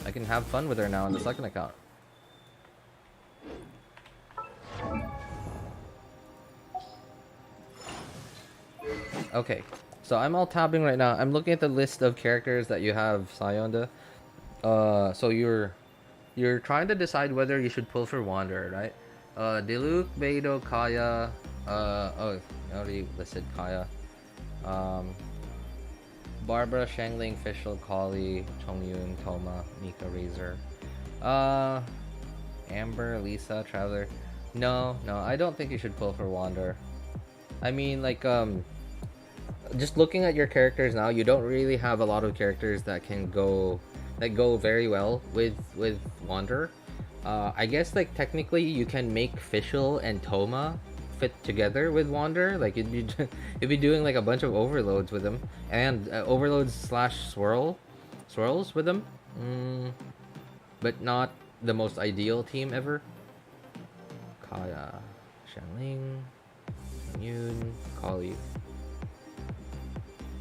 I can have fun with her now on the second account. Okay, So I'm all tabbing right now. I'm looking at the list of characters that you have, Sayonda. So you're trying to decide whether you should pull for Wanderer, right? Diluc, Beidou, Kaya. Oh, I already listed Kaya. Barbara, Shangling, Fischl, Kali, Chongyun, Thoma, Mika, Razor. Amber, Lisa, Traveler. No, I don't think you should pull for Wanderer. I mean, like, just looking at your characters now, you don't really have a lot of characters that can go very well with Wanderer. I guess, like, technically you can make Fischl and Thoma fit together with Wanderer. Like, you'd be doing like a bunch of overloads with them, and overloads slash swirls with them. But not the most ideal team ever. Kaya, Shanling, Yun, Kali,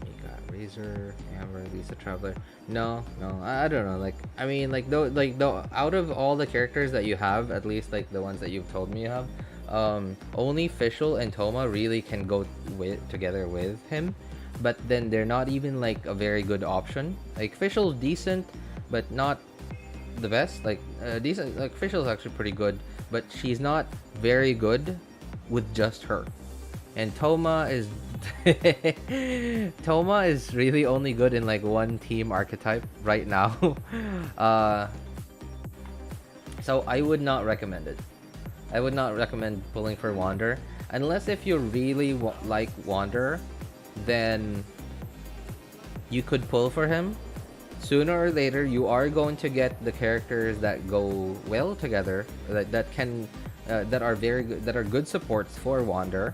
Mika, Razor, Amber, Lisa, Traveler. No, I don't know. Like, I mean, like, though, out of all the characters that you have, at least like the ones that you've told me you have, only Fischl and Thoma really can go together with him, but then they're not even like a very good option. Like, Fischl's decent, but not the best. Like, decent. Like, Fischl's actually pretty good, but she's not very good with just her. And Thoma is Thoma is really only good in like one team archetype right now. So I would not recommend it. I would not recommend pulling for Wanderer unless if you really like Wanderer, then you could pull for him. Sooner or later, you are going to get the characters that go well together, that are very good, that are good supports for Wanderer.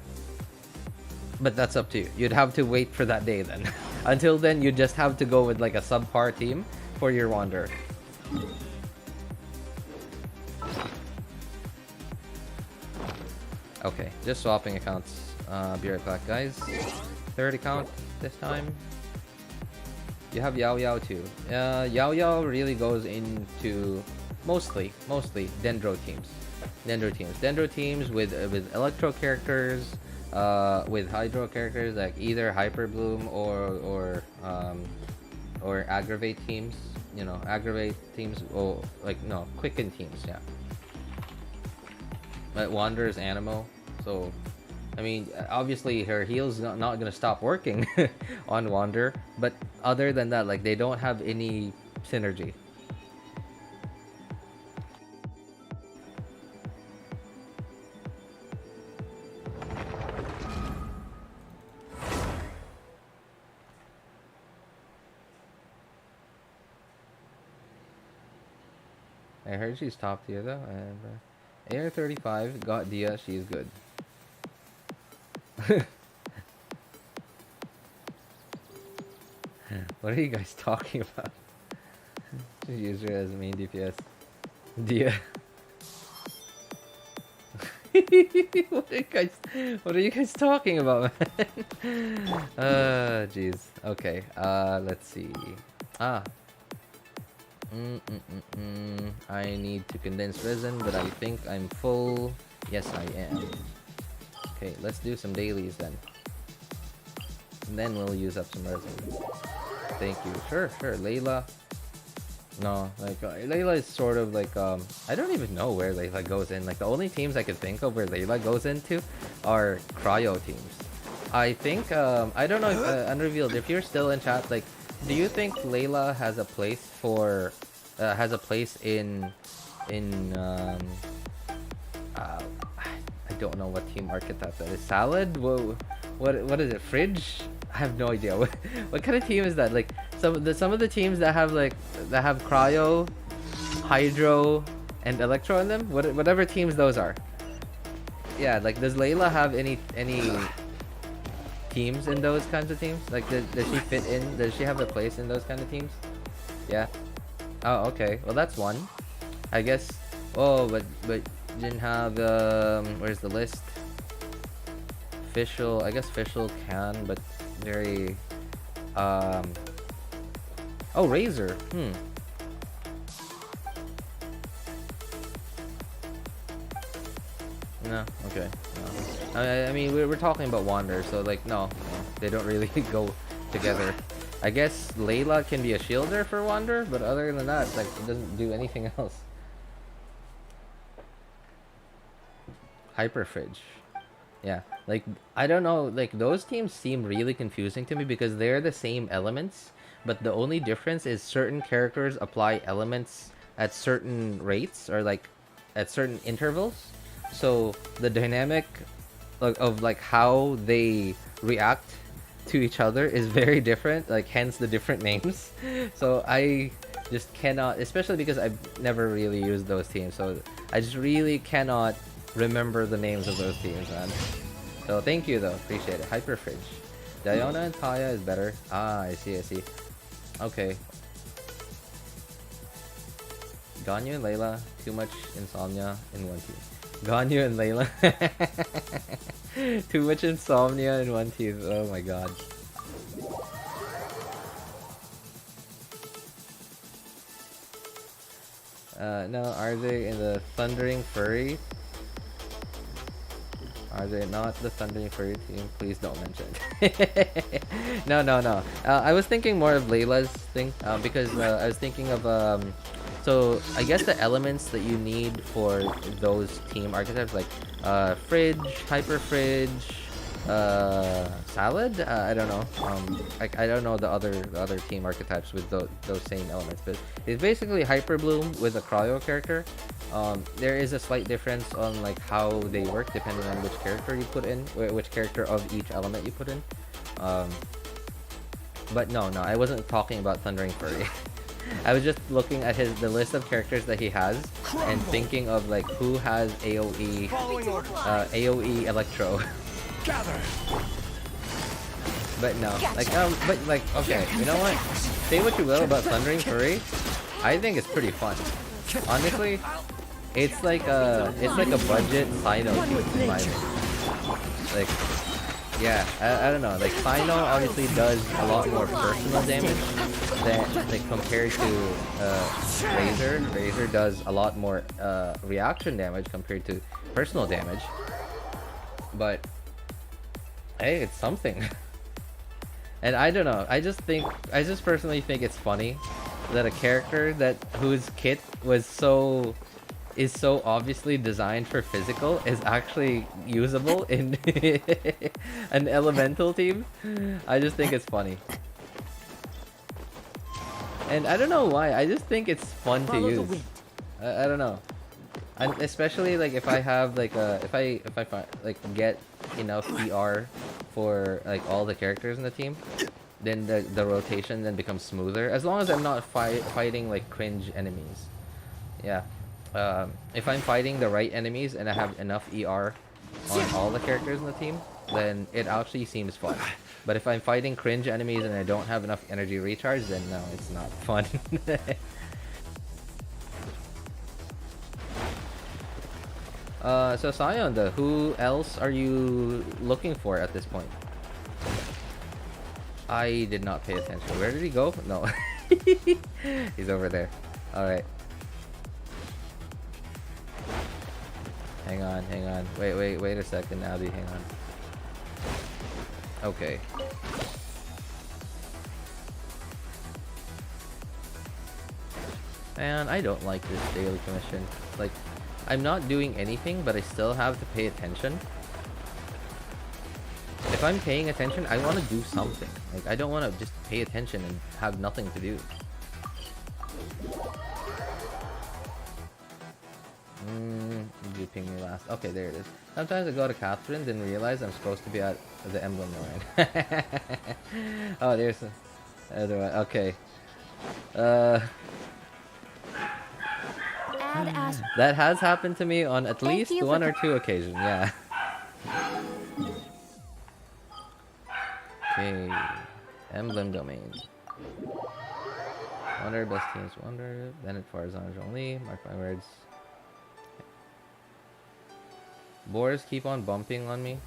But that's up to you. You'd have to wait for that day then. Until then, you just have to go with like a subpar team for your Wanderer. Okay, just swapping accounts. Be right back, guys. Third account this time. You have Yao Yao too. Yao Yao really goes into mostly Dendro teams. Dendro teams with Electro characters, with Hydro characters like either Hyper Bloom or Aggravate teams. You know, Aggravate teams. Oh, like no, Quicken teams. Yeah. But Wanderer's Animo. So, I mean, obviously her heal's not gonna stop working on Wanderer, but other than that, like, they don't have any synergy. I heard she's top tier though, and Air 35 got Dia, she's good. What are you guys talking about? Just use her as main DPS. Dia. What are you guys talking about, man? Jeez. Okay. Let's see. I need to condense resin, but I think I'm full. Yes, I am. Okay, let's do some dailies then. And then we'll use up some resin. Thank you. Sure. Layla. No, like, Layla is sort of like, I don't even know where Layla goes in. Like, the only teams I can think of where Layla goes into are cryo teams. I think, I don't know if, Unrevealed, if you're still in chat, like, do you think Layla has a place for, in I don't know what team archetype that is. Salad? What is it? Fridge? I have no idea. What kind of team is that? Like, some of the teams that have cryo, hydro, and electro in them. Whatever teams those are. Yeah, like, does Layla have any teams in those kinds of teams? Like, does she fit in? Does she have a place in those kind of teams? Yeah. Oh, okay. Well, that's one. I guess. Oh, but didn't have. Where's the list? Fischl. I guess Fischl can, but very. Oh, Razor. No. Okay. No. I mean, we're talking about Wander, so like, no, they don't really go together. I guess Layla can be a shielder for Wander, but other than that, like, it doesn't do anything else. Hyper Fridge. Yeah, like, I don't know, like, those teams seem really confusing to me because they're the same elements, but the only difference is certain characters apply elements at certain rates or like at certain intervals. So the dynamic of like how they react to each other is very different, like hence the different names. So I just cannot, especially because I've never really used those teams, so I just really cannot remember the names of those teams, man. So thank you though, appreciate it. Hyper Fridge. Diona and Taya is better. Ah, I see, I see. Okay. Ganyu and Layla, too much insomnia in one team. Ganyu and Layla. Too much insomnia in one team. Oh my god. No, are they in the Thundering Furry? Are they not the Thundering Furry team? Please don't mention it. No, no, no. I was thinking more of Layla's thing, because I was thinking of so I guess the elements that you need for those team archetypes, like Fridge, Hyper Fridge, Salad. I don't know. I don't know the other team archetypes with those same elements, but it's basically Hyper Bloom with a Cryo character. There is a slight difference on like how they work depending on which character you put in, which character of each element you put in. But no, I wasn't talking about Thundering Furry. I was just looking at the list of characters that he has and thinking of like who has AoE, AoE Electro. But no, like but like okay, you know what? Say what you will about Thundering Furry, I think it's pretty fun. Honestly, it's like a budget Sino in my opinion. Like, yeah, I don't know. Like Sino obviously does a lot more personal damage than like compared to Razor. Razor does a lot more reaction damage compared to personal damage. But hey, it's something. And I don't know. I just personally think it's funny that a character whose kit is so obviously designed for physical is actually usable in an elemental team. I just think it's funny. And I don't know why, I just think it's fun to use. I don't know. And especially like if I have like if I get enough ER for like all the characters in the team, then the rotation then becomes smoother. As long as I'm not fighting like cringe enemies. Yeah. If I'm fighting the right enemies and I have enough ER on all the characters in the team, then it actually seems fun. But if I'm fighting cringe enemies and I don't have enough energy recharge, then no, it's not fun. So Sion, who else are you looking for at this point? I did not pay attention. Where did he go? No. He's over there. Alright. Hang on. Wait a second, Abby, hang on. Okay. Man, I don't like this daily commission. Like, I'm not doing anything, but I still have to pay attention. If I'm paying attention, I want to do something. Like, I don't want to just pay attention and have nothing to do. You ping me last. Okay, there it is. Sometimes I go to Catherine's and realize I'm supposed to be at the emblem line. Oh, there's the other one. Okay. That has happened to me on at least one or two occasions. Yeah. Okay. Emblem domain. Wonder best teams. Wonder. Bennett Farzange only. Mark my words. Boars keep on bumping on me.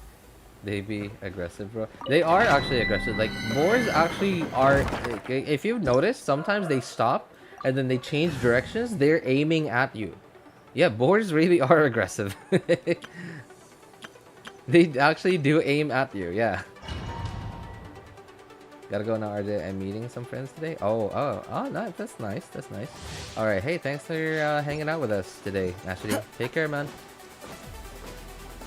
They be aggressive, bro. They are actually aggressive. Like, boars actually are... Like, if you've noticed, sometimes they stop and then they change directions. They're aiming at you. Yeah, boars really are aggressive. They actually do aim at you, yeah. Gotta go now. I'm meeting some friends today. Oh, nice. That's nice. That's nice. All right. Hey, thanks for hanging out with us today, Ashley. Take care, man.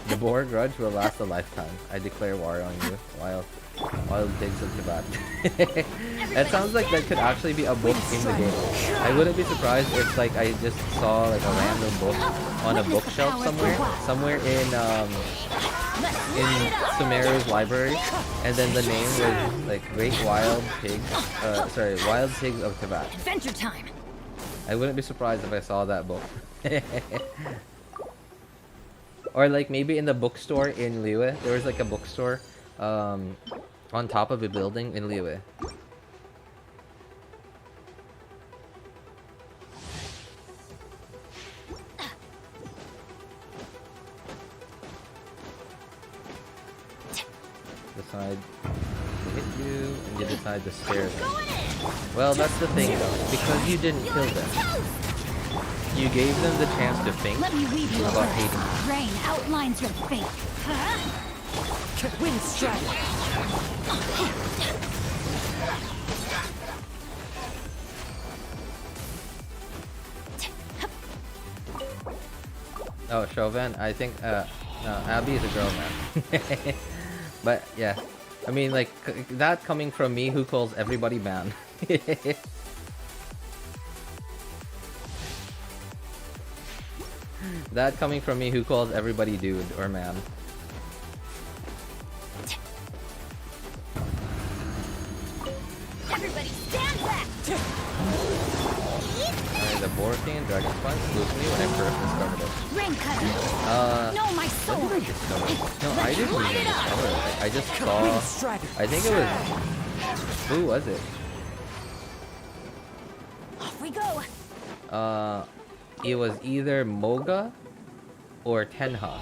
The boar grudge will last a lifetime. I declare war on you. Wild pigs of Tibet. That sounds like that could actually be a book in the game. I wouldn't be surprised if like I just saw like a random book on a bookshelf somewhere in Sumeru's library, and then the name was like Great Wild Pigs. Wild Pigs of Tibet. Adventure time. I wouldn't be surprised if I saw that book. Or like maybe in the bookstore in Liyue, there was like a bookstore on top of a building in Liyue. Decide to hit you, and you decide to spare them. Well, that's the thing though, because you didn't kill them. You gave them the chance to think Let me weave you about first. hating. Rain outlines your fate. Wind strike. Oh, Chauvin, I think no, Abby is a girl, man. But yeah, I mean like that coming from me who calls everybody man. That coming from me who calls everybody dude or man. Everybody stand back. Alright, the Boar King and Dragon Spine spooked me when I first discovered it. Rain cutter. No, my When sword. did I discover it? No, I didn't even discover it. Like, I just saw. I think it was. Who was it? Off we go. It was either Moga or Tenha.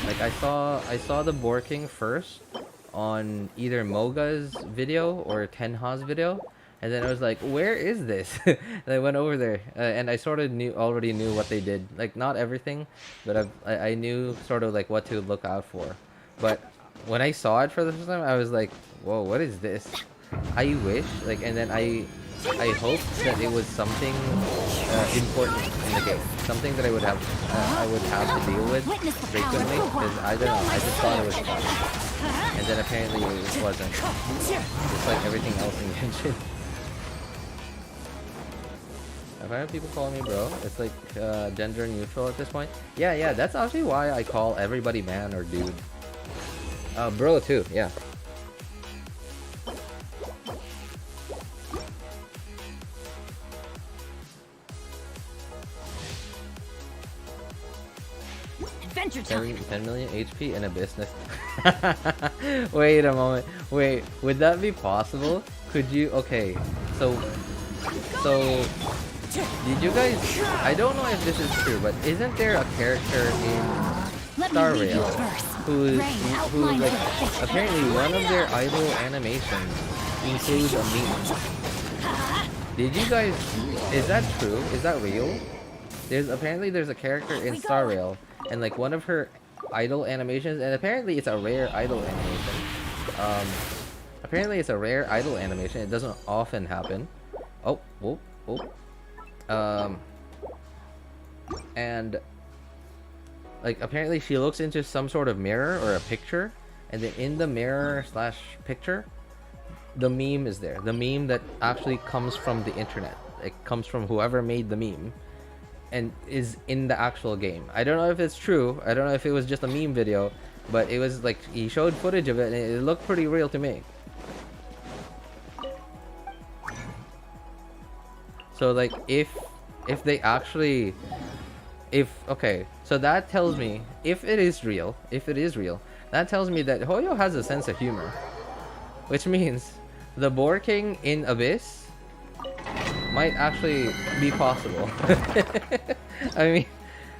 Like I saw the Boar King first on either Moga's video or Tenha's video, and then I was like, where is this? And I went over there, and I sort of already knew what they did. Like not everything, but I knew sort of like what to look out for. But when I saw it for the first time, I was like, whoa, what is this? I wish, like, and then I hoped that it was something important in the game, something that I would have to deal with frequently. Because I don't know, I just thought it was fun, and then apparently it wasn't. Just like everything else in Genshin. I've heard people call me bro. It's like gender neutral at this point. Yeah, that's actually why I call everybody man or dude. Bro too, yeah. Adventure time. 10 million HP in a business. Wait a moment. Wait, would that be possible? Could you? Okay, so did you guys? I don't know if this is true, but isn't there a character in Star Rail who like apparently one of their idol animations includes a meme? Did you guys? Is that true? Is that real? There's a character in Star Rail, and like one of her idol animations, and apparently it's a rare idol animation. Apparently it's a rare idol animation. It doesn't often happen. Oh. And like apparently she looks into some sort of mirror or a picture, and then in the mirror / picture, the meme is there. The meme that actually comes from the internet. It comes from whoever made the meme, and is in the actual game. I don't know if it's true. I don't know if it was just a meme video, but it was like he showed footage of it, and it looked pretty real to me. So like if they actually okay, so that tells me if it is real, that tells me that Hoyo has a sense of humor, which means the Boar King in Abyss might actually be possible. I mean,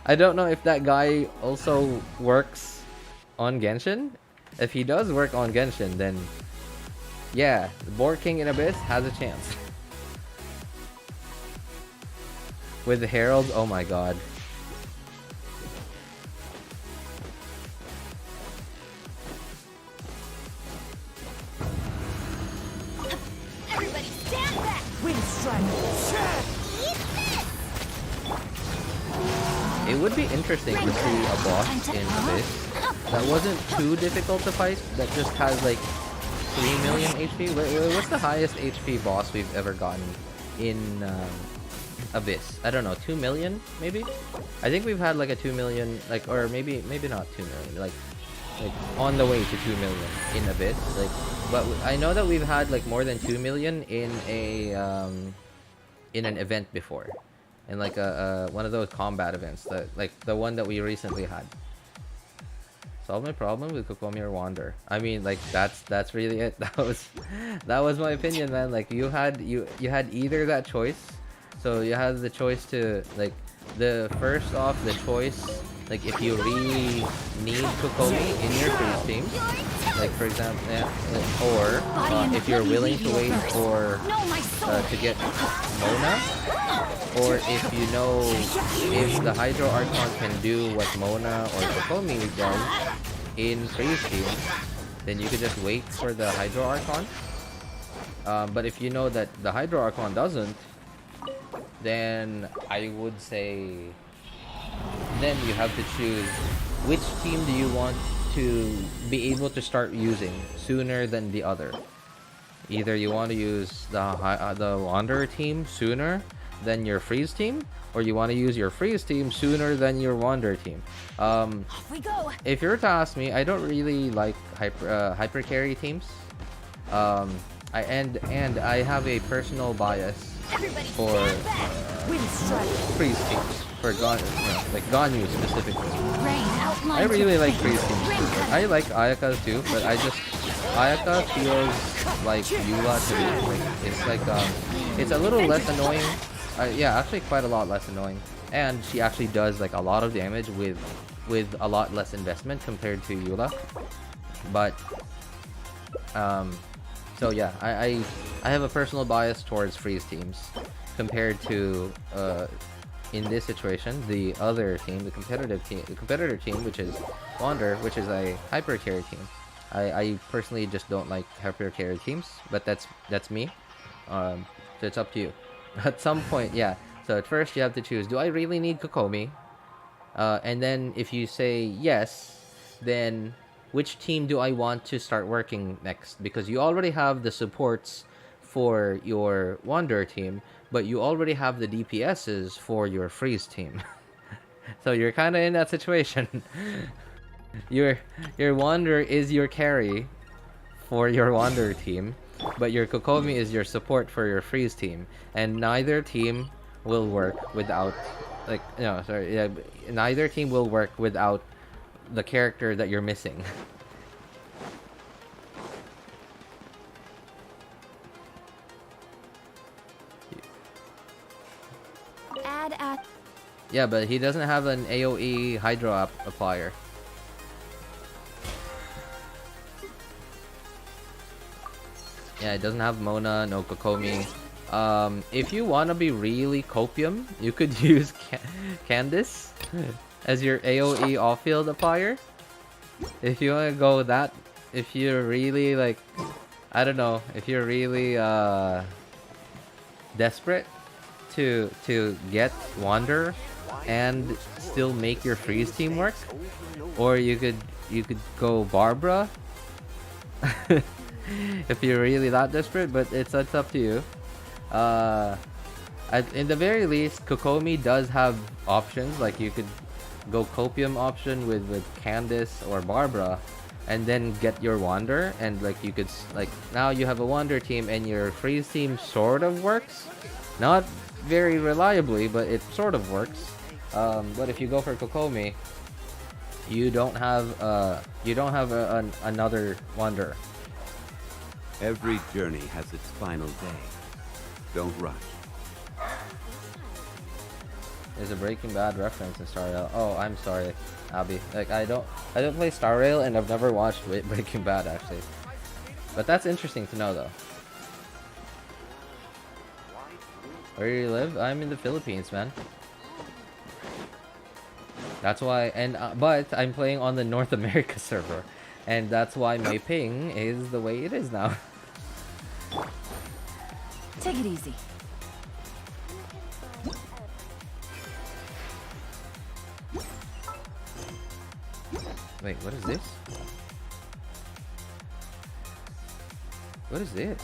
I don't know if that guy also works on Genshin. If he does work on Genshin, then yeah, the Boar King in Abyss has a chance. With the heralds, oh my god. It would be interesting to see a boss in Abyss that wasn't too difficult to fight, that just has like 3 million HP. What's the highest HP boss we've ever gotten in Abyss? I don't know, 2 million maybe? I think we've had like a 2 million, like, or maybe not 2 million, like on the way to 2 million in Abyss. Like, but I know that we've had like more than 2 million in a in an event before, in like a one of those combat events, that like the one that we recently had. Solve my problem with Kokomi or Wander. I mean, like, that's really it. That was my opinion, man. Like, you had either that choice. So you had the choice to, like, the first off, the choice, like, if you really need Kokomi in your freeze team, like, for example, yeah, or if you're willing to wait for to get Mona, or if you know if the Hydro Archon can do what Mona or Kokomi does in freeze team, then you could just wait for the Hydro Archon. But if you know that the Hydro Archon doesn't, then I would say then you have to choose which team do you want to be able to start using sooner than the other. Either you want to use the Wanderer team sooner than your freeze team, or you want to use your freeze team sooner than your Wanderer team. If you were to ask me, I don't really like hyper carry teams. I have a personal bias for freeze teams, for like Ganyu specifically. I really like freeze teams. I like Ayaka too, but Ayaka feels like Eula to me. Like, it's like it's a little less annoying. Yeah, actually quite a lot less annoying, and she actually does like a lot of damage with a lot less investment compared to Eula. But so yeah, I have a personal bias towards freeze teams compared to in this situation the other team, the competitor team, which is Wander, which is a hyper carry team. I personally just don't like hyper carry teams, but that's me. So it's up to you. At some point, yeah. So at first you have to choose, do I really need Kokomi? And then if you say yes, then which team do I want to start working next? Because you already have the supports for your Wanderer team, but you already have the DPSs for your freeze team. So you're kind of in that situation. Your Wanderer is your carry for your Wanderer team, but your Kokomi is your support for your freeze team, and neither team will work without, like, no, sorry, yeah, neither team will work without the character that you're missing. Yeah, but he doesn't have an AoE Hydro applier. Yeah, it doesn't have Mona, no Kokomi. If you want to be really copium, you could use Candice as your AoE off-field applier. If you want to go that, if you're really like, I don't know, if you're really desperate to get Wander and still make your freeze team work, or you could go Barbara. If you're really that desperate, but it's up to you. In the very least, Kokomi does have options. Like, you could go copium option with Candice or Barbara, and then get your Wander, and like you could like now you have a Wander team, and your freeze team sort of works, not very reliably, but it sort of works. But if you go for Kokomi, you don't have another Wanderer. Every journey has its final day. Don't rush. There's a Breaking Bad reference in Star Rail. Oh, I'm sorry, Abby. Like, I don't play Star Rail, and I've never watched Breaking Bad actually. But that's interesting to know, though. Where do you live? I'm in the Philippines, man. That's why, and but I'm playing on the North America server, and that's why my ping is the way it is now. Take it easy. Wait, what is this? What is this?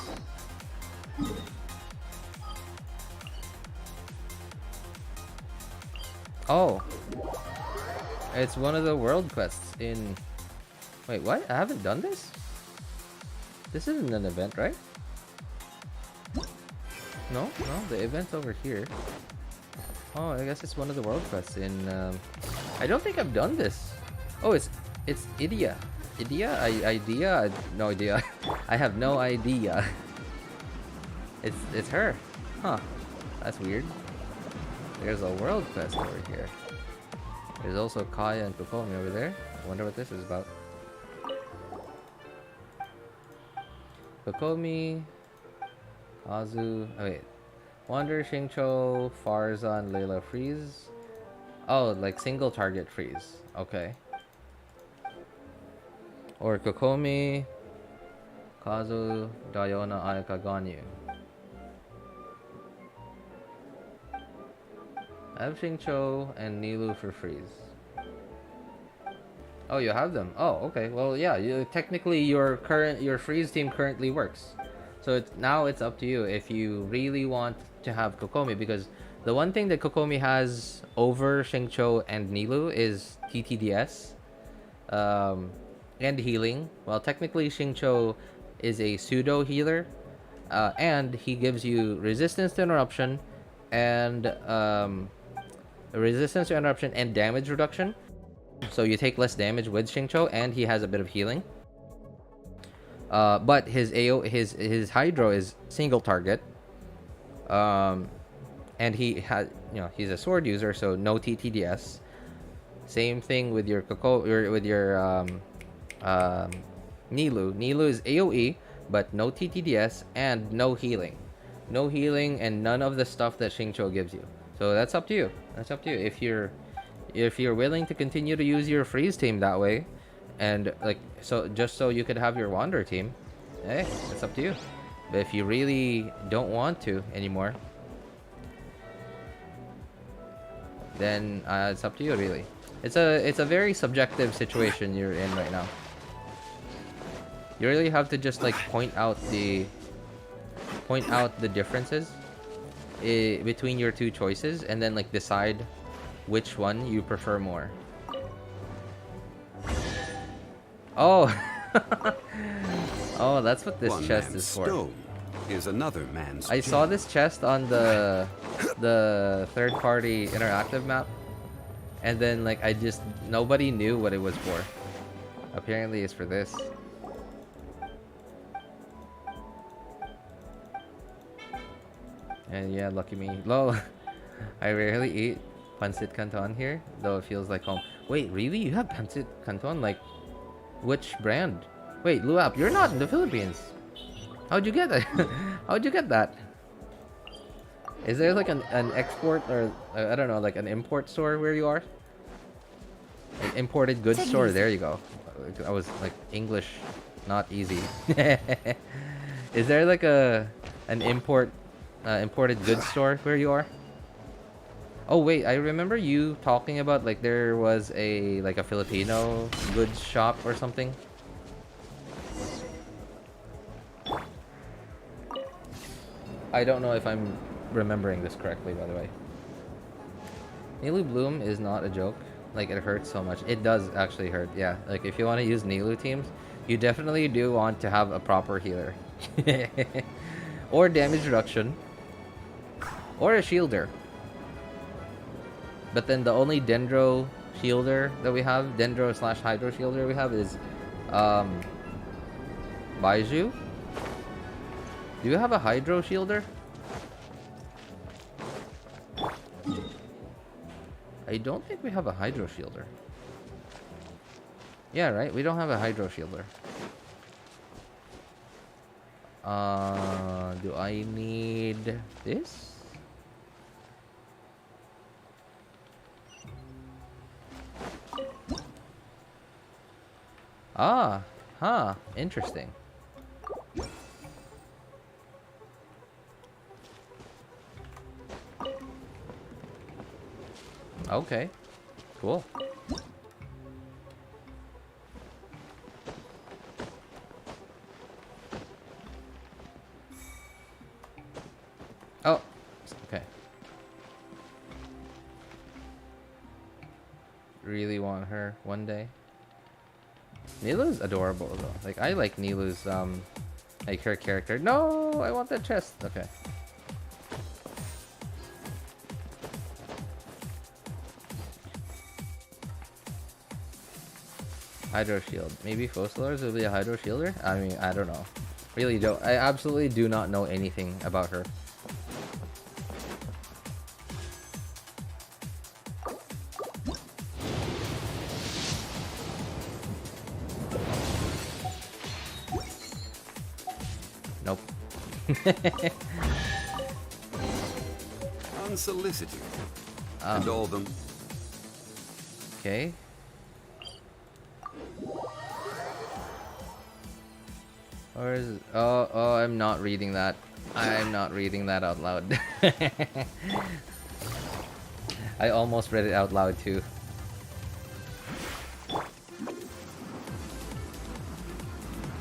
Oh. It's one of the world quests in... Wait, what? I haven't done this? This isn't an event, right? No, the event's over here. Oh, I guess it's one of the world quests in... I don't think I've done this. Oh, it's Idea. Idea? Idea? No idea. I have no idea. It's her. Huh. That's weird. There's a world quest over here. There's also Kaya and Kokomi over there. I wonder what this is about. Kokomi, Kazu. Oh, wait. Wander, Xingqiu, Farzan, Layla freeze. Oh, like single target freeze. Okay. Or Kokomi, Kazu, Diona, Ayaka, Ganyu. I have Xingqiu and Nilou for freeze. Oh, you have them. Oh, okay. Well, yeah. Technically, your freeze team currently works. So now it's up to you if you really want to have Kokomi, because the one thing that Kokomi has over Xingqiu and Nilou is TTDS, and healing. Well, technically, Xingqiu is a pseudo healer, and he gives you resistance to interruption and damage reduction. So you take less damage with Xingqiu, and he has a bit of healing. But his Hydro is single target. And he has, he's a sword user, so no TTDS. Same thing with your Nilou. Nilou is AoE, but no TTDS and no healing. No healing and none of the stuff that Xingqiu gives you. So that's up to you. That's up to you. If you're willing to continue to use your freeze team that way, and just so you could have your Wander team, hey, it's up to you. But if you really don't want to anymore, then it's up to you, really. It's a very subjective situation you're in right now. You really have to just point out the differences between your two choices, and then decide which one you prefer more. Oh. Oh, that's what this One chest man's is for. stone is another man's I saw this chest on the third-party interactive map, and then nobody knew what it was for. Apparently, it's for this. And yeah, lucky me. Lol. I rarely eat pancit canton here, though it feels like home. Wait, really? You have pancit canton? Which brand? Wait, Luap, you're not in the Philippines. How'd you get that? How'd you get that? Is there an export, or I don't know, an import store where you are? An imported goods store. There you go. I was English, not easy. Is there an imported goods store where you are? Oh wait, I remember you talking about there was a Filipino goods shop or something. I don't know if I'm remembering this correctly, by the way. Nilou Bloom is not a joke. It hurts so much. It does actually hurt, yeah. If you want to use Nilou teams, you definitely do want to have a proper healer. Or damage reduction. Or a shielder. But then the only Dendro shielder that we have, Dendro/Hydro shielder we have is Baiju. Do you have a Hydro shielder? I don't think we have a Hydro shielder. Yeah, right? We don't have a Hydro shielder. Do I need this? Ah, huh, interesting. Okay, cool. really want her one day. Nilu's adorable though. Like I like Nilu's like her character. No, I want that chest. Okay. Hydro shield. Maybe Fossilers will be a hydro shielder? I mean, I don't know. Really don't. I absolutely do not know anything about her. Nope. Unsolicited. And all them. Okay. Or is it? Oh, I'm not reading that. I'm not reading that out loud. I almost read it out loud too.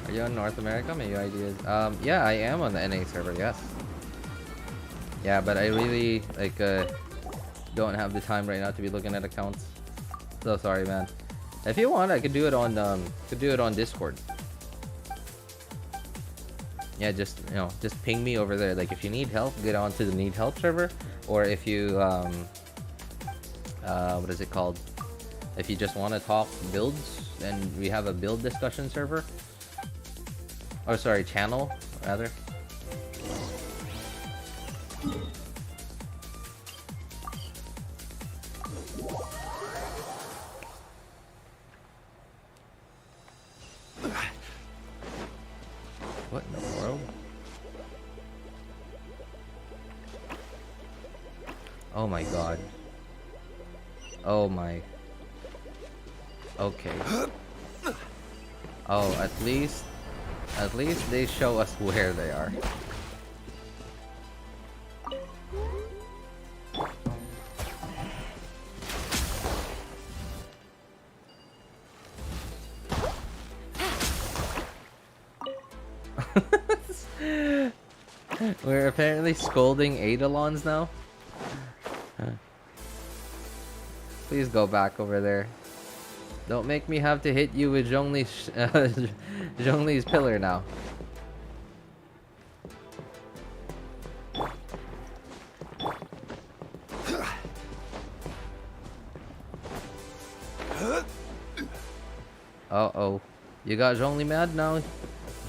Are you on North America? Maybe ideas. Yeah, I am on the NA server. Yes. Yeah, but I really like don't have the time right now to be looking at accounts. So sorry, man. If you want, I could do it on Discord. Yeah, just just ping me over there. Like if you need help, get on to the need help server, or if you what is it called? If you just want to talk builds, then we have a build discussion server. Oh, sorry, channel rather. What in the world? Oh my god. Oh my. Okay. Oh, at least they show us where they are. We're apparently scolding Eidolons now. Please go back over there. Don't make me have to hit you with Zhongli's Zhongli's pillar now. Uh-oh. You got Zhongli mad now?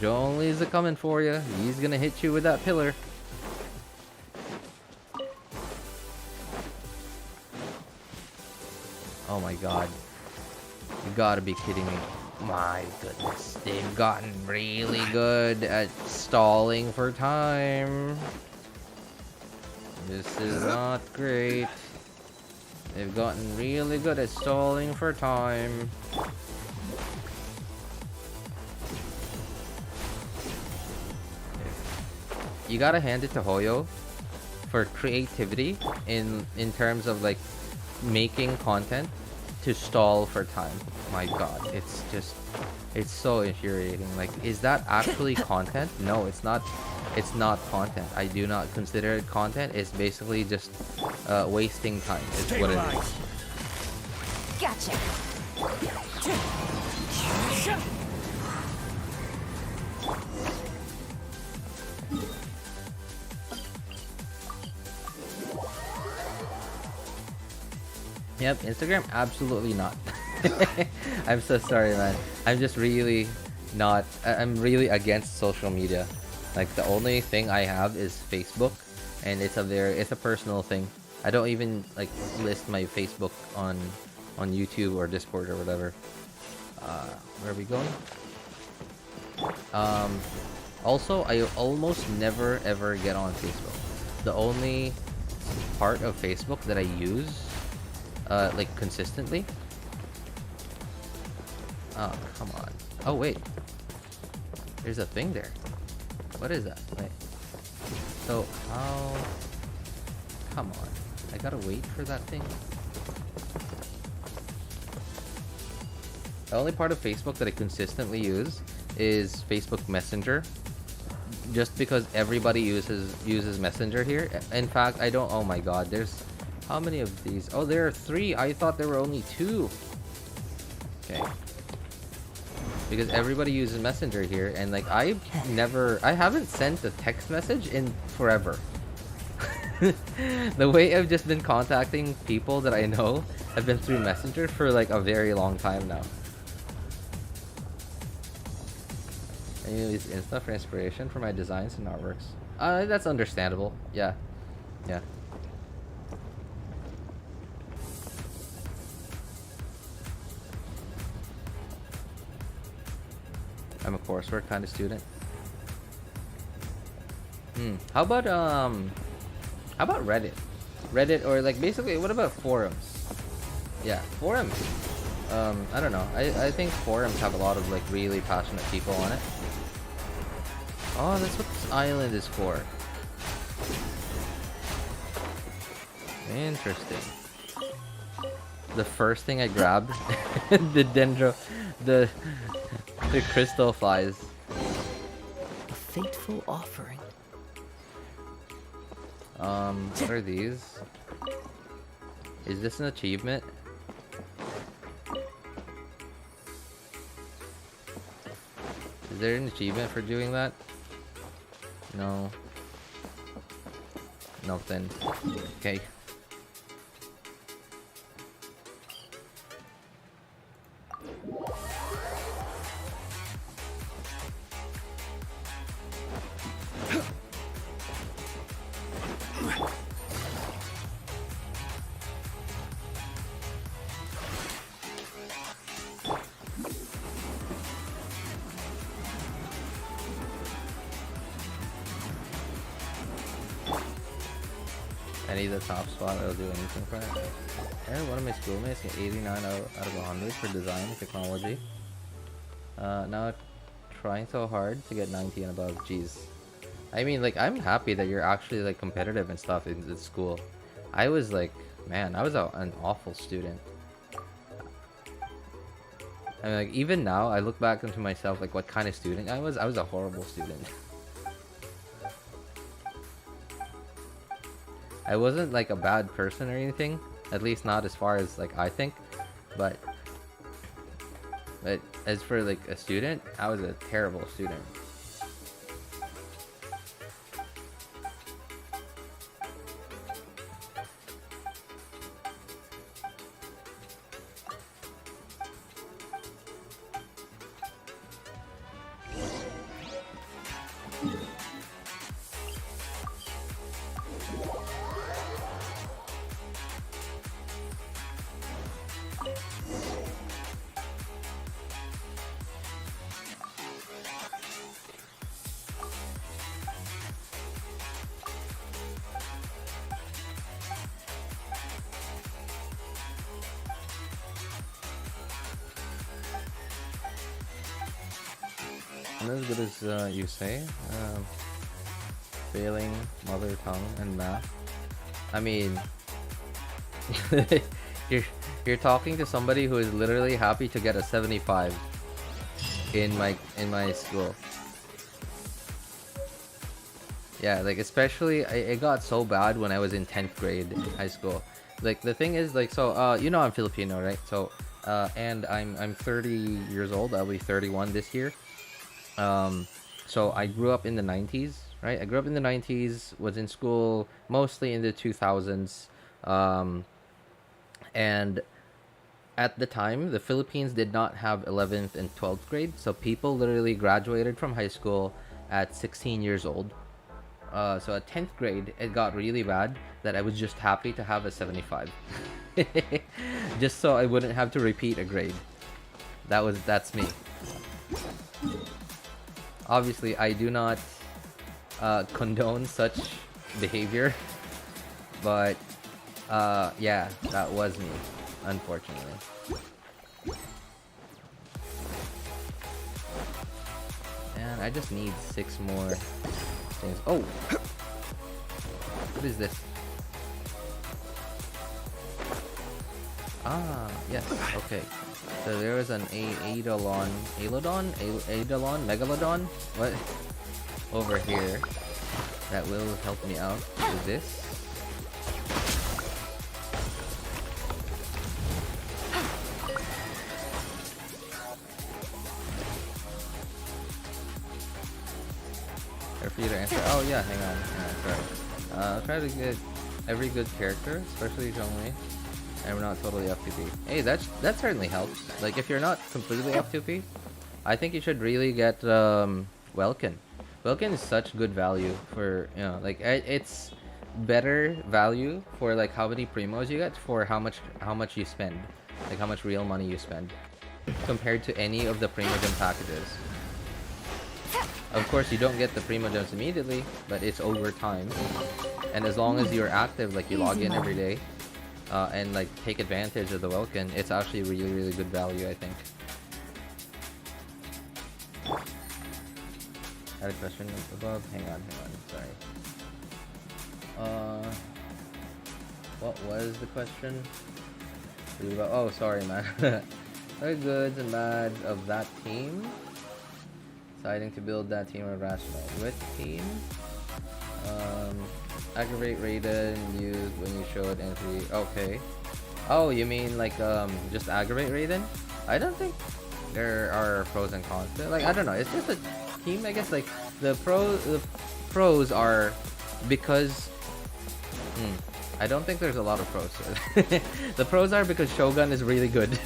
Zhongli's a coming for you. He's gonna hit you with that pillar. Oh my god. You gotta be kidding me. My goodness. They've gotten really good at stalling for time. This is not great. They've gotten really good at stalling for time. You gotta hand it to Hoyo for creativity in terms of like making content to stall for time. My god, it's so infuriating. Like, is that actually content? No, it's not. It's not content. I do not consider it content. It's basically just wasting time. Is what it is. Gotcha. Yep, Instagram, absolutely not. I'm so sorry, man. I'm just really not. I'm really against social media. Like the only thing I have is Facebook, and it's a personal thing. I don't even like list my Facebook on YouTube or Discord or whatever. Where are we going? Also, I almost never ever get on Facebook. The only part of Facebook that I use like consistently. Oh, come on. Oh, wait. There's a thing there. What is that? Wait. So, how... Come on. I gotta wait for that thing. The only part of Facebook that I consistently use is Facebook Messenger. Just because everybody uses Messenger here. In fact, I don't... Oh my god, there's How many of these? Oh, there are 3. I thought there were only 2. Okay. Because everybody uses Messenger here, and like I haven't sent a text message in forever. The way I've just been contacting people that I know have been through Messenger for like a very long time now. I use Insta for inspiration for my designs and artworks. That's understandable. Yeah. Yeah. I'm a coursework kind of student. How about Reddit? Reddit, or like basically, what about forums? Yeah, forums. I don't know. I think forums have a lot of like really passionate people on it. Oh, that's what this island is for. Interesting. The first thing I grabbed, the crystal flies. A fateful offering. What are these? Is this an achievement? Is there an achievement for doing that? No. Nothing. Okay. I need the top spot. I'll do anything for it. And one of my schoolmates get 89 out of 100 for design and technology. Now trying so hard to get 90 and above. Jeez. I mean, like, I'm happy that you're actually like competitive and stuff in the school. I was like, man, I was an awful student. I mean, like, even now, I look back into myself, like, what kind of student I was. I was a horrible student. I wasn't like a bad person or anything, at least not as far as like I think, but as for like a student, I was a terrible student. Not as good as you say. Failing mother tongue and math. I mean, you're talking to somebody who is literally happy to get a 75 in my school. Yeah, like especially it got so bad when I was in 10th grade in high school. Like the thing is, like, so you know I'm Filipino, right? So and I'm 30 years old. I'll be 31 this year. So I grew up in the 90s, right? I grew up in the 90s, was in school mostly in the 2000s. And at the time, the Philippines did not have 11th and 12th grade. So people literally graduated from high school at 16 years old. So at 10th grade, it got really bad that I was just happy to have a 75. Just so I wouldn't have to repeat a grade. That's me. Obviously, I do not condone such behavior, but yeah, that was me, unfortunately. And I just need 6 more things. Oh! What is this? Ah, yes, okay. So there is an Eidolon, Megalodon? What? Over here. That will help me out with this. yeah, hang on. I'll try to get every good character, especially Zhongli. And we're not totally F2P. Hey, that certainly helps. Like, if you're not completely F2P, I think you should really get Welkin. Welkin is such good value for, you know, like, it's better value for like how many primos you get for how much you spend, like how much real money you spend, compared to any of the Primogems packages. Of course, you don't get the Primogems immediately, but it's over time. And as long as you're active, like you log in every day, and like take advantage of the Welkin, it's actually really, really good value, I think. I had a question above. Hang on, sorry. What was the question? Oh, sorry, man. The goods and bads of that team. Deciding to build that team or rational. With team? Aggravate Raiden used when you showed entry. Okay. Oh, you mean like just aggravate Raiden? I don't think there are pros and cons. Like, I don't know. It's just a team, I guess. Like the pros are because I don't think there's a lot of pros. The pros are because Shogun is really good.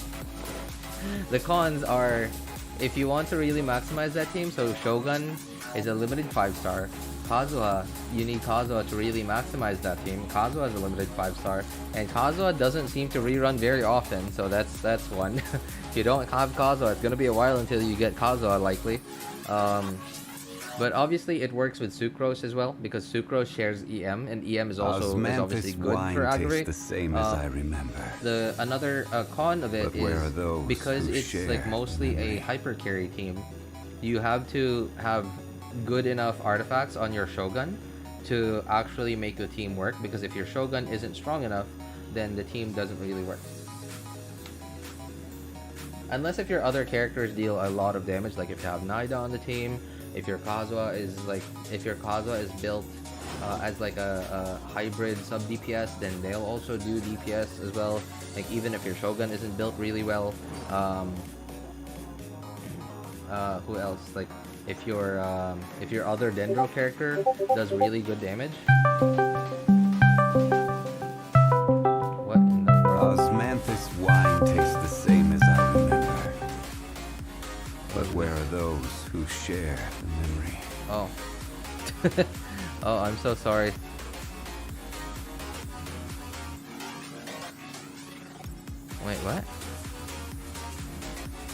The cons are if you want to really maximize that team. So Shogun is a limited 5-star. Kazuha, you need Kazuha to really maximize that team. Kazuha is a limited 5-star, and Kazuha doesn't seem to rerun very often, so that's one. If you don't have Kazuha, it's gonna be a while until you get Kazuha, likely. But obviously it works with Sucrose as well, because Sucrose shares EM, and EM is also obviously good for aggravate. The same as I remember. Another con of it is because it's like mostly memory? a hyper carry team. You have to have good enough artifacts on your Shogun to actually make the team work, because if your Shogun isn't strong enough, then the team doesn't really work. Unless if your other characters deal a lot of damage, like if you have Naida on the team, if your Kazuha is built as like a hybrid sub DPS, then they'll also do DPS as well. Like even if your Shogun isn't built really well, who else? Like if your other Dendro character does really good damage. What in the world? Osmanthus wine tastes the same as I remember. But where are those who share the memory? Oh. Oh, I'm so sorry. Wait, what?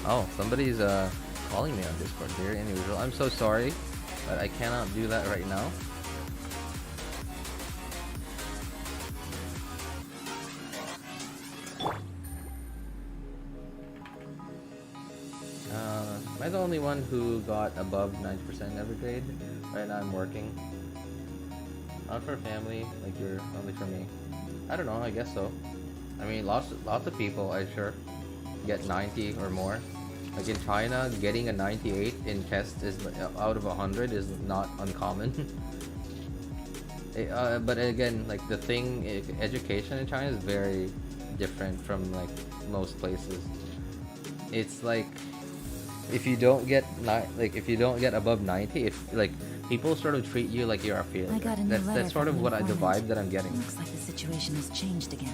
Oh, somebody's calling me on Discord. Very unusual. I'm so sorry, but I cannot do that right now. Am I the only one who got above 90% every grade? Right now I'm working. Not for family, like you're only for me. I don't know, I guess so. I mean, lots of people, I'm sure, get 90 or more. Like in China, getting a 98 in test is out of 100 is not uncommon. But again, like the thing, education in China is very different from like most places. It's like if you don't get above 90, if like people sort of treat you like you're a failure. That's sort of the vibe that I'm getting. Looks like the situation has changed again.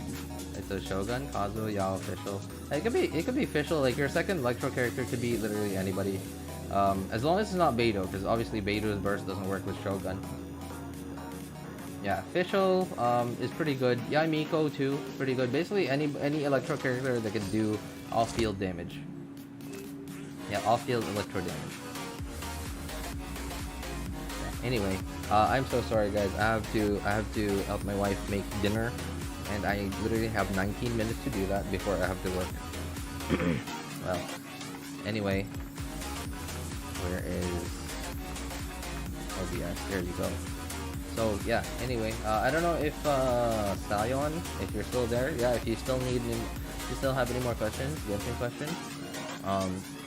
It's a Shogun, Kazuha, Yao official. It could be official. Like your second Electro character could be literally anybody, as long as it's not Beidou, because obviously Beidou's burst doesn't work with Shogun. Yeah, official is pretty good. Yeah, Miko too, pretty good. Basically any Electro character that can do off-field damage. Yeah, off-field Electro damage. Anyway, I'm so sorry guys. I have to help my wife make dinner, and I literally have 19 minutes to do that before I have to work. Well, anyway, where is OBS? There you go. So yeah, anyway, I don't know if Stallion, if you're still there. Yeah, if you still have any more questions, Genshin questions,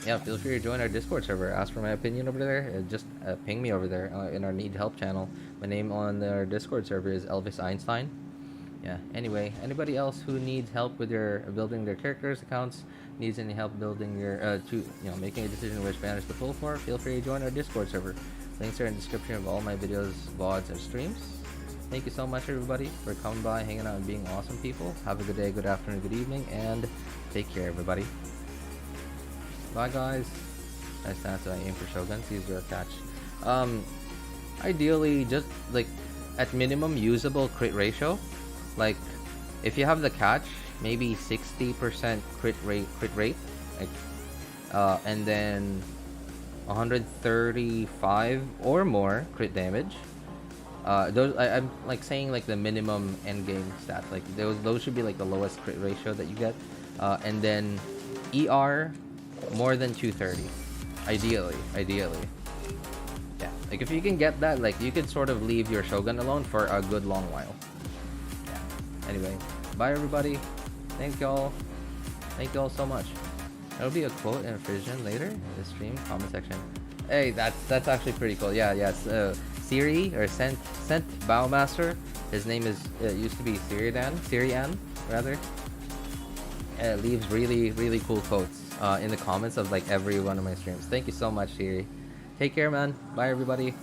yeah, feel free to join our Discord server. Ask for my opinion over there. Just ping me over there in our Need Help channel. My name on our Discord server is Elvis Einstein. Yeah, anyway, anybody else who needs help with building their characters accounts, needs any help building your making a decision which banners to pull for, feel free to join our Discord server. Links are in the description of all my videos, VODs, and streams. Thank you so much, everybody, for coming by, hanging out, and being awesome people. Have a good day, good afternoon, good evening, and take care, everybody. Bye, guys. Nice to answer. I aim for Shoguns. Use your catch. Ideally, just like at minimum usable crit ratio. Like, if you have the catch, maybe 60% crit rate, like, and then 135 or more crit damage. Those I'm like saying like the minimum end game stats. Like those should be like the lowest crit ratio that you get. And then ER more than 230. Ideally. Yeah. Like if you can get that, like you could sort of leave your Shogun alone for a good long while. Yeah. Anyway, bye everybody. Thank y'all so much. There'll be a quote and a vision later in the stream comment section. Hey, that's actually pretty cool. Yeah. Siri or Sent Bowmaster. His name is used to be Sirian rather. Leaves really cool quotes in the comments of like every one of my streams. Thank you so much, Siri. Take care, man. Bye, everybody.